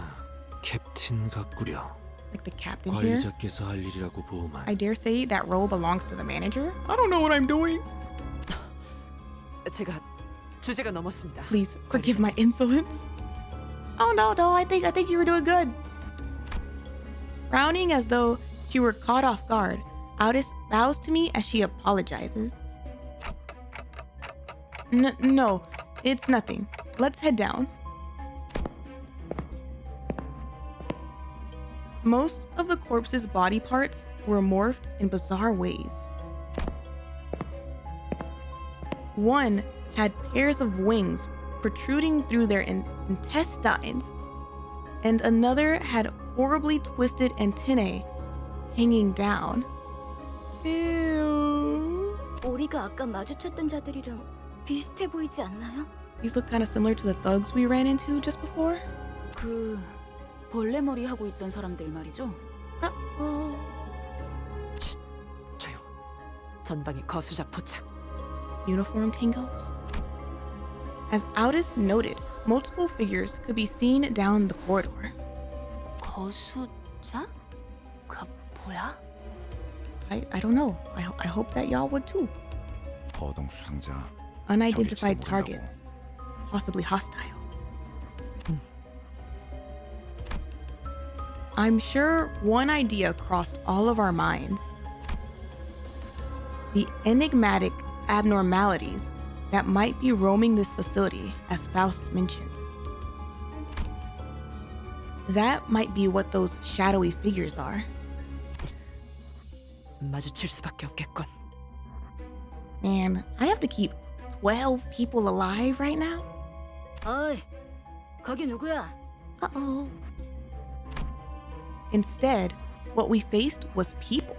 캡틴 같구려. Like the captain here. 관리자께서 할 일이라고 보만. I dare say that role belongs to the manager. I don't know what I'm doing. 제가 주제가 넘었습니다. Please forgive my insolence. Oh no, I think you were doing good. Frowning as though she were caught off guard, Outis bows to me as she apologizes. No, it's nothing. Let's head down. Most of the corpse's body parts were morphed in bizarre ways. One had pairs of wings protruding through their intestines, and another had horribly twisted antennae hanging down. Ew. 우리가 아까 마주쳤던 자들이랑 비슷해 보이지 않나요? These look kind of similar to the thugs we ran into just before. 그 벌레머리 하고 있던 사람들 말이죠. Uh-oh. 조용. 전방에 거수자 포착. Uniform tangos. As Outis noted, multiple figures could be seen down the corridor. 거수자? 그 뭐야? I don't know. I hope that y'all would too. 거동 수상자. Unidentified 저기 targets, possibly hostile. I'm sure one idea crossed all of our minds. The enigmatic abnormalities that might be roaming this facility, as Faust mentioned. That might be what those shadowy figures are. 마주칠 수밖에 없겠군. Man, I have to keep 12 people alive right now? 어이, 거기 누구야? Uh-oh. Instead, what we faced was people.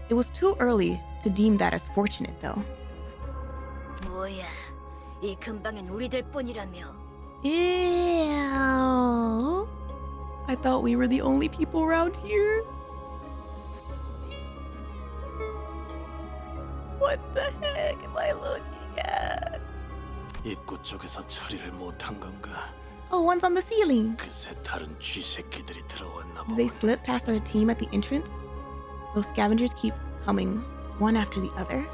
It was too early to deem that as fortunate, though. 뭐야, 이 근방엔 우리들 뿐이라며. Ew. I thought we were the only people around here. What the heck am I looking at? 입구 쪽에서 처리를 못한 건가? Oh, one's on the ceiling. 그새 다른 쥐새끼들이 들어왔나 Did they 보군. slip past our team at the entrance? Those scavengers keep coming, one after the other.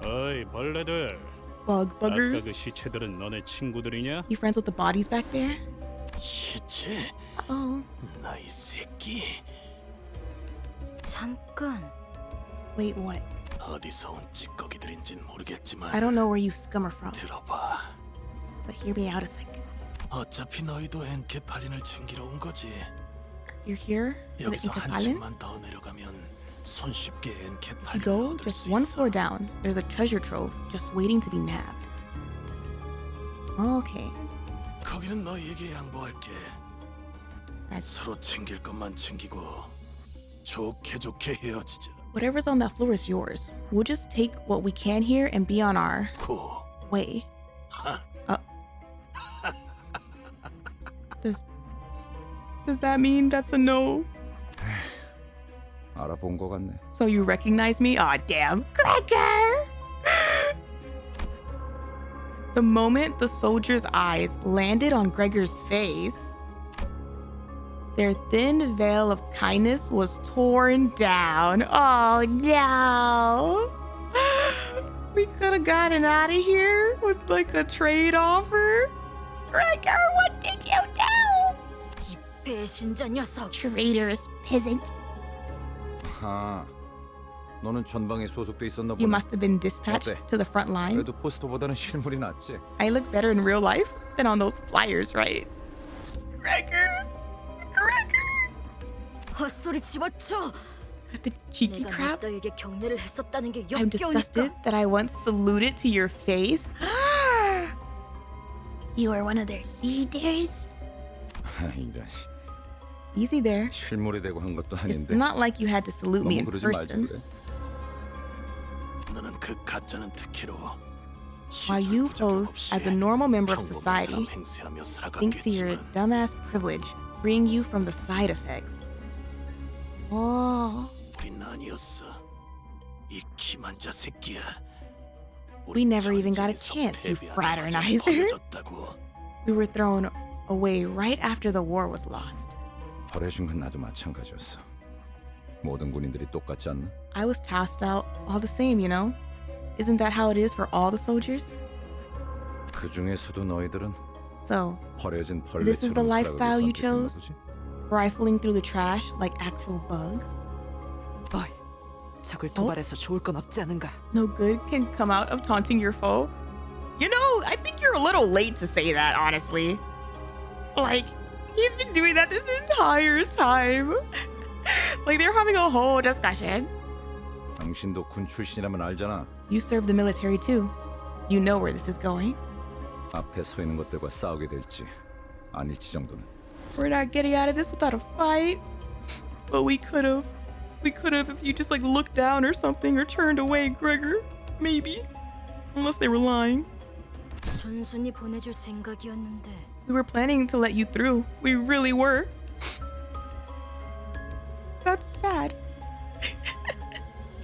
어이 벌레들. Bug 아까 buggers. 그 시체들은 너네 친구들이냐? You friends with the bodies back there? 시체? Uh-oh. 나이 새끼. 잠깐. Wait, what? 어디서 온 찌꺼기들인진 모르겠지만 I don't know where you scum are from, 들어봐. but hear me out a second. 어차피 너희도 엔케팔린을 챙기러 온 거지. You're here for the 여기서 Inca 한 Island? 층만 더 내려가면 손쉽게 You 엔케팔린을 go 얻을 just 수 one 있어. floor down. There's a treasure trove just waiting to be nabbed. Okay. 거기는 너희에게 양보할게. That's 서로 챙길 것만 챙기고 좋게 좋게 헤어지자. whatever's on that floor is yours. We'll just take what we can here and be on our 고. way. Does that mean that's a no? 알아본 것 같네. So you recognize me? Aw, damn. Gregor! The moment the soldier's eyes landed on Gregor's face, their thin veil of kindness was torn down. Oh no! We could have gotten out of here with like a trade offer. Gregor, what did you do? 이 배신자 녀석. Traitorous peasant. 아, 너는 전방에 소속돼 있었나 You 보네. must have been dispatched 어때? to the front lines. 그래도 포스터보다는 실물이 낫지. I look better in real life than on those flyers, right? Gregor! 헛소리 집어쳐. Got the cheeky 내가 crap. 너에게 격려를 했었다는 게 I'm disgusted 역겨우니까. that I once saluted to your face. You are one of their leaders. 이런 Easy there. 실물이 되고 한 것도 It's 아닌데. not like you had to salute me 너무 in 그러지 말지 person. 그래. 너는 그 가짜는 특혜로 While you pose as a normal member of society, 행세하며 thanks to your 살아갔겠지만 dumbass privilege, freeing you from the side effects. Oh, 우린 아니었어. 이 기만자 새끼야. We never even got a chance, you fraternizer. We were thrown away right after the war was lost. 버려진 건 나도 마찬가지였어. 모든 군인들이 똑같지 않나? I was tossed out all the same, you know? Isn't that how it is for all the soldiers? 그 중에서도 너희들은 So, 버려진 this is the 벌레처럼 lifestyle you 살아가기 chose? 선택했나 보지? Rifling through the trash like actual bugs? 어이, 적을 도발해서 좋을 건 없지 않은가? No good can come out of taunting your foe? You know, I think you're a little late to say that, honestly. Like, he's been doing that this entire time. Like, they're having a whole discussion. 당신도 군 출신이라면 알잖아. You serve the military too. You know where this is going. 앞에 서 있는 것들과 싸우게 될지 아닐지 정도는. We're not getting out of this without a fight. But we could have. We could have if you just like looked down or something or turned away, Gregor. Maybe. Unless they were lying. 순순히 보내줄 생각이었는데. We were planning to let you through. We really were. That's sad.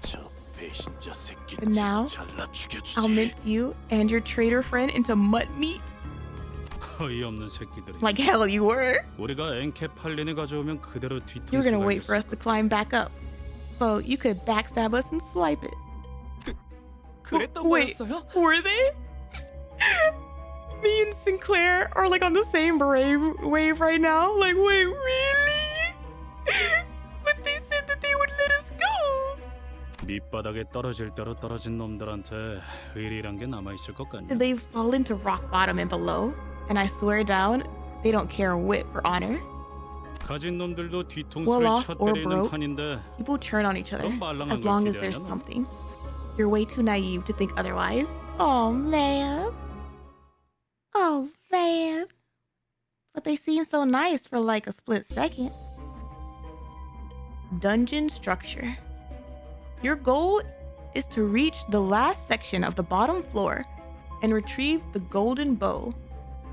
저 배신자 새끼 But now, 잘라 죽여주지. I'll mince you and your traitor friend into mud meat. 어이없는 새끼들이. Like hell you were. 우리가 엔케팔린을 가져오면 그대로 You were gonna 뒤통수가 wait for us to climb back up. So you could backstab us and swipe it. 그랬던 Wait, 거였어요? were they? me and Sinclair are like on the same wave right now. Like, wait, really? But they said that they would let us go. 밑바닥에 떨어질 대로 떨어진 놈들한테 의리란 게 남아 있을 것 같냐? They've fallen to rock bottom and below, and I swear down, they don't care a whit for honor. 가진 놈들도 Well 뒤통수를 off or 쳐 때리는 broke, 판인데 people turn on each other 그럼 말랑한 as 걸 long as there's 기대하려나? something. You're way too naive to think otherwise. Oh man. Oh man. But they seem so nice for like a split second. Dungeon structure. Your goal is to reach the last section of the bottom floor and retrieve the golden bow.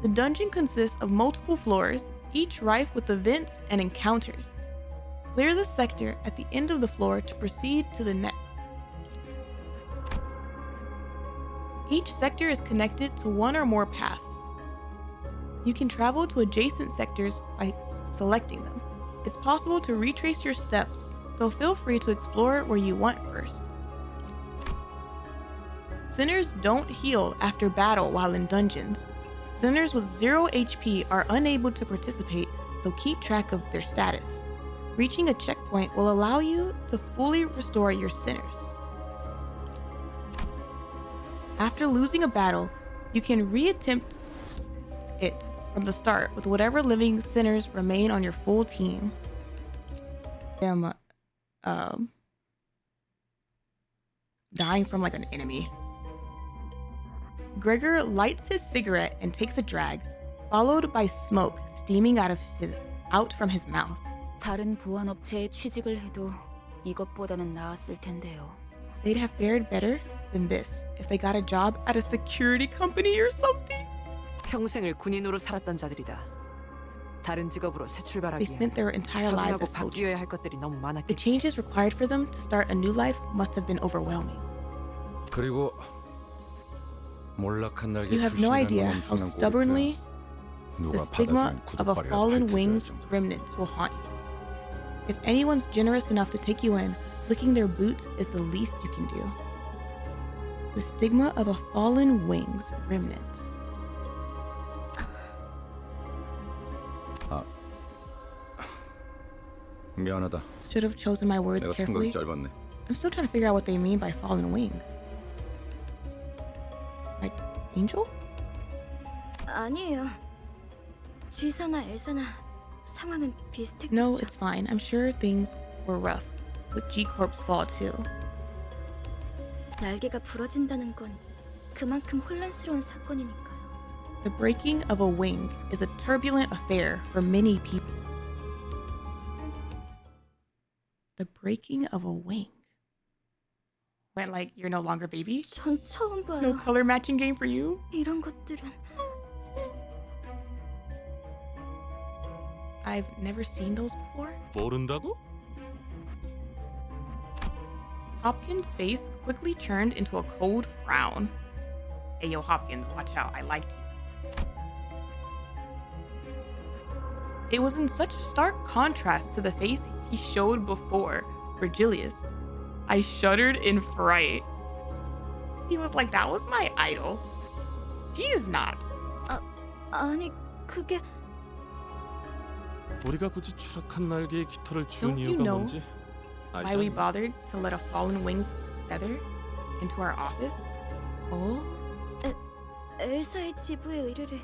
The dungeon consists of multiple floors, each rife with events and encounters. Clear the sector at the end of the floor to proceed to the next. Each sector is connected to one or more paths. You can travel to adjacent sectors by selecting them. It's possible to retrace your steps, so feel free to explore where you want first. Sinners don't heal after battle while in dungeons. Sinners with 0 HP are unable to participate, so keep track of their status. Reaching a checkpoint will allow you to fully restore your sinners. After losing a battle, you can reattempt it from the start with whatever living sinners remain on your full team. Dying from like an enemy. Gregor lights his cigarette and takes a drag, followed by smoke steaming out from his mouth. 다른 보안업체에 취직을 해도 이것보다는 나았을 텐데요. They'd have fared better than this if they got a job at a security company or something. 평생을 군인으로 살았던 자들이다. 다른 직업으로 새 They 출발하기엔 spent their entire lives 적응하고 as 바뀌어야 soldiers. 할 것들이 너무 The 많았겠지. changes required for them to start a new life must have been overwhelming. 그리고 몰락한 날개 You have no idea 출신이라는 how 엄청난 stubbornly 고리패. the 누가 stigma 받아주면 of a 구두발이라 fallen 밝혀줘야 wing's 정도. remnants will haunt you. If anyone's generous enough to take you in, licking their boots is the least you can do. The stigma of a fallen wing's remnants. 미안하다. Should have chosen my words 내가 carefully. 생각이 짧았네. I'm still trying to figure out what they mean by fallen wing. Like angel? 아니에요. G사나 L사나 상황은 비슷했겠죠. No, it's fine. I'm sure things were rough with G-Corp's fall too. 날개가 부러진다는 건 그만큼 혼란스러운 사건이니까요. The breaking of a wing is a turbulent affair for many people. The breaking of a wing. Went like you're no longer baby? 전 처음 봐요. No color matching game for you? 이런 것들은 I've never seen those before. 모른다고? Hopkins' face quickly turned into a cold frown. Hey yo, Hopkins, watch out. I liked you. It was in such stark contrast to the face he showed before, Virgilius. I shuddered in fright. He was like, that was my idol. She's not. 아니 그게 우리가 굳이 추락한 날개에 깃털을 지운 Don't you 이유가 know 뭔지 Why we 알잖아. bothered to let a fallen wing's feather into our office? Oh? 엘사의 지부의 의뢰를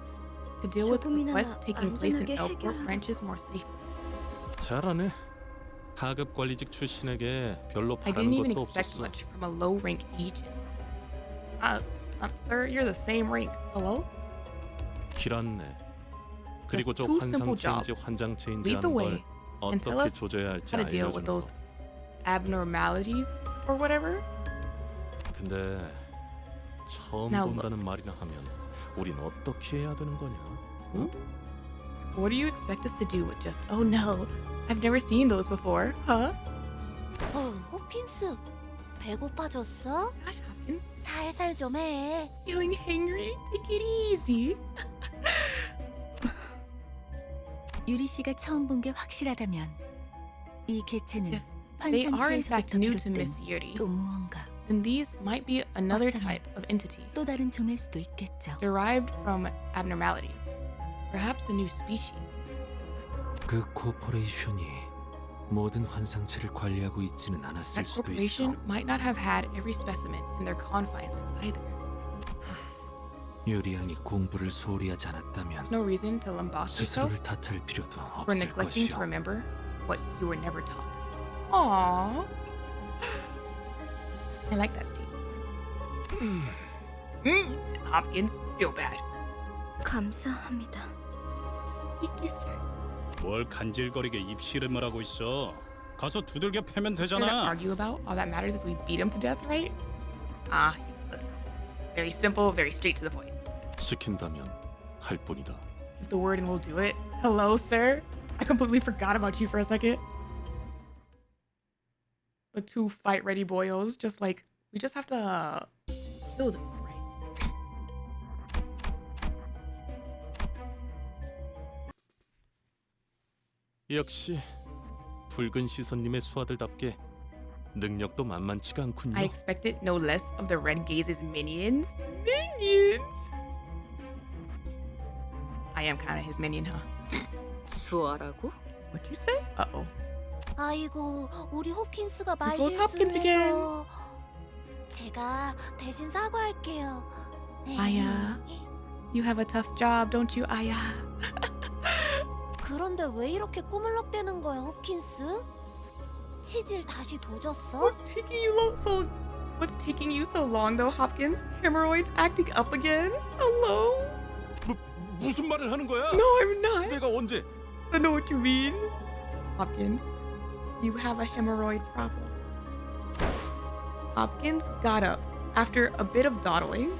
To deal with 조금이나마 requests taking place in 안전하게 L Corp 해결하라고. branches more safely. 잘하네. 하급 관리직 출신에게 별로 I 바라는 didn't even 것도 expect 없었어. much from a low-rank agent. Sir, you're the same rank. Hello? 길었네. 그리고 저 two simple 환상체인지 jobs. 환장체인지 Lead the 하는 걸 way and tell 어떻게 us 조져야 할지 how to deal with 알려주는 those 거. abnormalities or whatever. 근데 처음 Now 본다는 말이나 하면 우린 어떻게 해야 되는 거냐? 응? What do you expect us to do with just, oh no, I've never seen those before, huh? 호킨스 배고파졌어? Gosh, Hopkins, 살살 좀 해. feeling hangry? Take it easy. 유리 씨가 처음 본 게 확실하다면 이 개체는 If they are in fact 환상체에서부터 new to 비롯된 Miss Yuri, 또 무언가. then these might be another type of entity 또 다른 종일 수도 있겠죠. derived from abnormalities. Perhaps a new species. 그 코퍼레이션이 모든 환상체를 관리하고 있지는 않았을 That 수도 있어. corporation might not have had every specimen in their confines either. 유리 양이 공부를 소홀히 하지 않았다면 No reason to lambast yourself 스스로를 탓할 필요도 for 없을 neglecting to 것이요. remember what you were never taught. Aww. I like that statement. Hopkins, feel bad. 감사합니다. Thank you, sir. 뭘 간질거리게 입씨름을 하고 있어. 가서 두들겨 패면 We're gonna 되잖아. argue about. All that matters is we beat him to death, right? Ah, very simple, very straight to the point. 시킨다면 할 뿐이다. Give the word and we'll do it. Hello, sir. I completely forgot about you for a second. The two fight-ready boyos, just like, we just have to kill them, right? 역시 붉은 시선님의 수하들답게 능력도 만만치가 않군요. I expected no less of the Red Gaze's minions. Minions! I am kind of his minion, huh? 수아라고? What'd you say? Uh-oh. 아이고, 우리 홉킨스가 말 goes Hopkins again. 실수해서 제가 대신 사과할게요. Aya, you have a tough job, don't you, Aya? 그런데 왜 이렇게 꾸물럭대는 거야, 홉킨스? 치질 다시 도졌어? What's taking you so long, though, Hopkins? Hemorrhoids acting up again? Hello? 무슨 말을 하는 거야? No, I'm not. 내가 언제? I know what you mean. Hopkins, you have a hemorrhoid problem. Hopkins got up after a bit of dawdling.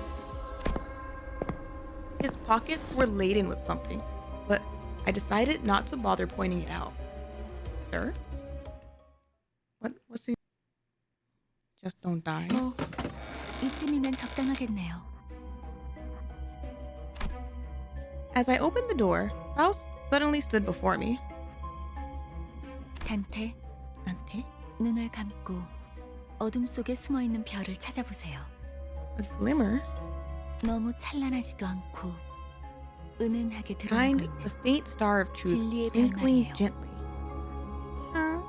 His pockets were laden with something, but I decided not to bother pointing it out. Sir? What's he? Just don't die. 뭐 이쯤이면 적당하겠네요. As I opened the door, Faust suddenly stood before me. 단테, Dante? 눈을 감고 어둠 속에 숨어 있는 별을 찾아보세요. A glimmer? 너무 찬란하지도 않고 은은하게 드러나고 Find 있는 the faint star of truth 진리의 twinkling 별말이에요. gently. Huh?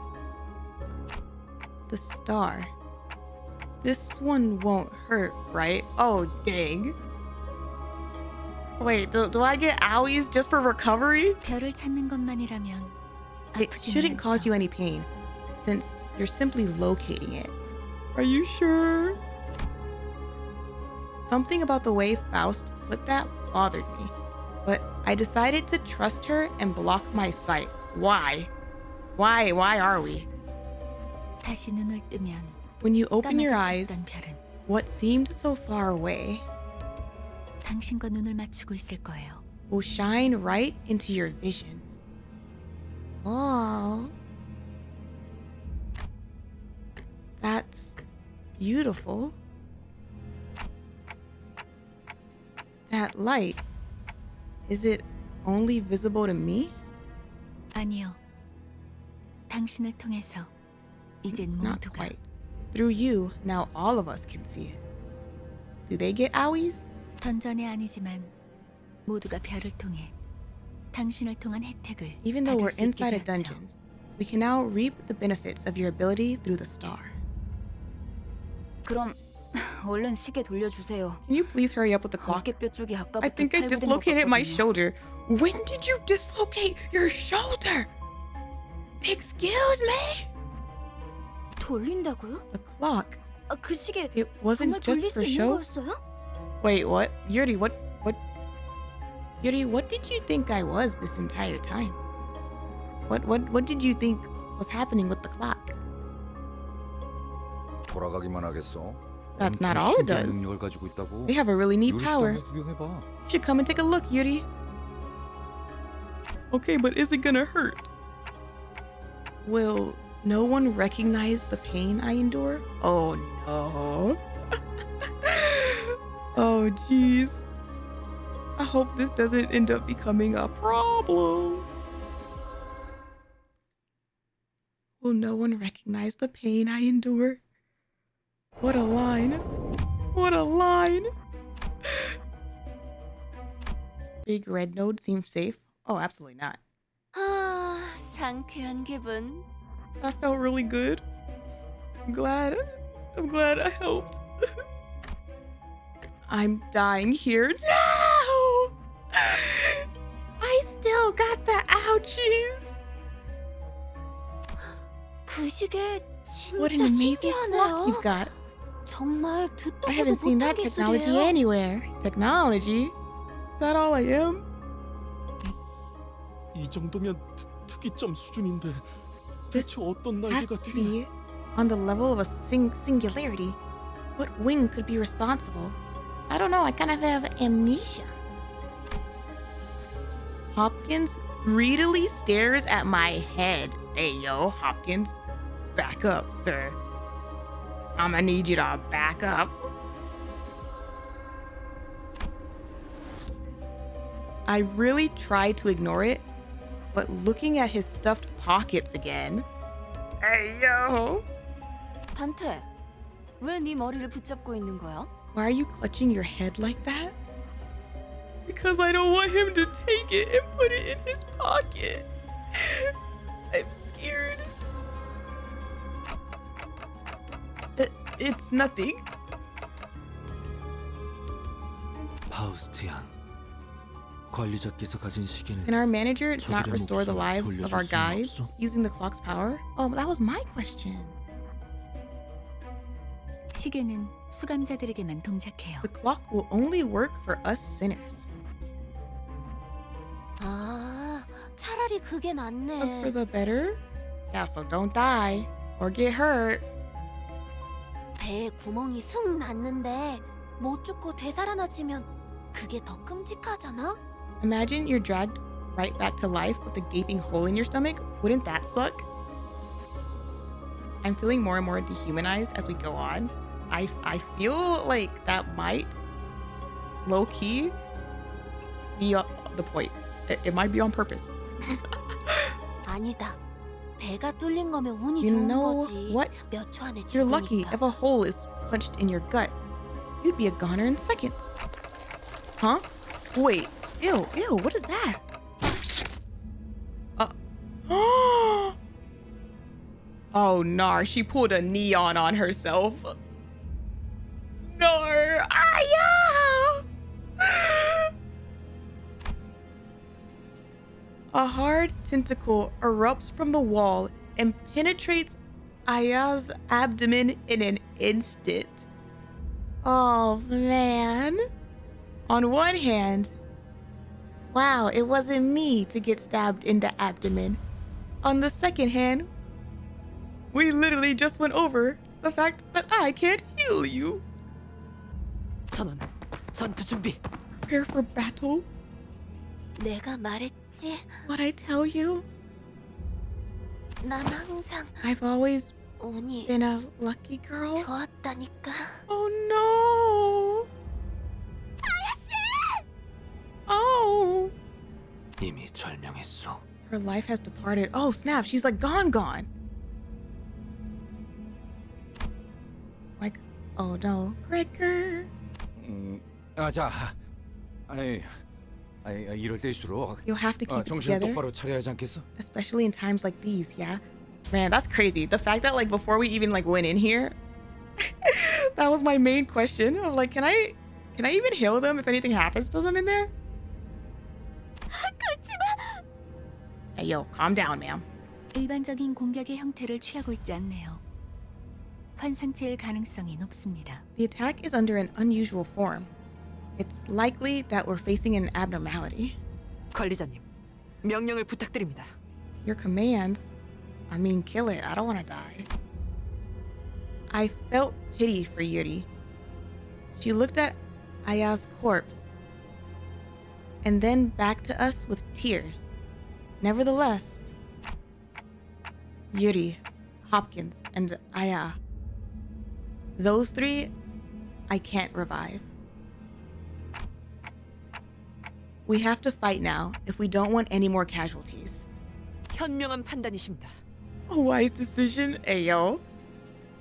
The star. This one won't hurt, right? Oh, dang. Wait, do I get owies just for recovery? 별을 찾는 것만이라면 It 아프지는 shouldn't cause 않죠. you any pain, since you're simply locating it. Are you sure? Something about the way Faust put that bothered me, but I decided to trust her and block my sight. Why? Why are we? 다시 눈을 뜨면 When you open your eyes, 까마득했던 별은 what seemed so far away 당신과 눈을 맞추고 있을 거예요. will shine right into your vision. Oh, that's beautiful. That light, is it only visible to me? 아니요. 당신을 통해서 이젠 Not 모두가 quite. Through you, now all of us can see it. Do they get owies? 던전이 아니지만 모두가 별을 통해 당신을 통한 혜택을 Even though 받을 we're 수 있게 inside a 되었죠. dungeon, we can now reap the benefits of your ability through the star. 그럼 얼른 시계 돌려주세요. Can you please hurry up with the clock? 어깨뼈 쪽이 아까부터 I think I 탈구된 것 dislocated my 같거든요. shoulder. When did you dislocate your shoulder? Excuse me? 돌린다고요? The clock. 아, 그 시계 It wasn't 정말 돌릴 just 수 for 있는 show? 거였어요? Wait, what? Yuri, Yuri, what did you think I was this entire time? What did you think was happening with the clock? 돌아가기만 하겠어. That's not 엄청 all it 신기한 does. 능력을 가지고 있다고. They have a really neat 요리시도 power. 한번 구경해봐. You should come and take a look, Yuri. Okay, but is it gonna hurt? Will no one recognize the pain I endure? Oh no. Oh jeez. I hope this doesn't end up becoming a problem. Will no one recognize the pain I endure? What a line. What a line. Big red node seems safe. Oh, absolutely not. 상쾌한 기분. That felt really good. I'm glad I helped. I'm dying here. No! I still got the ouchies. 그 시계 What an 진짜 amazing clock you've 신기하네요. got. 정말 듣도 I 보도 haven't seen 못한 that technology 기술이에요. anywhere. Technology? Is that all I am? 이 정도면 특이점 수준인데 This 대체 어떤 has 날개가 to 뒤에 be on the level of a singularity. What wing could be responsible? I don't know. I kind of have amnesia. Hopkins greedily stares at my head. Hey, yo, Hopkins. Back up, sir. I'ma need you to back up. I really tried to ignore it, but looking at his stuffed pockets again. Hey, yo. 단테, 왜 네 머리를 붙잡고 있는 거야? Why are you clutching your head like that? Because I don't want him to take it and put it in his pocket. I'm scared. It's nothing. 파우스티안. 관리자께서 가진 시계는 Can our manager not 저들의 restore the 몫으로 lives of our 돌려줄 수는 guides 없어? using the clock's power? Oh, that was my question. 시계는 수감자들에게만 동작해요. The clock will only work for us sinners. 아, 차라리 그게 That's for 낫네. the better? Yeah, so don't die or get hurt. 배에 구멍이 숭 났는데 못 죽고 되살아나지면 그게 더 끔찍하잖아? Imagine you're dragged right back to life with a gaping hole in your stomach. Wouldn't that suck? I'm feeling more and more dehumanized as we go on. I feel like that might low-key be the point. It might be on purpose. 아니다. 배가 뚫린 거면 운이 You 좋은 know 거지. what? 몇 초 안에 You're lucky 죽으니까. if a hole is punched in your gut. You'd be a goner in seconds. Huh? Wait. Ew, what is that? Oh, nar, she pulled a neon on herself. Nar, Aya! A hard tentacle erupts from the wall and penetrates Aya's abdomen in an instant. Oh, man. On one hand, wow, it wasn't me to get stabbed in the abdomen. On the second hand, we literally just went over the fact that I can't heal you. 전원, 전투 준비. Prepare for battle. 내가 말했지. What I tell you? 난 항상 I've always 운이 been a lucky girl. 좋았다니까. Oh no! Oh! 이미 절명했어. Her life has departed. Oh snap, she's like gone. Like, oh no, Gregor. 자, 이럴 때일수록 You'll have to keep it 정신을 together, 똑바로 차려야 하지 않겠어? especially in times like these, yeah? Man, that's crazy. The fact that like before we even like went in here, that was my main question of like, can I even heal them if anything happens to them in there? Hey yo, calm down, ma'am. 일반적인 공격의 형태를 취하고 있지 않네요. 환상체일 가능성이 높습니다. The attack is under an unusual form. It's likely that we're facing an abnormality. 관리자님, 명령을 부탁드립니다. Your command? I mean, kill it. I don't want to die. I felt pity for Yuri. She looked at Aya's corpse and then back to us with tears. Nevertheless, Yuri, Hopkins, and Aya, those three, I can't revive. We have to fight now if we don't want any more casualties. 현명한 판단이십니다. A wise decision, ayo.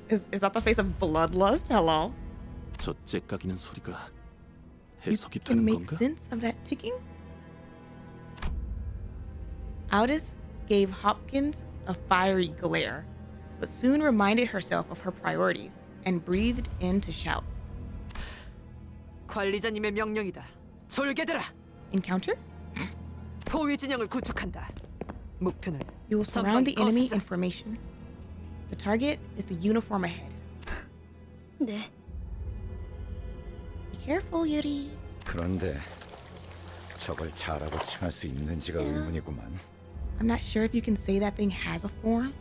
Is that the face of bloodlust? Hello? 저 째까기는 소리가 You 해석이 can 되는 make 건가? sense of that ticking? Aldous gave Hopkins a fiery glare, but soon reminded herself of her priorities and breathed in to shout. 관리자님의 명령이다. 졸개들아. Encounter? 포위 진영을 구축한다. 목표는 You will surround the enemy 거수자. in formation. The target is the uniform ahead. 네. Be careful, Yuri. 그런데 저걸 자라고 칭할 수 있는지가 의문이구만. I'm not sure if you can say that thing has a form.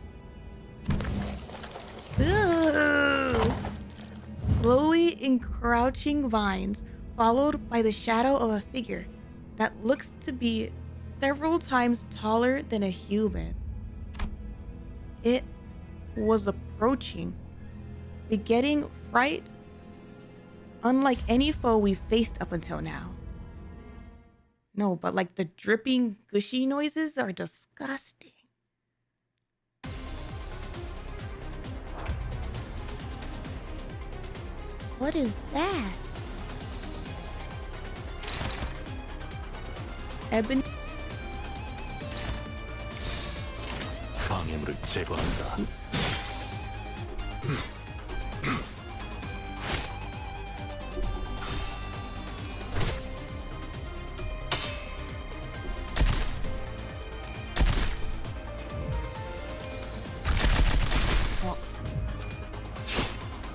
Ugh. Slowly encroaching vines, followed by the shadow of a figure that looks to be several times taller than a human. It was approaching, begetting fright unlike any foe we've faced up until now. No, but like the dripping, gushy noises are disgusting. What is that? Ebony. 방해물을 제거한다.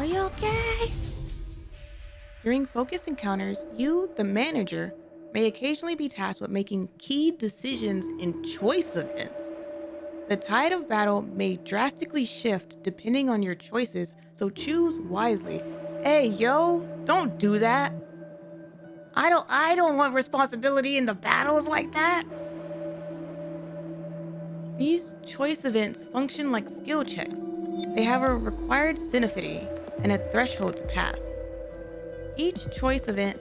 Are you okay? During focus encounters, you, the manager, may occasionally be tasked with making key decisions in choice events. The tide of battle may drastically shift depending on your choices, so choose wisely. Hey, yo, don't do that. I don't want responsibility in the battles like that. These choice events function like skill checks. They have a required sin affinity and a threshold to pass. Each choice event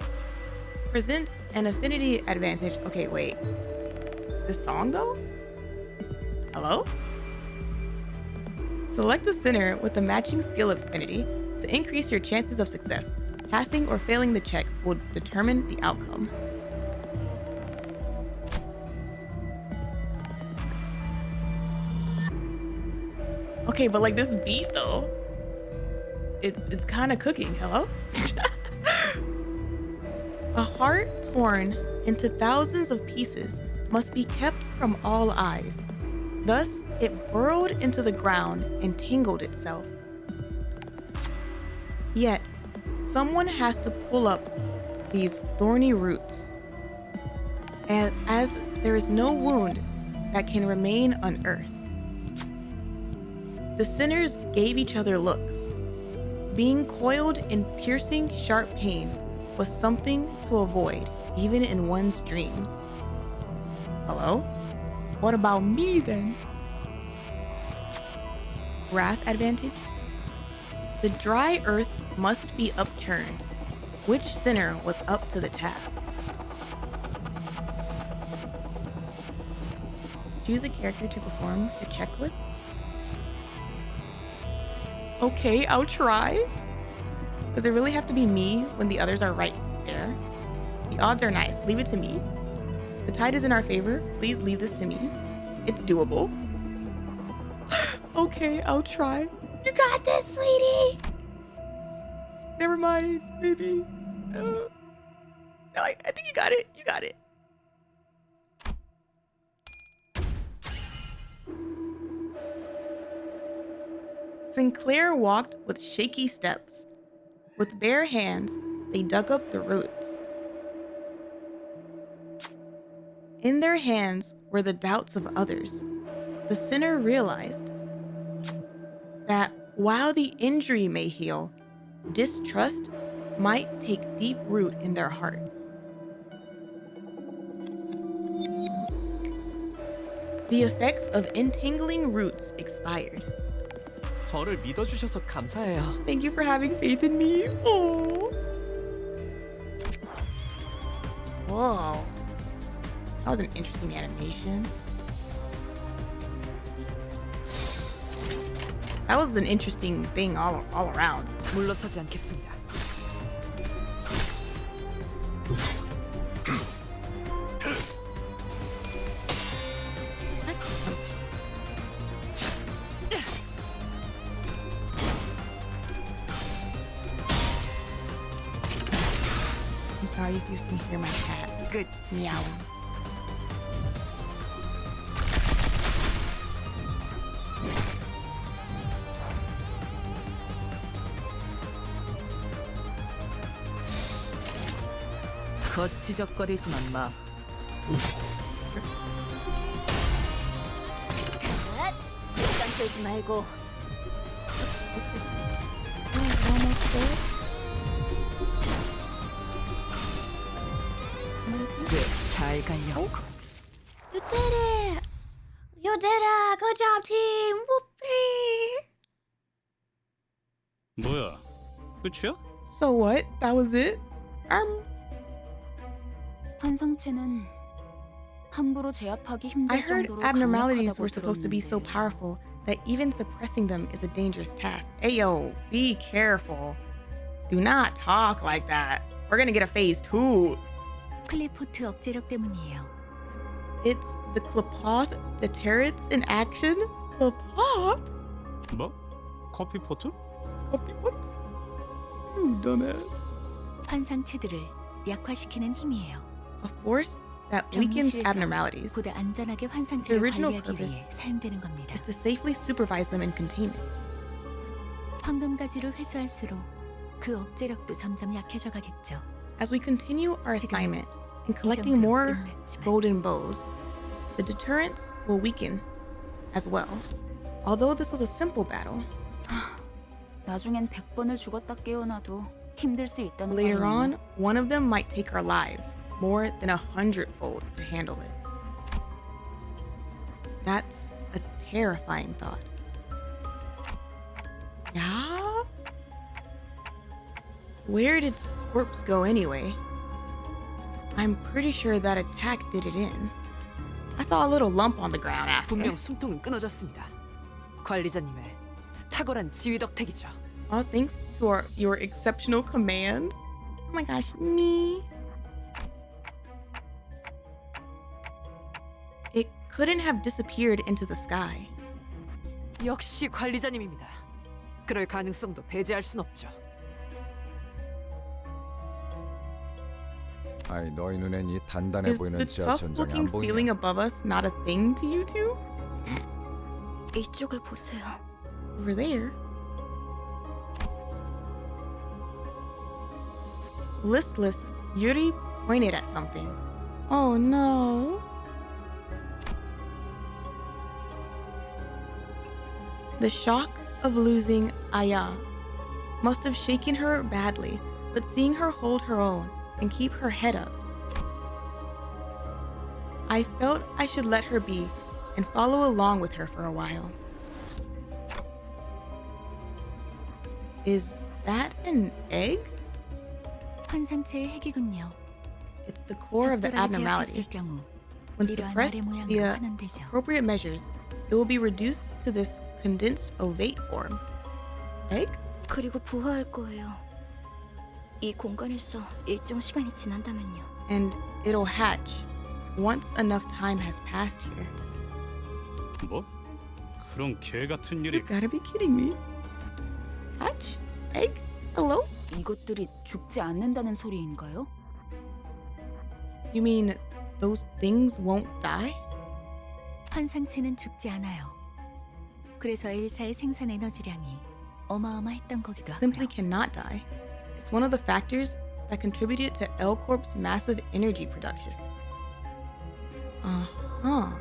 presents an affinity advantage. Okay, wait. This song though? Hello? Select a sinner with a matching skill affinity to increase your chances of success. Passing or failing the check will determine the outcome. Okay, but like this beat though, it's kind of cooking. Hello? A heart torn into thousands of pieces must be kept from all eyes. Thus, it burrowed into the ground and tangled itself. Yet, someone has to pull up these thorny roots. And as there is no wound that can remain unearthed. The sinners gave each other looks. Being coiled in piercing, sharp pain was something to avoid, even in one's dreams. Hello? What about me then? Wrath advantage? The dry earth must be upchurned. Which sinner was up to the task? Choose a character to perform the check with. Okay, I'll try. Does it really have to be me when the others are right there? The odds are nice. Leave it to me. The tide is in our favor. Please leave this to me. It's doable. Okay, I'll try. You got this, sweetie. Never mind. Maybe. No, I think you got it. You got it. Sinclair walked with shaky steps. With bare hands, they dug up the roots. In their hands were the doubts of others. The sinner realized that while the injury may heal, distrust might take deep root in their heart. The effects of entangling roots expired. 저를 믿어주셔서 감사해요. Thank you for having faith in me. Oh. Whoa. That was an interesting animation. That was an interesting thing all around. 물러서지 않겠습니다. I'm sorry if you can hear my cat meowing. 거치적거리지만 마. 시간 끌지 말고. 잘 갈려. You did it! You did it! Good job, team! Whoopee! 뭐야? 끝이야? So what? That was it? 환상체는 함부로 제압하기 힘들 I heard 정도로 abnormalities 강력하다고 were supposed to be so 들었는데. powerful that even suppressing them is a dangerous task. Ayo, be careful. Do not talk like that. We're gonna get a phase 2. 클리포트 억제력 때문이에요. It's the Klapoth deterrents in action? Klapoth? 뭐? 커피포트? Copy what? You dumbass. 환상체들을 약화시키는 힘이에요. A force that weakens 경무실에서 abnormalities 보다 안전하게 The 환상체를 original 관리하기 위해 purpose 사용되는 겁니다. is to safely supervise them in containment. 황금가지를 회수할수록 그 억제력도 점점 약해져 가겠죠. As we continue our 지금은 assignment in 이 collecting 정도로 more 끝났지만 golden bows, the deterrents will weaken as well. Although this was a simple battle, 나중엔 100번을 죽었다 깨어나도 힘들 수 있다는 later 말이네요. on, one of them might take our lives more than 100-fold to handle it. That's a terrifying thought. Yeah? Where did Corpse go anyway? I'm pretty sure that attack did it in. I saw a little lump on the ground after. 분명 숨통은 끊어졌습니다. 관리자님의 탁월한 지휘 덕택이죠. All thanks to your exceptional command. Oh my gosh, me. It couldn't have disappeared into the sky. 역시 관리자님입니다. 그럴 가능성도 배제할 순 없죠. 아이 너희 눈엔 이 단단해 Is 보이는 the 지하 전장이 tough-looking 안 ceiling 보이냐? above us not a thing to you two? 이쪽을 보세요. Over there. Listless, Yuri pointed at something. Oh no. The shock of losing Aya must have shaken her badly, but seeing her hold her own and keep her head up, I felt I should let her be and follow along with her for a while. Is that an egg? 환상체의 핵이군요. It's the core of the 적절하게 abnormality. 제압했을 경우 When 이러한 suppressed 아래 모양으로 via 환원되죠. appropriate measures, it will be reduced to this condensed ovate form. Egg? 그리고 부화할 거예요. 이 공간에서 일정 시간이 지난다면요. And it'll hatch once enough time has passed here. 뭐? 그런 개 같은 You 일이 gotta be kidding me. Hatch? Egg? Hello? 이것들이 죽지 않는다는 소리인가요? You mean those things won't die? 환상체는 죽지 않아요. 그래서 엘사의 생산 에너지량이 어마어마했던 거기도 Simply 하고요. cannot die. It's one of the factors that contributed to L Corp's massive energy production. Uh-huh.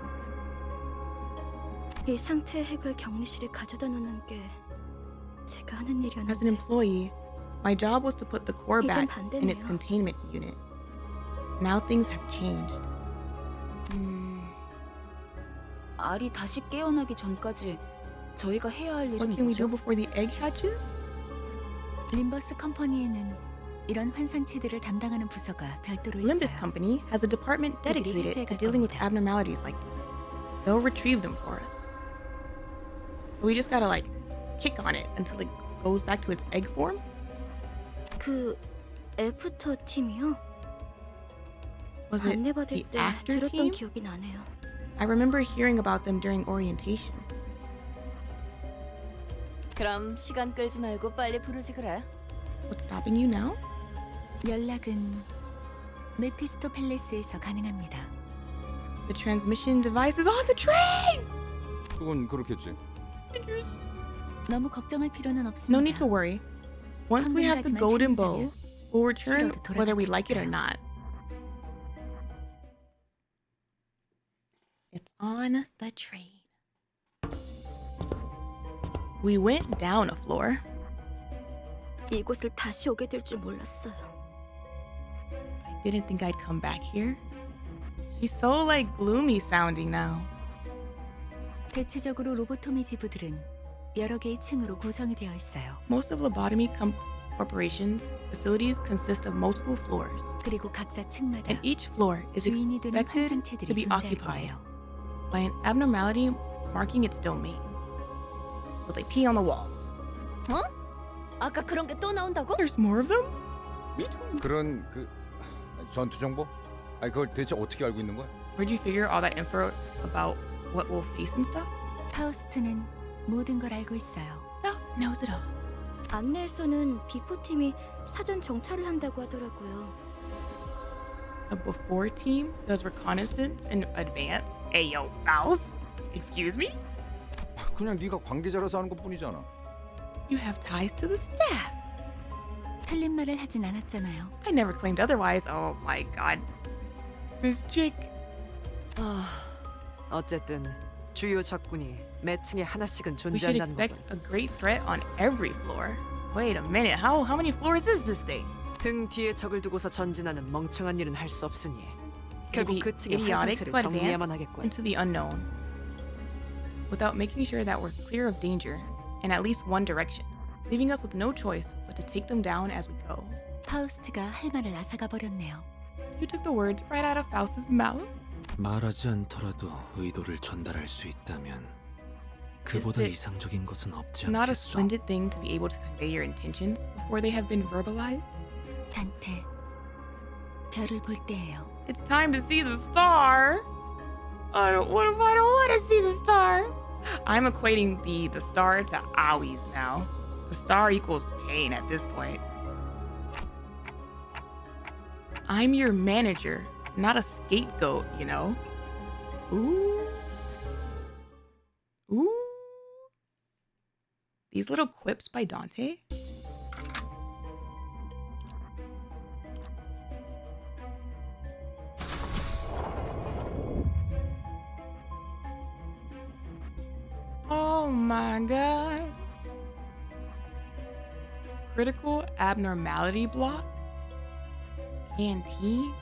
이 상태의 핵을 격리실에 가져다 놓는 게 제가 하는 As an 일이었는데 employee, my job was to put the core 이젠 back in its 반대네요. containment unit. Now things have changed. 알이 다시 깨어나기 전까지 저희가 해야 할 What 일은 can we do 뭐죠? before the egg hatches? 림버스 컴퍼니에는 이런 환상체들을 담당하는 부서가 별도로 있어요. Limbus Company has a department 그들이 dedicated 회수해 to 갈 dealing with 겁니다. abnormalities like this. They'll retrieve them for us. We just gotta kick on it until it goes back to its egg form? 그 애프터 팀이요? Was it 안내받을 the 때 after 들었던 team? 기억이 나네요. I remember hearing about them during orientation. 그럼 시간 끌지 말고 빨리 부르지 그래. What's stopping you now? 연락은 메피스토 팰리스에서 가능합니다. The transmission device is on the train! 그건 그렇겠지. Figures. 너무 걱정할 필요는 없습니다. No need to worry. Once we have the 방금까지만 golden bow, 참는다면 we'll return 싫어도 whether we like it or 돌아갈 not. It's on the train. We went down a floor. 이곳을 다시 오게 될 줄 몰랐어요. I didn't think I'd come back here. She's so like gloomy sounding now. 대체적으로 로보토미 지부들은 여러 개의 층으로 구성이 되어 있어요. Most of lobotomy corporations facilities consist of multiple floors, 그리고 각자 층마다 and each floor is 주인이 되는 expected to 환상체들이 be 존재할 occupied 거예요. by an abnormality marking its domain. So they pee on the walls. 어? 아까 그런 게 또 나온다고? There's more of them? 그런 그 전투 정보? 아니 그걸 대체 어떻게 알고 있는 거야? Where'd you figure all that info about what we'll face and stuff? 파우스트는 모든 걸 알고 있어요. Mouse knows it all. 안내에서는 비포 팀이 사전 정찰을 한다고 하더라고요. A before team does reconnaissance in advance. Ayo, Faust. Excuse me? 그냥 네가 관계자라서 하는 것뿐이잖아. You have ties to the staff. 틀린 말을 하진 않았잖아요. I never claimed otherwise. Oh my god. This chick. 어쨌든 주요 적군이 매 층에 하나씩은 We should 존재한다는 expect 거군. a great threat on every floor. Wait a minute. How many floors is this thing? 등 뒤에 적을 두고서 전진하는 멍청한 일은 할 수 없으니 결국 Maybe 그 층의 idiotic 환상체를 to 정리해야만 advance 하겠군. into the unknown without making sure that we're clear of danger in at least one direction, leaving us with no choice but to take them down as we go. 파우스트가 할 말을 앗아가 버렸네요. You took the words right out of Faust's mouth. 말하지 않더라도 의도를 전달할 수 있다면 그보다 Is it 이상적인 것은 없지 Not a 않겠어. splendid thing to be able to convey your intentions before they have been verbalized? 단테, 별을 볼 때예요. It's time to see the star. What if I don't want to see the star? I'm equating the star to owies now. The star equals pain at this point. I'm your manager, not a scapegoat, you know? Ooh. Ooh. These little quips by Dante. Oh my god. Critical abnormality block? Canteen?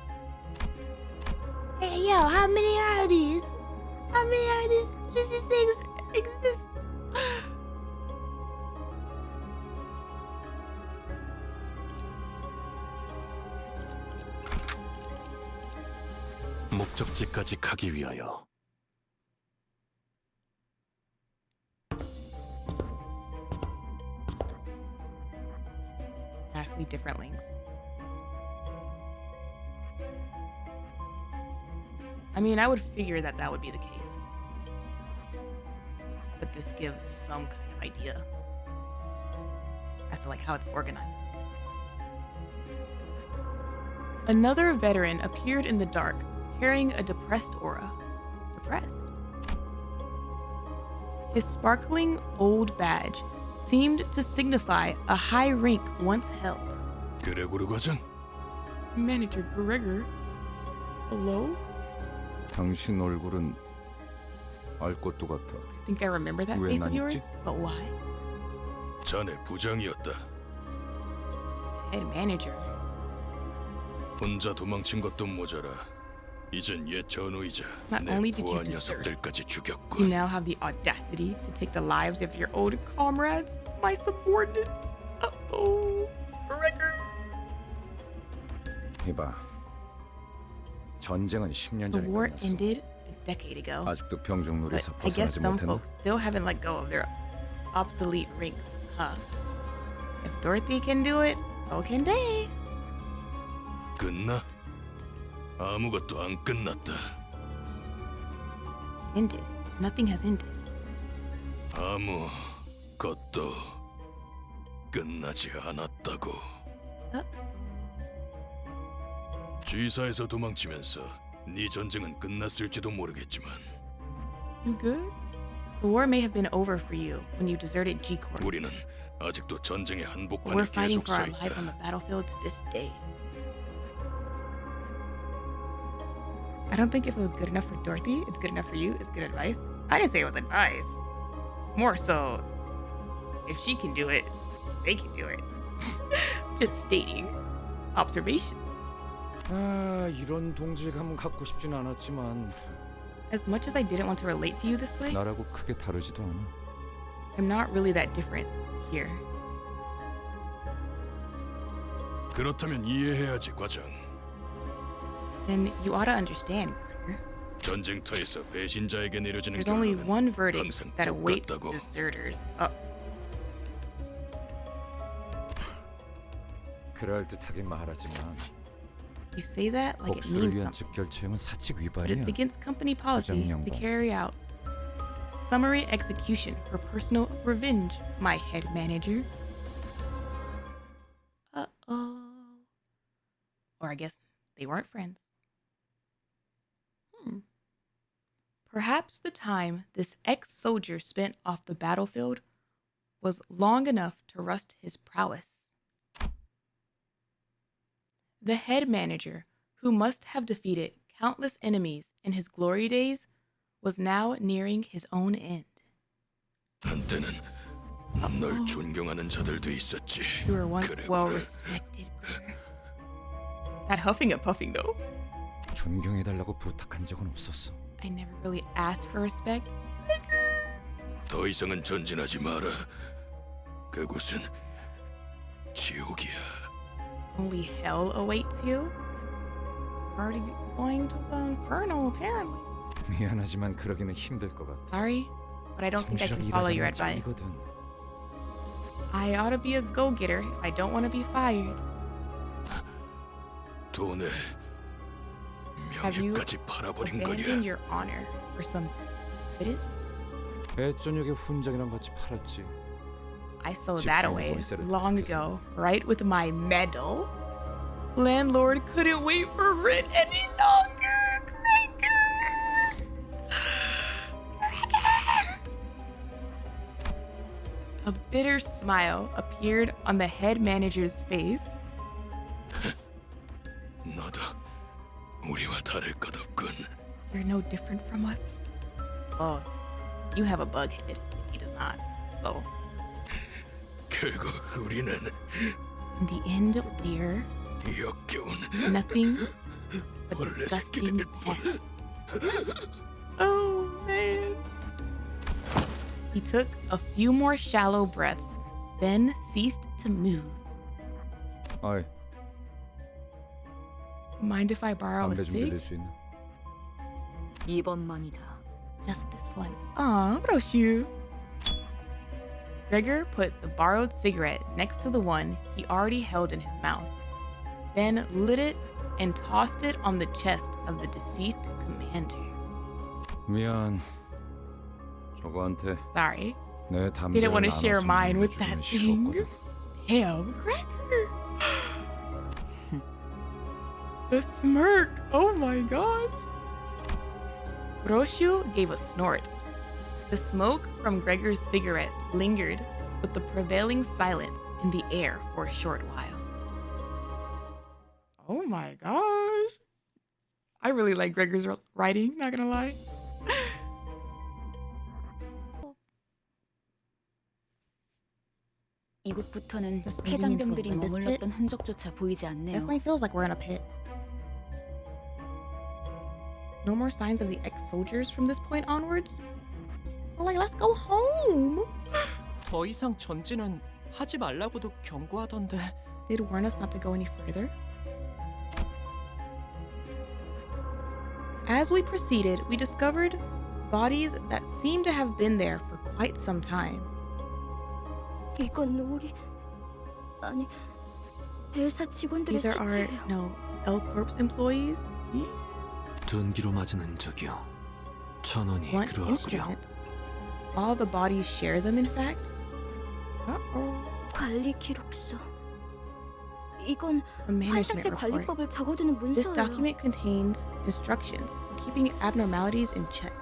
Hey yo, how many are these? How many are these? Just these things exist. 목적지까지 가기 위하여 Vastly different links. I mean, I would figure that would be the case. But this gives some kind of idea as to like how it's organized. Another veteran appeared in the dark, carrying a depressed aura. Depressed? His sparkling old badge seemed to signify a high rank once held. 그레고르 과장, Manager Gregor? Hello? 당신 얼굴은 알 것도 같아. I think I remember that 왜 face of 난 yours, 있지? but why? 자네 부장이었다. Head manager. 혼자 도망친 것도 모자라. 이젠 옛 전우이자 Not 내 only did you 부하 desert, 녀석들까지 you 죽였군. now have the audacity to take the lives of your old comrades, my subordinates. Uh-oh. Gregor. 이봐, 전쟁은 10년 The 전에 war 끝났어. ended a decade ago, 아직도 but 병정놀이에서 I guess 벗어나지 some 못했나? folks still haven't let go of their obsolete rings, huh? If Dorothy can do it, so can they. 끝나? 아무것도 안 끝났다. Ended. Nothing has ended. 아무것도 끝나지 않았다고. G사에서 도망치면서 네 전쟁은 끝났을지도 모르겠지만 You good? The war may have been over for you when you deserted G-Corp. 우리는 아직도 전쟁의 We're 한복판에 fighting 계속 for 서 our lives on the 있다. battlefield to this day. I don't think if it was good enough for Dorothy, it's good enough for you. It's good advice. I didn't say it was advice. More so, if she can do it, they can do it. Just stating observations. 아, 이런 동질감은 갖고 싶진 않았지만 As much as I didn't want to relate to you this way, 나라고 크게 다르지도 않아. I'm not really that different here. 그렇다면 이해해야지, 과장. Then you ought to understand, Gregor. 전쟁터에서 배신자에게 내려지는 There's only 결론은 one verdict 항상 that awaits 똑같다고. deserters. 그럴듯하긴 말하지만 You say that like it 복수를 means 위한 something, 즉결체형은 사칙 but 위반이야. it's against company policy 과장 to 양반. carry out summary execution for personal revenge, my head manager. Uh-oh. Or I guess they weren't friends. Perhaps the time this ex-soldier spent off the battlefield was long enough to rust his prowess. The head manager, who must have defeated countless enemies in his glory days, was now nearing his own end. 한때는 널 존경하는 자들도 있었지. You were once 그래, well 그래. respected, Gregor. Not huffing and puffing though. 존경해달라고 부탁한 적은 없었어. I never really asked for respect. 더 이상은 전진하지 마라. 그곳은 지옥이야. Only hell awaits you? Already going to the inferno, apparently. 미안하지만 그러기는 힘들 것 같아. Sorry, but I don't think I can 성실하게 follow your 일하자면 advice. 짱이거든. I ought to be a go-getter if I don't want to be fired. 돈에 Have you 명예까지 팔아버린 abandoned 거냐? your honor for some pittance? 애저녁에 훈장이랑 같이 팔았지. I sold that 집주인 away 월세를 long 부족해서. ago, right with my medal. Landlord couldn't wait for rent any longer. Gregor! A bitter smile appeared on the head manager's face. 너도 우리와 다를 것 없군. You're no different from us. Well, you have a bug head. He does not. So, 결국 우리는 in the end, we're 역겨운 nothing but 벌레 disgusting 새끼들 pests. Oh, man. He took a few more shallow breaths, then ceased to move. 아이, Mind if I borrow a 담배 좀 cig? 빌릴 수 있나? 이번만이다. Just this once. Aw, brochu. Gregor put the borrowed cigarette next to the one he already held in his mouth, then lit it and tossed it on the chest of the deceased commander. 미안. 저거한테 Sorry. 내 담배를 Didn't want to share 나눠서 mine with 물려주기는 that thing. 싫었거든. Damn, Gregor. The smirk. Oh my gosh. Roshu gave a snort. The smoke from Gregor's cigarette lingered with the prevailing silence in the air for a short while. Oh my gosh. I really like Gregor's writing, not gonna lie. 이곳부터는 Just 폐장병들이 leading into a 머물렀던 흔적조차 보이지 않네요. Definitely feels like we're in a pit. No more signs of the ex-soldiers from this point onwards? So like, let's go home. 더 이상 전진은 하지 말라고도 경고하던데. Did warn us not to go any further? As we proceeded, we discovered bodies that seemed to have been there for quite some time. 이건 우리 아니 엘사 직원들의 These are our 시체예요. L Corp's employees. 둔기로 맞은 흔적이요. 천원이 Blunt 그러하구려. instruments. All the bodies share them. In fact. Uh-oh. 관리 기록서. 이건 A management 환상체 report. 관리법을 적어두는 This 문서예요. document contains instructions for keeping abnormalities in check.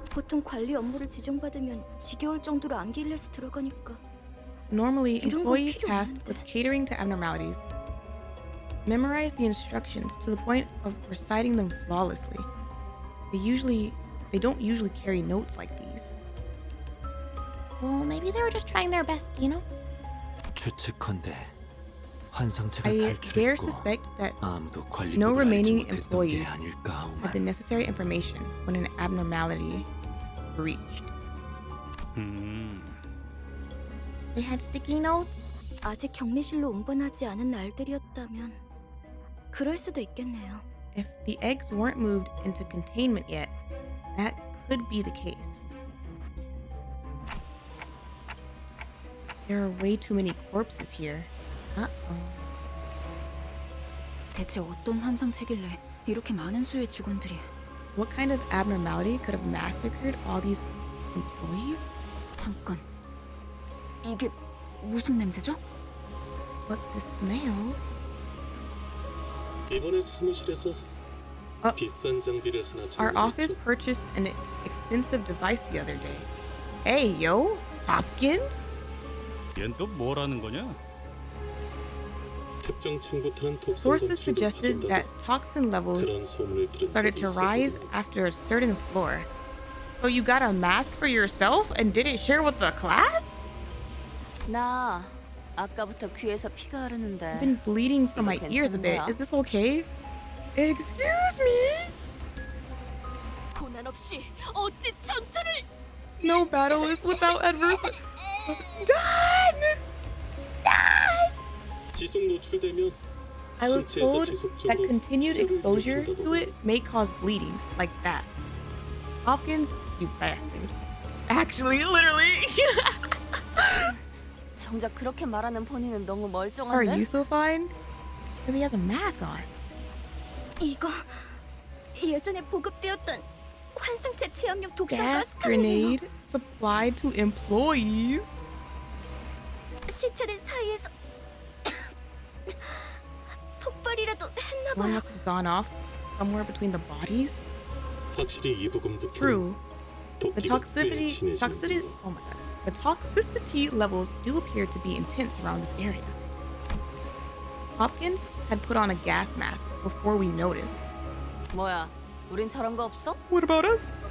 보통 관리 업무를 지정받으면 지겨울 정도로 암기일에서 들어가니까. Normally, 이런 건 employees 필요 tasked 없는데. with catering to abnormalities memorize the instructions to the point of reciting them flawlessly. They don't usually carry notes like these. Well, maybe they were just trying their best, you know? 추측컨대 환상체가 I dare 탈출했고 suspect that 아무도 no 관리법을 알지 remaining 못했던 게 employees 아닐까 had the 하오만. necessary information when an abnormality breached. They had sticky notes? 아직 격리실로 운반하지 않은 날들이었다면 그럴 수도 있겠네요. If the eggs weren't moved into containment yet, that could be the case. There are way too many corpses here. Uh-oh. 대체 어떤 환상체길래 이렇게 많은 수의 직원들이? What kind of abnormality could have massacred all these employees? 잠깐. 이게 무슨 냄새죠? What's this smell? 이번에 사무실에서 비싼 장비를 하나 Our 장만했죠. office purchased an expensive device the other day. Hey, yo, Hopkins? 얜 또 뭐라는 거냐? 특정 층부터는 독성 Sources 검출도 suggested 받은다고 that toxin levels 그런 소문을 들은 started 적이 to rise 있었거든요. after a certain floor. So you got a mask for yourself and didn't share with the class? 나 아까부터 귀에서 피가 흐르는데. I've been bleeding from my 이거 ears a bit. 괜찮은 거야? Is this okay? Excuse me? 고난 없이 어찌 전투를 No battle is without adversity. Done! 지속 노출되면 I was 신체에서 told that 지속적으로 continued 피로를 exposure 일으킨다고. to it may cause bleeding, like that. Hopkins, you bastard. Actually, literally. 정작 그렇게 말하는 본인은 너무 Are 멀쩡한데? you so fine? Because he has a mask on. 이거 예전에 보급되었던 환상체 체험용 독성 Gas 가스탄이에요. grenade supplied to employees. 시체들 사이에서 폭발이라도 One 했나봐요. must have gone off somewhere between the bodies. 확실히 이 부분부터 True. The 도끼가 toxicity, 꽤 toxicity, 진해지는군요. oh my god. The toxicity levels do appear to be intense around this area. Hopkins had put on a gas mask before we noticed. 뭐야? 우린 저런 거 없어? What about us?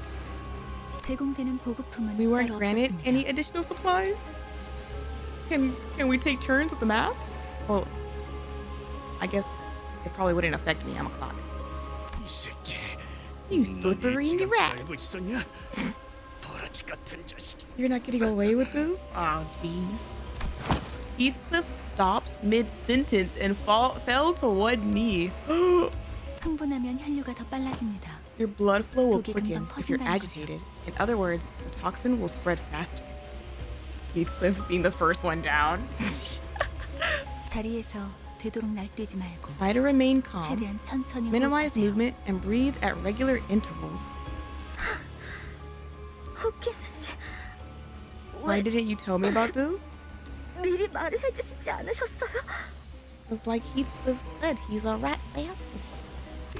제공되는 보급품은 We weren't 따로 granted 없었습니다. any additional supplies. Can we take turns with the mask? Well, I guess it probably wouldn't affect me. I'm a clock. 이 새끼. You slippery rat. 살고 있었냐? 버러지 같은 자식. You're not getting away with this? Oh, jeez. Heathcliff stops mid-sentence and fell to one knee. 흥분하면 혈류가 더 빨라집니다. Your blood flow will 독이 quicken 금방 if you're 퍼진다는 agitated. In other words, the toxin will spread faster. Heathcliff being the first one down. 자리에서 되도록 날뛰지 말고 Try to remain calm, 최대한 천천히 minimize 호흡하세요. movement, and breathe at regular intervals. 홉킨스 씨, Why didn't you tell me about this? 미리 말을 해주시지 않으셨어요? It's like Heathcliff said, he's a rat bastard.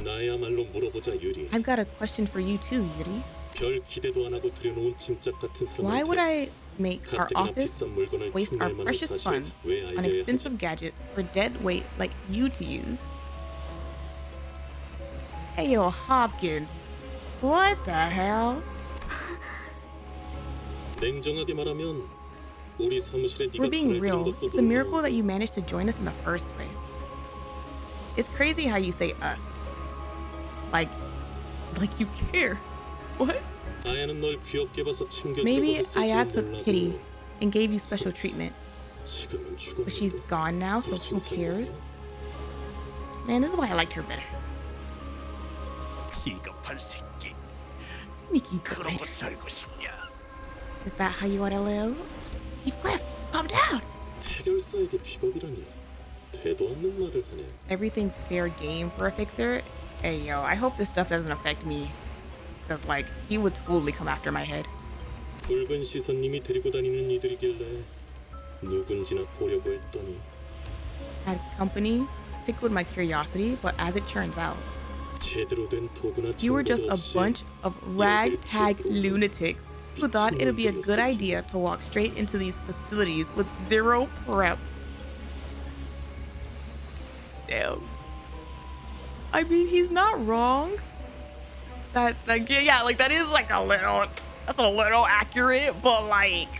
나야말로 물어보자 유리. I've got a question for you too, Yuri. 별 기대도 안 하고 들여놓은 짐짝 같은 Why would 사람한테 I make our 가뜩이나 office 비싼 물건을 waste our 충전할 만한 precious 사실을 funds 왜 on 알려야 하지? expensive gadgets for dead weight like you to use? Hey, yo, Hopkins. What the hell? 냉정하게 말하면 우리 사무실에 네가 We're being 돈을 들인 real. 것도 It's a miracle 너무 that you managed to join us in the first place. It's crazy how you say us. Like you care. What? 아야는 널 귀엽게 봐서 챙겨주려고 Maybe 했을지는 Aya took 몰라도 pity and gave you special treatment. 지금은 죽었는데 But she's gone now, so who 무슨 cares? 상관이야? Man, this is why I liked her better. 비겁한 새끼. Sneaky 그러고 bitch. 살고 싶냐? Is that how you want to live? Heathcliff! Calm down. 해결사에게 비겁이라니 되도 않는 말을 하네. Everything's fair game for a fixer. Hey, yo, I hope this stuff doesn't affect me. Because, like, he would totally come after my head. 붉은 시선님이 데리고 다니는 이들이길래 누군지나 보려고 했더니 Had company tickled my curiosity, but as it turns out, 제대로 된 도구나 you were just a 정보도 없이 bunch of ragtag lunatics who thought it'd be a good idea to walk straight into these facilities with zero prep. Damn. I mean, he's not wrong. That yeah, like that is like that's a little accurate, but like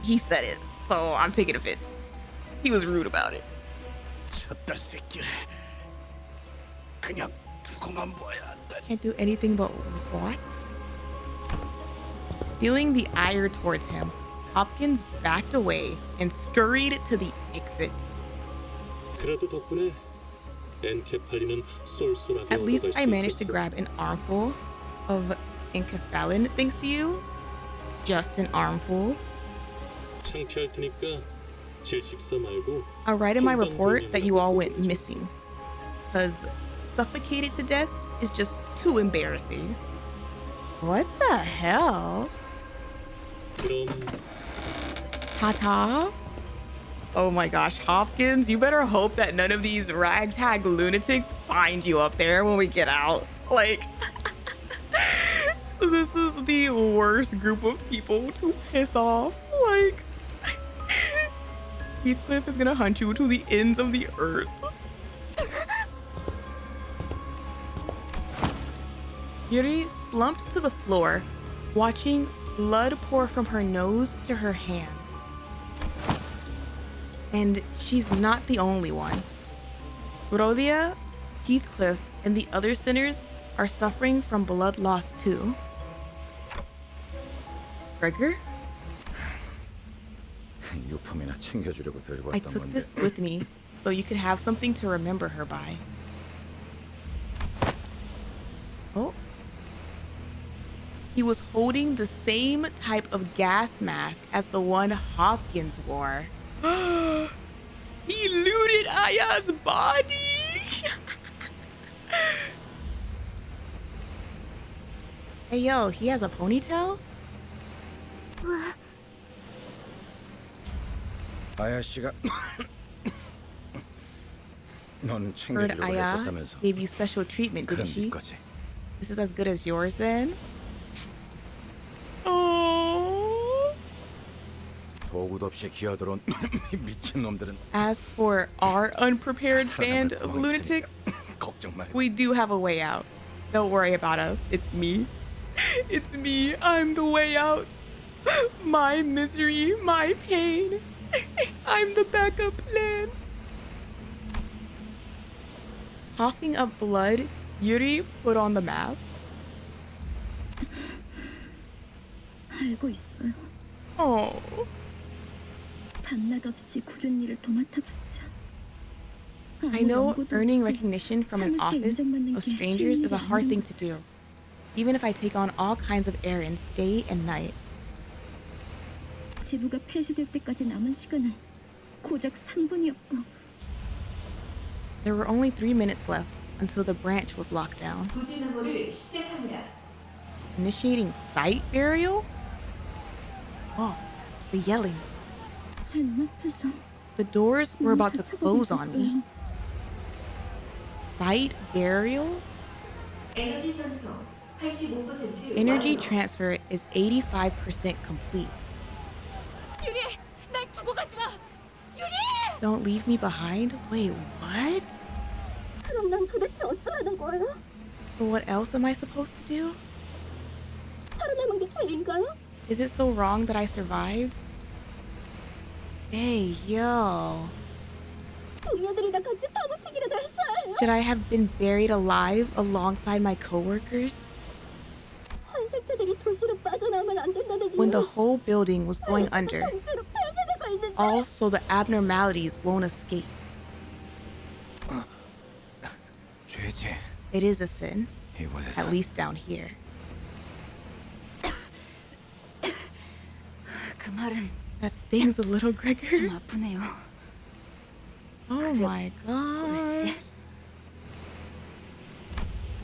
he said it, so I'm taking offense. He was rude about it. 저딴 새끼를 그냥 두고만 봐야 한다니. Can't do anything but what? Feeling the ire towards him, Hopkins backed away and scurried to the exit. 그래도 덕분에 엔케팔리는 쏠쏠하게 At least 얻어갈 I 수 managed to 있었어. grab an armful of enkephalin thanks to you. Just an armful. 창피할 테니까 질식사 말고 I'll write in my report that you all went missing. Because suffocated to death is just too embarrassing. What the hell? 그럼 Ta-ta? Oh my gosh, Hopkins, you better hope that none of these ragtag lunatics find you up there when we get out. Like, this is the worst group of people to piss off. Like, Heathcliff is gonna hunt you to the ends of the earth. Yuri slumped to the floor, watching blood pour from her nose to her hands. And she's not the only one. Rodia, Heathcliff, and the other sinners are suffering from blood loss too. Gregor? 유품이나 챙겨주려고 들고 I 왔던 took 건데. this with me so you could have something to remember her by. Oh. He was holding the same type of gas mask as the one Hopkins wore. He looted Aya's body. Hey yo, he has a ponytail? 아야 씨가 넌 Heard 챙겨주려고 Aya 했었다면서. gave you special treatment, didn't 그럼 네 she? 거지. This is as good as yours then? Oh. 도구도 없이 기어들어온 미친 놈들은 As for our unprepared band of lunatics, 걱정 말고. we do have a way out. Don't worry about us. It's me. It's me. I'm the way out. My misery, my pain. I'm the backup plan. Coughing up blood, Yuri put on the mask. 알고 있어요. Oh. 밤낮 없이 굳은 일을 도맡아봤자. I know earning recognition from an office of strangers is a hard thing to do, even if I take on all kinds of errands day and night. 지부가 폐쇄될 때까지 남은 시간은 고작 3분이었고. There were only 3 minutes left until the branch was locked down. Initiating site burial? Oh, the yelling. 제 눈앞에서 The doors were about to close on me. Site burial? Energy transfer is 85% complete. 유리, 날 두고 가지 마. 유리! Don't leave me behind? Wait, what? 그럼 난 도대체 어쩌라는 거예요? So what else am I supposed to do? 살아남은 게 죄인가요? Is it so wrong that I survived? Hey, yo. 동료들이랑 같이 파묻히기라도 했어야 해요. Should I have been buried alive alongside my coworkers? 환생체들이 도시로 빠져나오면 안 된다는 When the 이유. whole building was going under, 강제로 폐쇄되고 있는데. all so the abnormalities won't escape. 죄지. It is a sin, 이곳에서 at least down here. 그 말은 That stings a little, Gregor. 좀 아프네요. Oh my god. 글쎄.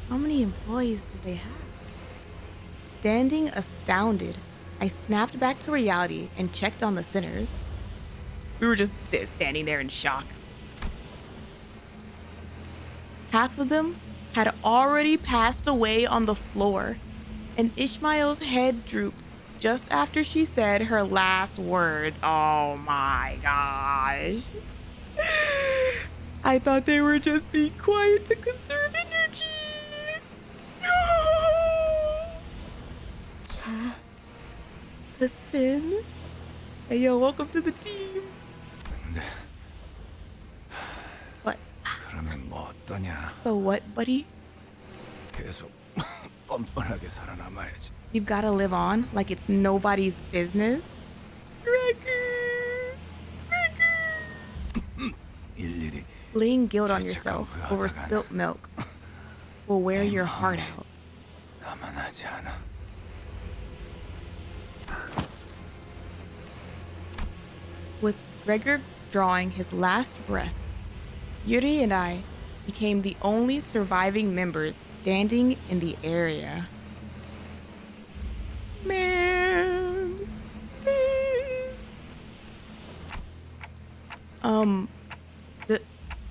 How many employees did they have? Standing astounded, I snapped back to reality and checked on the sinners. We were just standing there in shock. Half of them had already passed away on the floor, and Ishmael's head drooped just after she said her last words. Oh my gosh. I thought they were just being quiet to conserve energy. No. The sin. Hey yo, welcome to the team. 근데 What? 그러면 뭐 어떠냐? So what, buddy? 계속 뻔뻔하게 살아남아야지. You've gotta live on like it's nobody's business. 일일이 Laying guilt on yourself over spilt milk will wear your heart out. 가만하지 않아. With Gregor drawing his last breath, Yuri and I became the only surviving members standing in the area. Man.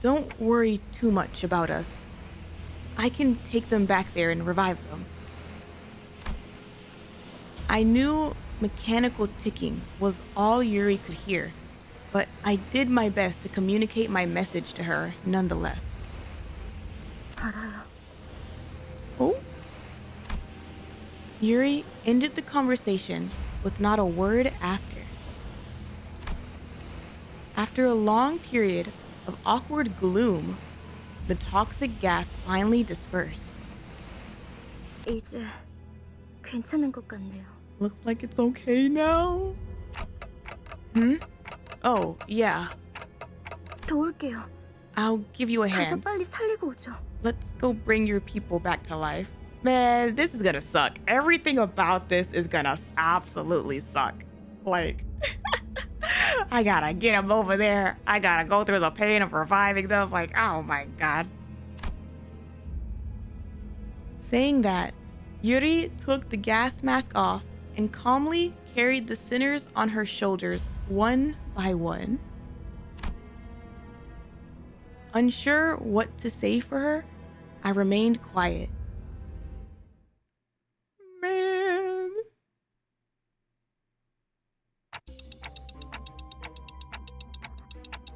Don't worry too much about us. I can take them back there and revive them. I knew mechanical ticking was all Yuri could hear, but I did my best to communicate my message to her nonetheless. 알아요. Oh? Yuri ended the conversation with not a word after. After a long period of awkward gloom, the toxic gas finally dispersed. 이제 괜찮은 것 같네요. Looks like it's okay now. Hmm? Oh, yeah. 도울게요. I'll give you a 가서 hand. 빨리 살리고 오죠. Let's go bring your people back to life. Man, this is gonna suck. Everything about this is gonna absolutely suck. Like, I gotta get them over there. I gotta go through the pain of reviving them. Like, oh my god. Saying that, Yuri took the gas mask off and calmly carried the sinners on her shoulders one by one. Unsure what to say for her, I remained quiet. Man.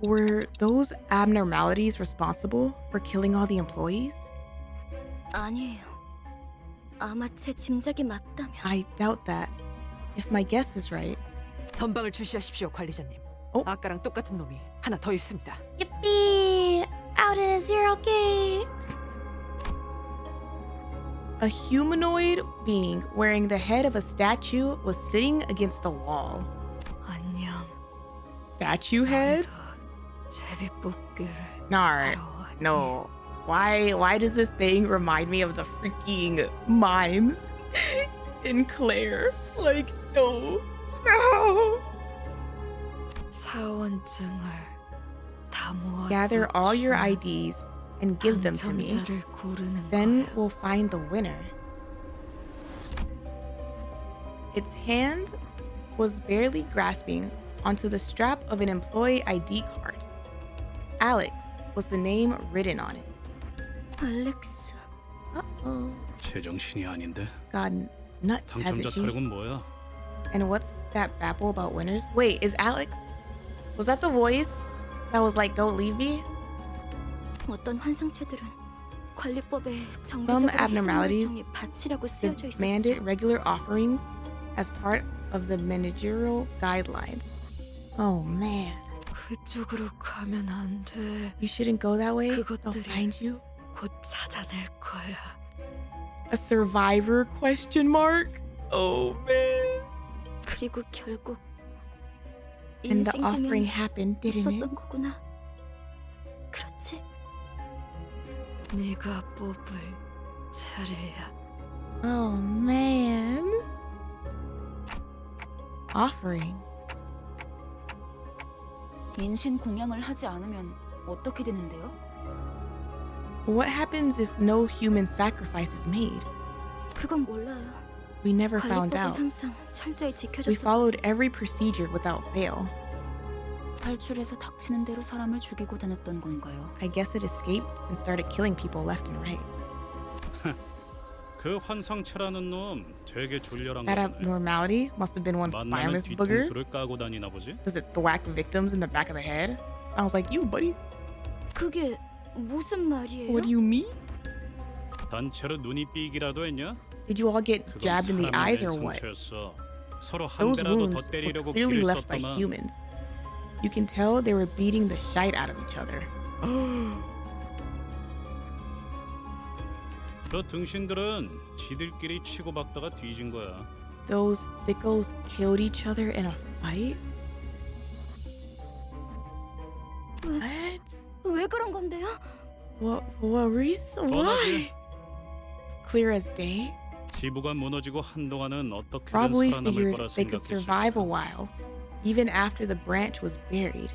Were those abnormalities responsible for killing all the employees? 아니에요. 아마 제 짐작이 맞다면. I doubt that. If my guess is right. 전방을 주시하십시오, 관리자님. 아까랑 똑같은 놈이 하나 더 있습니다. Yippee! Out is you're okay. A humanoid being wearing the head of a statue was sitting against the wall. 안녕. Statuehead? 제비뽑기를 Nar. No. Why does this thing remind me of the freaking mimes in Claire? Like, no. No. 사원증을 다 모았어. Gather all your IDs and give them to me. 당첨자를 고르는 Then 거야. we'll find the winner. Its hand was barely grasping onto the strap of an employee ID card. Alex was the name written on it. 알렉스. Uh-oh. 제정신이 아닌데. God nuts, hasn't 당첨자 she? 타령은 뭐야? And what's that babble about winners? Wait, is Alex? Was that the voice that was like, don't leave me? 어떤 환상체들은 관리법에 Some 정기적으로 abnormalities 희생요청이 바치라고 쓰여져 있었죠. demanded regular offerings as part of the managerial guidelines. Oh man. 그쪽으로 가면 안 돼. You shouldn't go that way. They'll 그것들이 find you. 곧 찾아낼 거야. A survivor question mark? Oh man. 그리고 결국 And the 인생 offering 공연이 happened, didn't it? 있었던 거구나. 그렇지? 네가 뽑을 차례야. Oh man. Offering. 인신 공양을 하지 않으면 어떻게 되는데요? What happens if no human sacrifice is made? 그건 몰라요. We never found 관리법은 out. 항상 철저히 We 지켜줬어. followed every procedure without fail. 탈출해서 닥치는 대로 사람을 죽이고 다녔던 건가요? I guess it escaped and started killing people left and right. 그 환상체라는 놈 되게 졸렬한 That 거네. abnormality must have been one 만나면 spineless booger. 뒤통수를 까고 다니나 보지? Was it thwack victims in the back of the head? Sounds like you, buddy. 그게 무슨 말이에요? What do you mean? 단체로 눈이 삐기라도 했냐? Did you all get 그건 jabbed in the 사람의 eyes or what? 상처였어. 서로 한 Those 대라도 더 wounds were 때리려고 clearly 기를 left by 썼더만. humans. You can tell they were beating the shite out of each other. 그 등신들은 지들끼리 치고받다가 뒤진 거야. Those thickos killed each other in a fight? What? 왜 그런 건데요? What reason? Why? It's clear as day. 지부가 무너지고 한동안은 어떻게든 Probably 살아남을 figured 거라 they could 생각했을 survive a 거야. while, even after the branch was buried.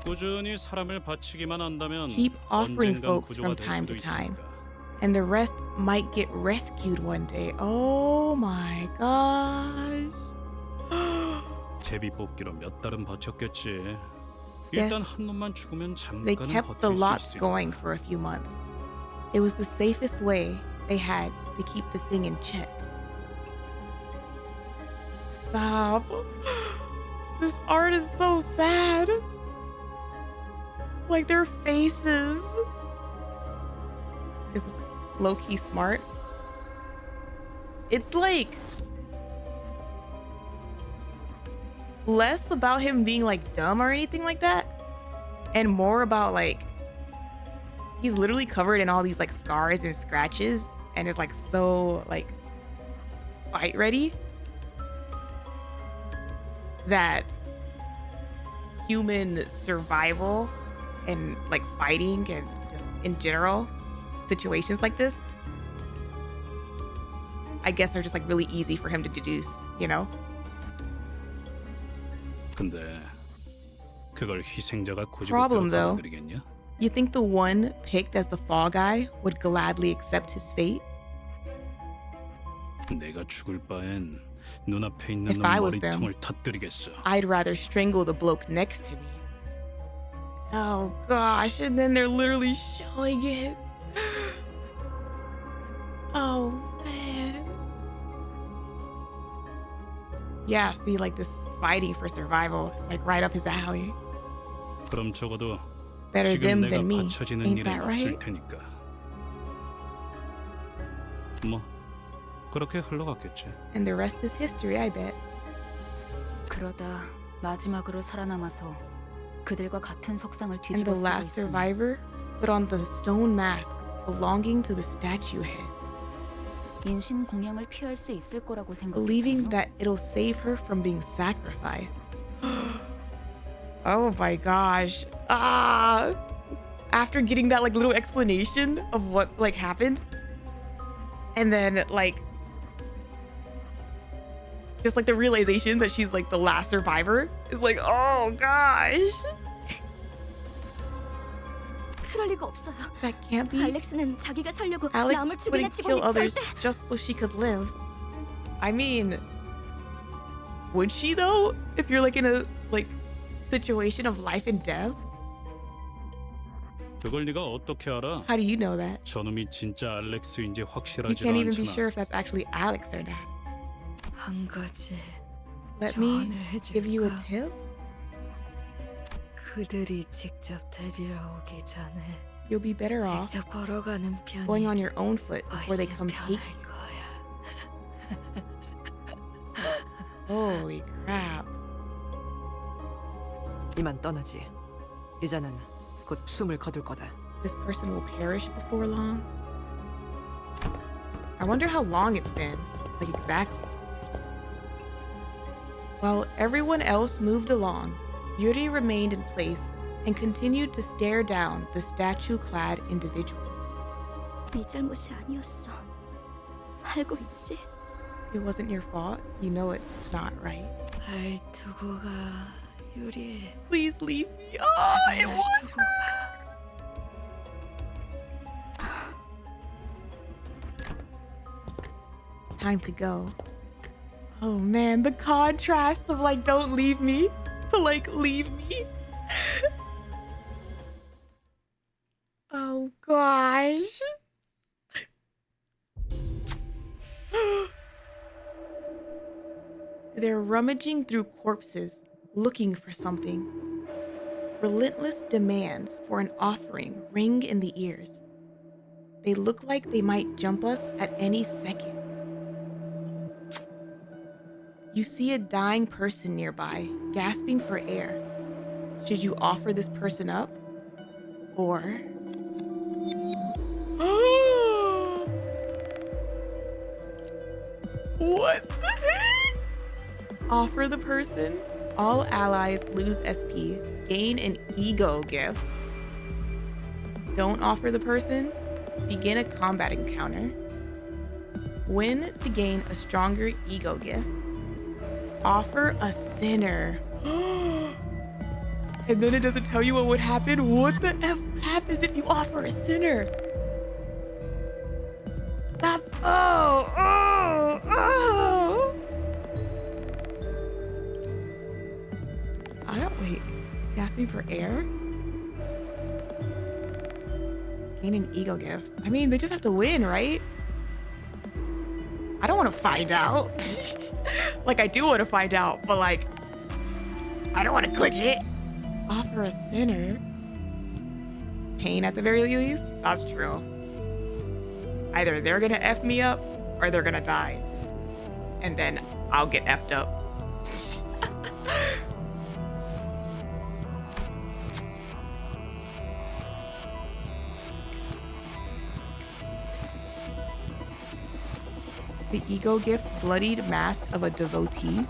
꾸준히 사람을 바치기만 한다면 Keep offering 언젠간 folks 구조가 from 될 time 수도 to time, 있으니까. and the rest might get rescued one day. Oh my gosh. 제비뽑기로 몇 달은 버텼겠지. Yes. 일단 한 놈만 죽으면 They 잠깐은 kept the 버틸 수 lots 있으니까. going for a few months. It was the safest way they had to keep the thing in check. Stop. This art is so sad. Like their faces. Is low-key smart. It's like less about him being like dumb or anything like that, and more about like he's literally covered in all these like scars and scratches and is like so like fight ready that human survival and like fighting and just in general situations like this, I guess, are just like really easy for him to deduce, you know? 근데 그걸 희생자가 Problem, 고지고대로 though. 받아들이겠냐? You think the one picked as the fall guy would gladly accept his fate? 내가 죽을 바엔 눈앞에 있는 If 놈 I was them, 머리통을 터뜨리겠어. I'd rather strangle the bloke next to me. Oh gosh, and then they're literally showing it. Oh man. Yeah, see, like this fighting for survival, like right up his alley. 그럼 적어도 Better 지금 them 내가 than me. 받쳐지는 Ain't 일은 that 없을 right? 테니까. 뭐 그렇게 흘러갔겠지. And the rest is history, I bet. 그러다 마지막으로 살아남아서 그들과 같은 석상을 And 뒤집어 the 쓰고 last 있으니 survivor put on the stone mask belonging to the Statueheads, 인신 공양을 피할 수 있을 거라고 believing 생각했군요. that it'll save her from being sacrificed. Oh my gosh. Ah. After getting that like little explanation of what like happened, and then like just like the realization that she's like the last survivor is like, oh gosh. 그럴 리가 없어요. That can't be. 알렉스는 자기가 살려고 Alex 남을 죽이는 wouldn't kill 직원이 others 절대. just so she could live. I mean, would she though? If you're like in a like situation of life and death? 그걸 네가 어떻게 알아? How do you know that? 저놈이 진짜 알렉스인지 You 확실하지가 can't even be 않잖아. sure if that's actually Alex or not. 한 가지 Let me 조언을 해줄까? give you a tip. 그들이 직접 데리러 오기 전에 You'll be better off 직접 걸어가는 편이 going on your own foot before they 훨씬 come take 편할 you. 거야. Holy crap. 이만 떠나지. 이제는 곧 숨을 거둘 거다. This person will perish before long. I wonder how long it's been. Like exactly. While everyone else moved along, Yuri remained in place and continued to stare down the statue-clad individual. 네 잘못이 아니었어. 알고 있지? It wasn't your fault. You know it's not right. 알투고가 유리. Please leave me. Oh, it was her. Time to go. Oh man, the contrast of like don't leave me to like leave me. Oh gosh. They're rummaging through corpses, looking for something. Relentless demands for an offering ring in the ears. They look like they might jump us at any second. You see a dying person nearby, gasping for air. Should you offer this person up? Or... What the heck? Offer the person. All allies lose SP. Gain an ego gift. Don't offer the person. Begin a combat encounter. Win to gain a stronger ego gift. Offer a sinner. And then it doesn't tell you what would happen. What the F happens if you offer a sinner? That's oh. I don't wait. You asked me for air? Gain an ego gift. I mean, they just have to win, right? I don't want to find out. Like, I do want to find out, but like, I don't want to click it. Offer a sinner. Pain at the very least? That's true. Either they're gonna F me up or they're gonna die. And then I'll get F'd up. The ego gift, bloodied mask of a devotee.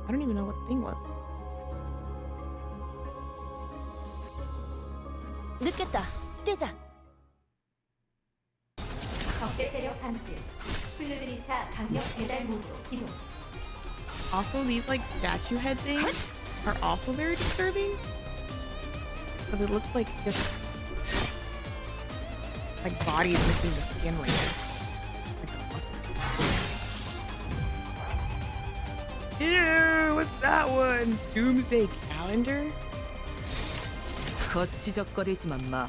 I don't even know what the thing was. 늦겠다. 뛰자. 적대 세력 감지. 플루드린 차 강력 배달 모드 기동. Also, these like Statuehead things are also very disturbing because it looks like just like bodies missing the skin layer, like the muscle. Ew, what's that one? Doomsday calendar? 거치적거리지만 마.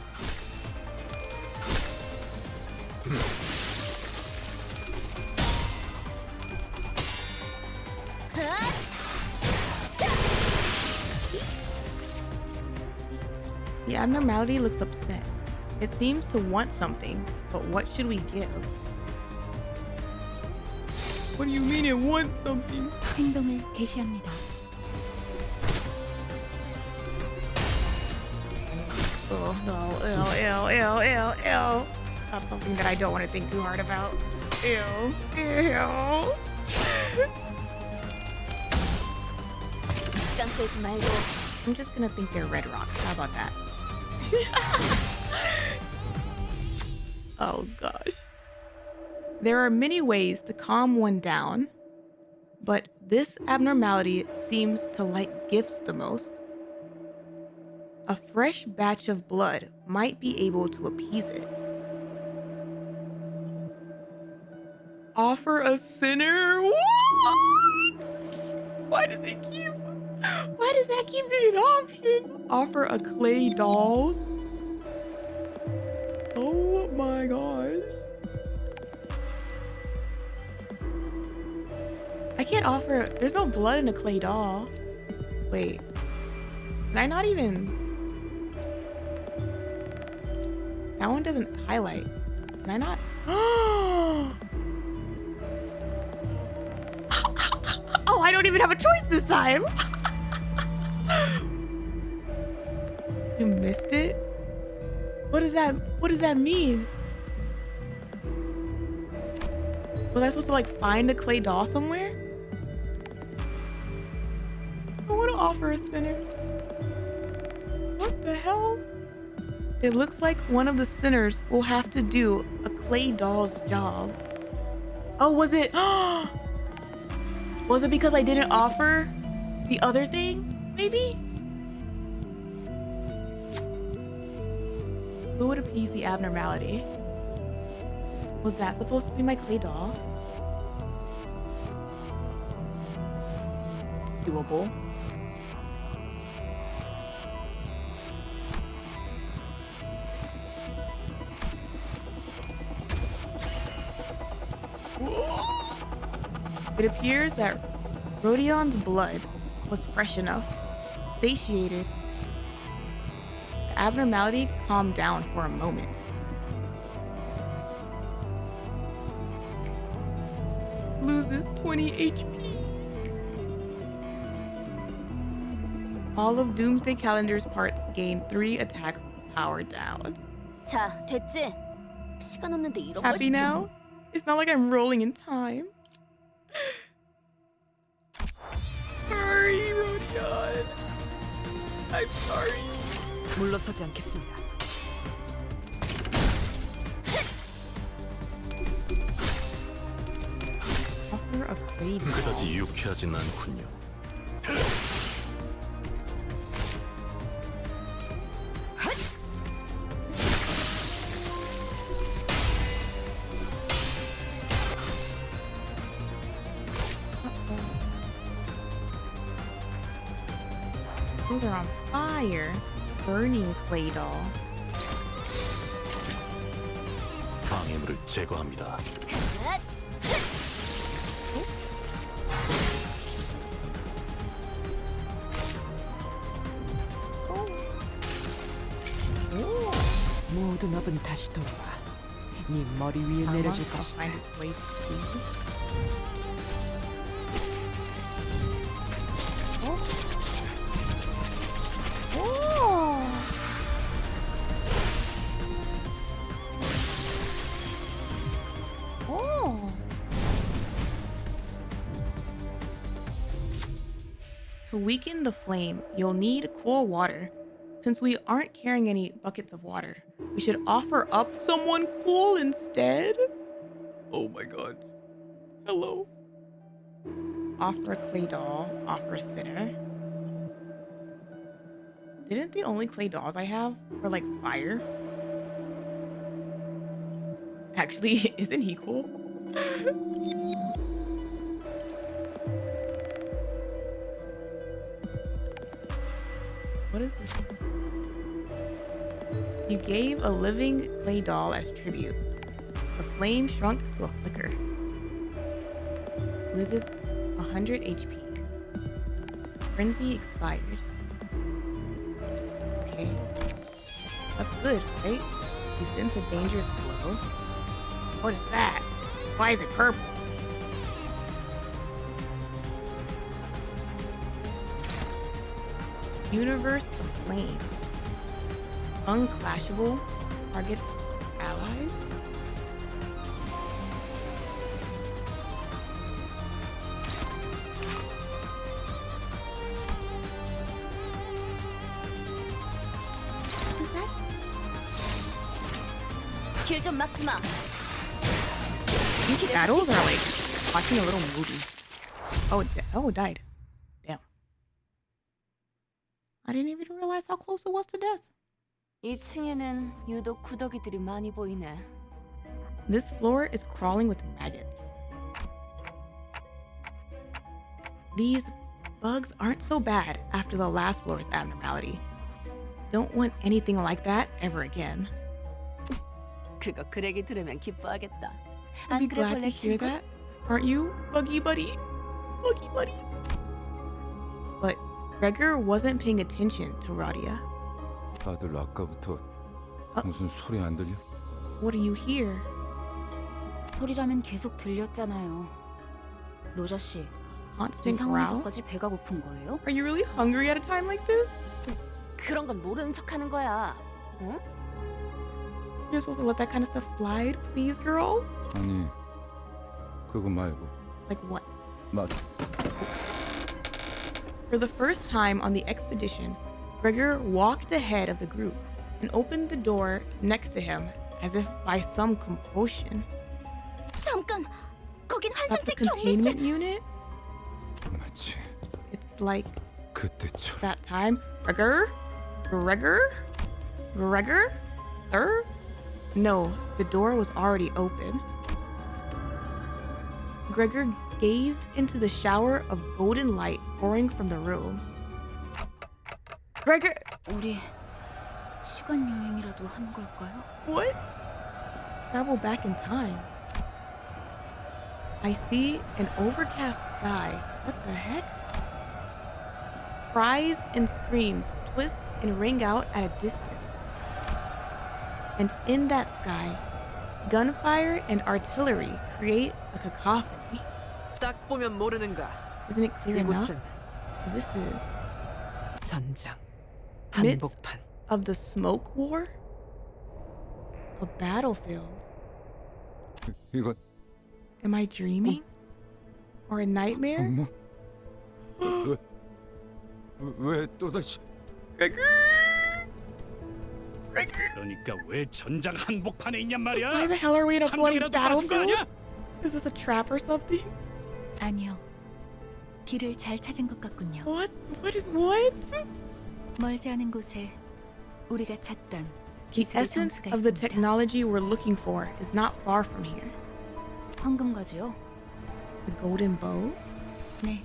The abnormality looks upset. It seems to want something, but what should we give? What do you mean it wants something? 행동을 개시합니다. Oh no, ew. That's something that I don't want to think too hard about. Ew. I'm just gonna think they're red rocks. How about that? Oh gosh. There are many ways to calm one down, but this abnormality seems to like gifts the most. A fresh batch of blood might be able to appease it. Offer a sinner? What? Why does that keep being an option? Offer a clay doll? Oh my gosh. I can't offer, there's no blood in a clay doll. Wait, can I not even? That one doesn't highlight. Can I not? Oh, I don't even have a choice this time. You missed it? What does that mean? Was I supposed to like find a clay doll somewhere? I want to offer a sinner. What the hell? It looks like one of the sinners will have to do a clay doll's job. Oh, was it? Was it because I didn't offer the other thing? Maybe? Who would appease the abnormality? Was that supposed to be my clay doll? It's doable. It appears that Rhodion's blood was fresh enough, satiated. The abnormality calmed down for a moment. Loses 20 HP. All of Doomsday Calendar's parts gain 3 attack power down. 자, 됐지? 시간 없는데 이런 걸 Happy now? It's not like I'm rolling in time. Sorry, Rodion. I'm sorry. 물러서지 않겠습니다. Offer a crate. 그다지 유쾌하진 않군요. Those are on fire. Burning clay doll. 방해물을 제거합니다. 모든 업은 다시 돌아와. 네 머리 위에 내려질 것이다. To weaken the flame, you'll need cool water. Since we aren't carrying any buckets of water, we should offer up someone cool instead? Oh my god. Hello. Offer a clay doll, offer a sinner. Didn't the only clay dolls I have are like fire? Actually, isn't he cool? What is this? You gave a living clay doll as tribute. The flame shrunk to a flicker. Loses 100 HP. Frenzy expired. Okay. That's good, right? You sense a dangerous glow. What is that? Why is it purple? Universe of Flame. Unclashable. Targets allies. 길 좀 막지 마. These battles are like watching a little movie. Oh, it died. Damn. I didn't even realize how close it was to death. 2층에는 유독 구더기들이 많이 보이네. This floor is crawling with maggots. These bugs aren't so bad after the last floor's abnormality. Don't want anything like that ever again. 그거 그렉이 들으면 기뻐하겠다. I'd be glad to hear that. Aren't you, Buggy Buddy? Buggy Buddy. But Gregor wasn't paying attention to Radia. 다들 아까부터 무슨 소리 안 들려? What do you hear? 소리라면 계속 들렸잖아요. 로저 씨, 이 Constant 상황에서까지 배가 고픈 거예요? Are you really hungry at a time like this? 그런 건 모르는 척하는 거야. 응? You're supposed to let that kind of stuff slide, please, girl? 아니, 그거 말고. Like what? 맞아. For the first time on the expedition, Gregor walked ahead of the group and opened the door next to him as if by some compulsion. 잠깐, 거긴 That's the 환상체 containment 경미실. unit? 마치 It's like 그때처럼. that time. Gregor? Sir? No, the door was already open. Gregor gazed into the shower of golden light pouring from the room. Gregor! 우리 시간 여행이라도 하는 걸까요? What? Travel back in time. I see an overcast sky. What the heck? Cries and screams twist and ring out at a distance. And in that sky, gunfire and artillery create a cacophony. 딱 보면 모르는가? Isn't it clear enough? 이곳은 This is 전장, midst 한복판. of the smoke war? A battlefield. 이건 Am I dreaming? Or a nightmare? 왜 또다시? 그러니까 왜 전장 한복판에 있냔 말이야? Why the hell are we in a bloody 함정이라도 빠진 거 battlefield? 아니야? Is this a trap or something? 아니요. 길을 잘 찾은 것 같군요. What? What? 멀지 않은 곳에 우리가 찾던 The 기술의 essence 성수가 of the 있습니다. technology we're looking for is not far from here. 황금가지요? The golden bow? 네.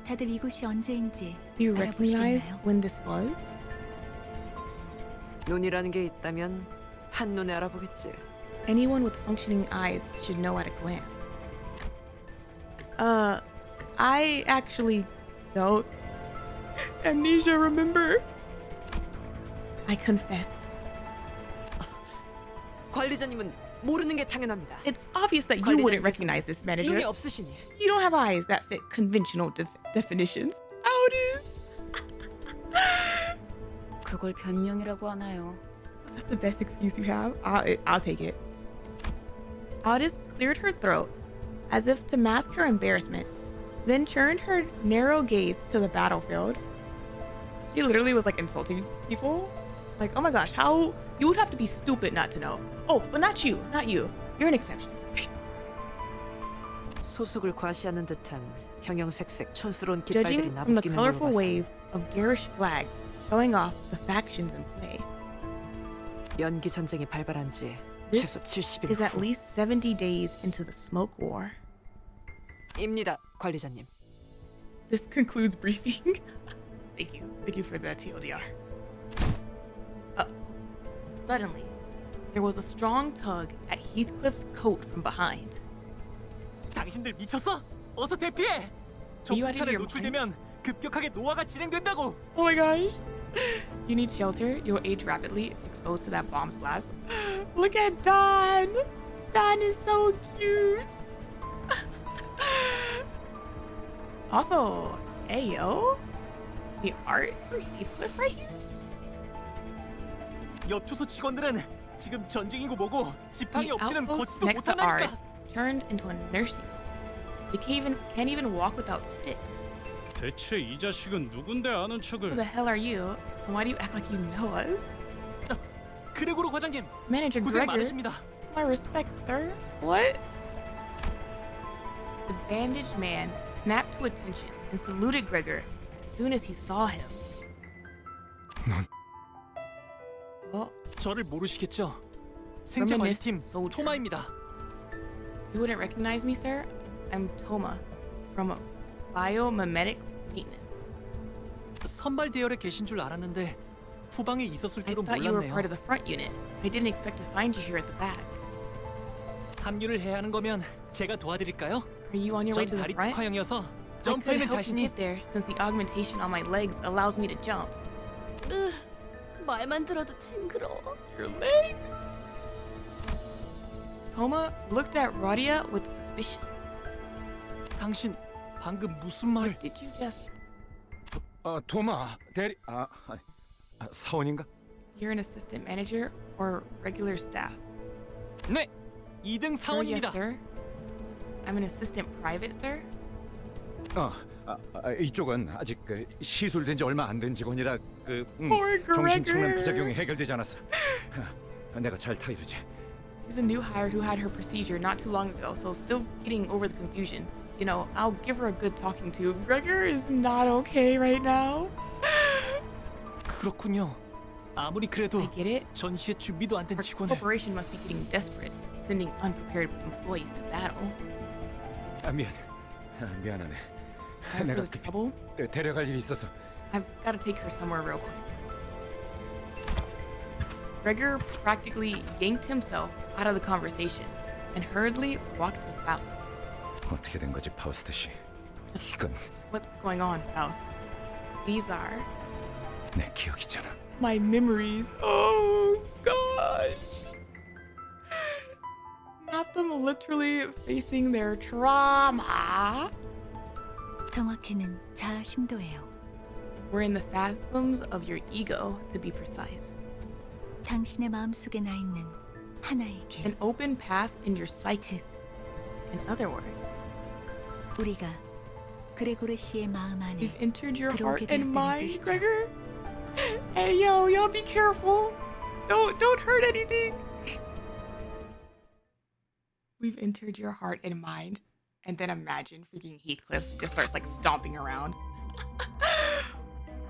다들 이곳이 언제인지 Do you recognize 알아보시겠나요? when this was? 눈이라는 게 있다면 한눈에 알아보겠지. Anyone with functioning eyes should know at a glance. I actually don't. Amnesia, remember? I confessed. 관리자님은 모르는 게 당연합니다. It's obvious that you wouldn't recognize this manager. 눈이 없으시니. You don't have eyes that fit conventional definitions. Otis! 그걸 변명이라고 하나요? Is that the best excuse you have? I'll take it. Otis cleared her throat as if to mask her embarrassment, then turned her narrow gaze to the battlefield. She literally was like insulting people. Like, oh my gosh, how you would have to be stupid not to know. Oh, but not you. You're an exception. 소속을 과시하는 듯한 형형색색 촌스러운 Judging 깃발들이 from the 나붓기는 colorful 걸로 wave of garish flags showing off the factions in play. 연기 전쟁이 발발한 지 This 최소 70일 is at 후 least 70 days into the smoke war. 입니다, 관리자님. This concludes briefing. Thank you for the TLDR. Suddenly, there was a strong tug at Heathcliff's coat from behind. 당신들 미쳤어? 어서 대피해! 저 Are you out of 폭탄에 your 노출되면 급격하게 노화가 진행된다고! Oh my gosh. You need shelter. You'll age rapidly if exposed to that bomb's blast. Look at Don. Don is so cute. Also, hey yo, the art for Heathcliff right here. 엽초소 직원들은 지금 전쟁이고 뭐고 지팡이 The 없이는 outpost 걷지도 next to 못한다니까! ours turned into a nursing home. They can't even walk without sticks. 대체 이 자식은 누군데 아는 Who 척을? the hell are you? And why do you act like you know us? 그레고로 과장님, Manager 고생 Gregor. 많으십니다. My respect, sir. What? The bandaged man snapped to attention and saluted Gregor as soon as he saw him. Oh, 저를 모르시겠죠? 생체관리팀 Reminisced soldier. 토마입니다. you wouldn't recognize me, sir? I'm Toma from Biomimetics Maintenance. 선발 대열에 계신 줄 알았는데 후방에 있었을 I 줄은 thought you were 몰랐네요. part of the front unit. I didn't expect to find you here at the back. 합류를 해야 하는 거면 제가 도와드릴까요? Are you on your way 전 to the 다리 front? 특화형이어서 I could 점프에는 help you 자신이 get there since the augmentation on my legs allows me to jump. 말만 들어도 징그러워. Your legs. Toma looked at Radia with suspicion. 당신 방금 무슨 말? What did you just? 도마 대리 사원인가? You're an assistant manager or regular staff? 네, 2등 Sir, 사원입니다. yes, sir. I'm an assistant private, sir. 이쪽은 아직 시술된 지 얼마 안 된 직원이라 Poor 정신 측면 Gregor. 부작용이 해결되지 않았어. 내가 잘 타이르지. She's a new hire who had her procedure not too long ago, so still getting over the confusion. You know, I'll give her a good talking to. Gregor is not okay right now. 그렇군요. 아무리 그래도 I get it. 전시회 준비도 안 된 Our 직원을 corporation must be getting desperate, sending unprepared employees to battle. 미안하네. Sorry 내가 for the trouble. 데려갈 일이 있어서. I've got to take her somewhere real quick. Gregor practically yanked himself out of the conversation and hurriedly walked to Faust. 어떻게 된 거지, 파우스트 씨? 이건 What's going on, Faust? These are 내 기억이잖아. my memories. Oh gosh. Not them literally facing their trauma. 정확히는 자아 심도예요. We're in the fathoms of your ego, to be precise. 당신의 마음속에 나 있는 하나의 길. An open path in your psyche. In other words, 우리가 그레고르 씨의 마음 안에 we've entered your 들어오게 heart and 되었다는 mind, 뜻이죠. Gregor. Hey, yo, y'all be careful. Don't hurt anything. We've entered your heart and mind. And then imagine freaking Heathcliff just starts like stomping around.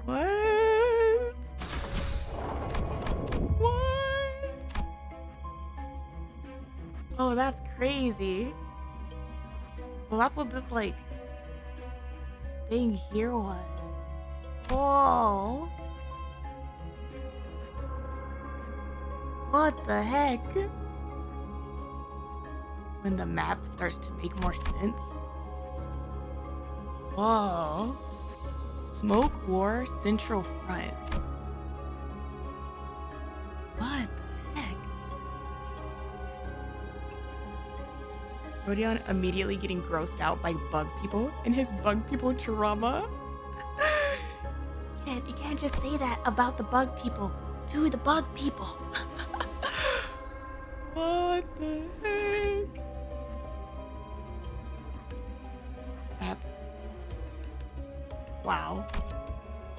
What? What? Oh, that's crazy. So that's what this like thing here was. Whoa. What the heck? When the map starts to make more sense. Whoa. Smoke War Central Front. What the heck? Rodion immediately getting grossed out by bug people and his bug people trauma. You can't just say that about the bug people to the bug people. What the heck? That's... wow.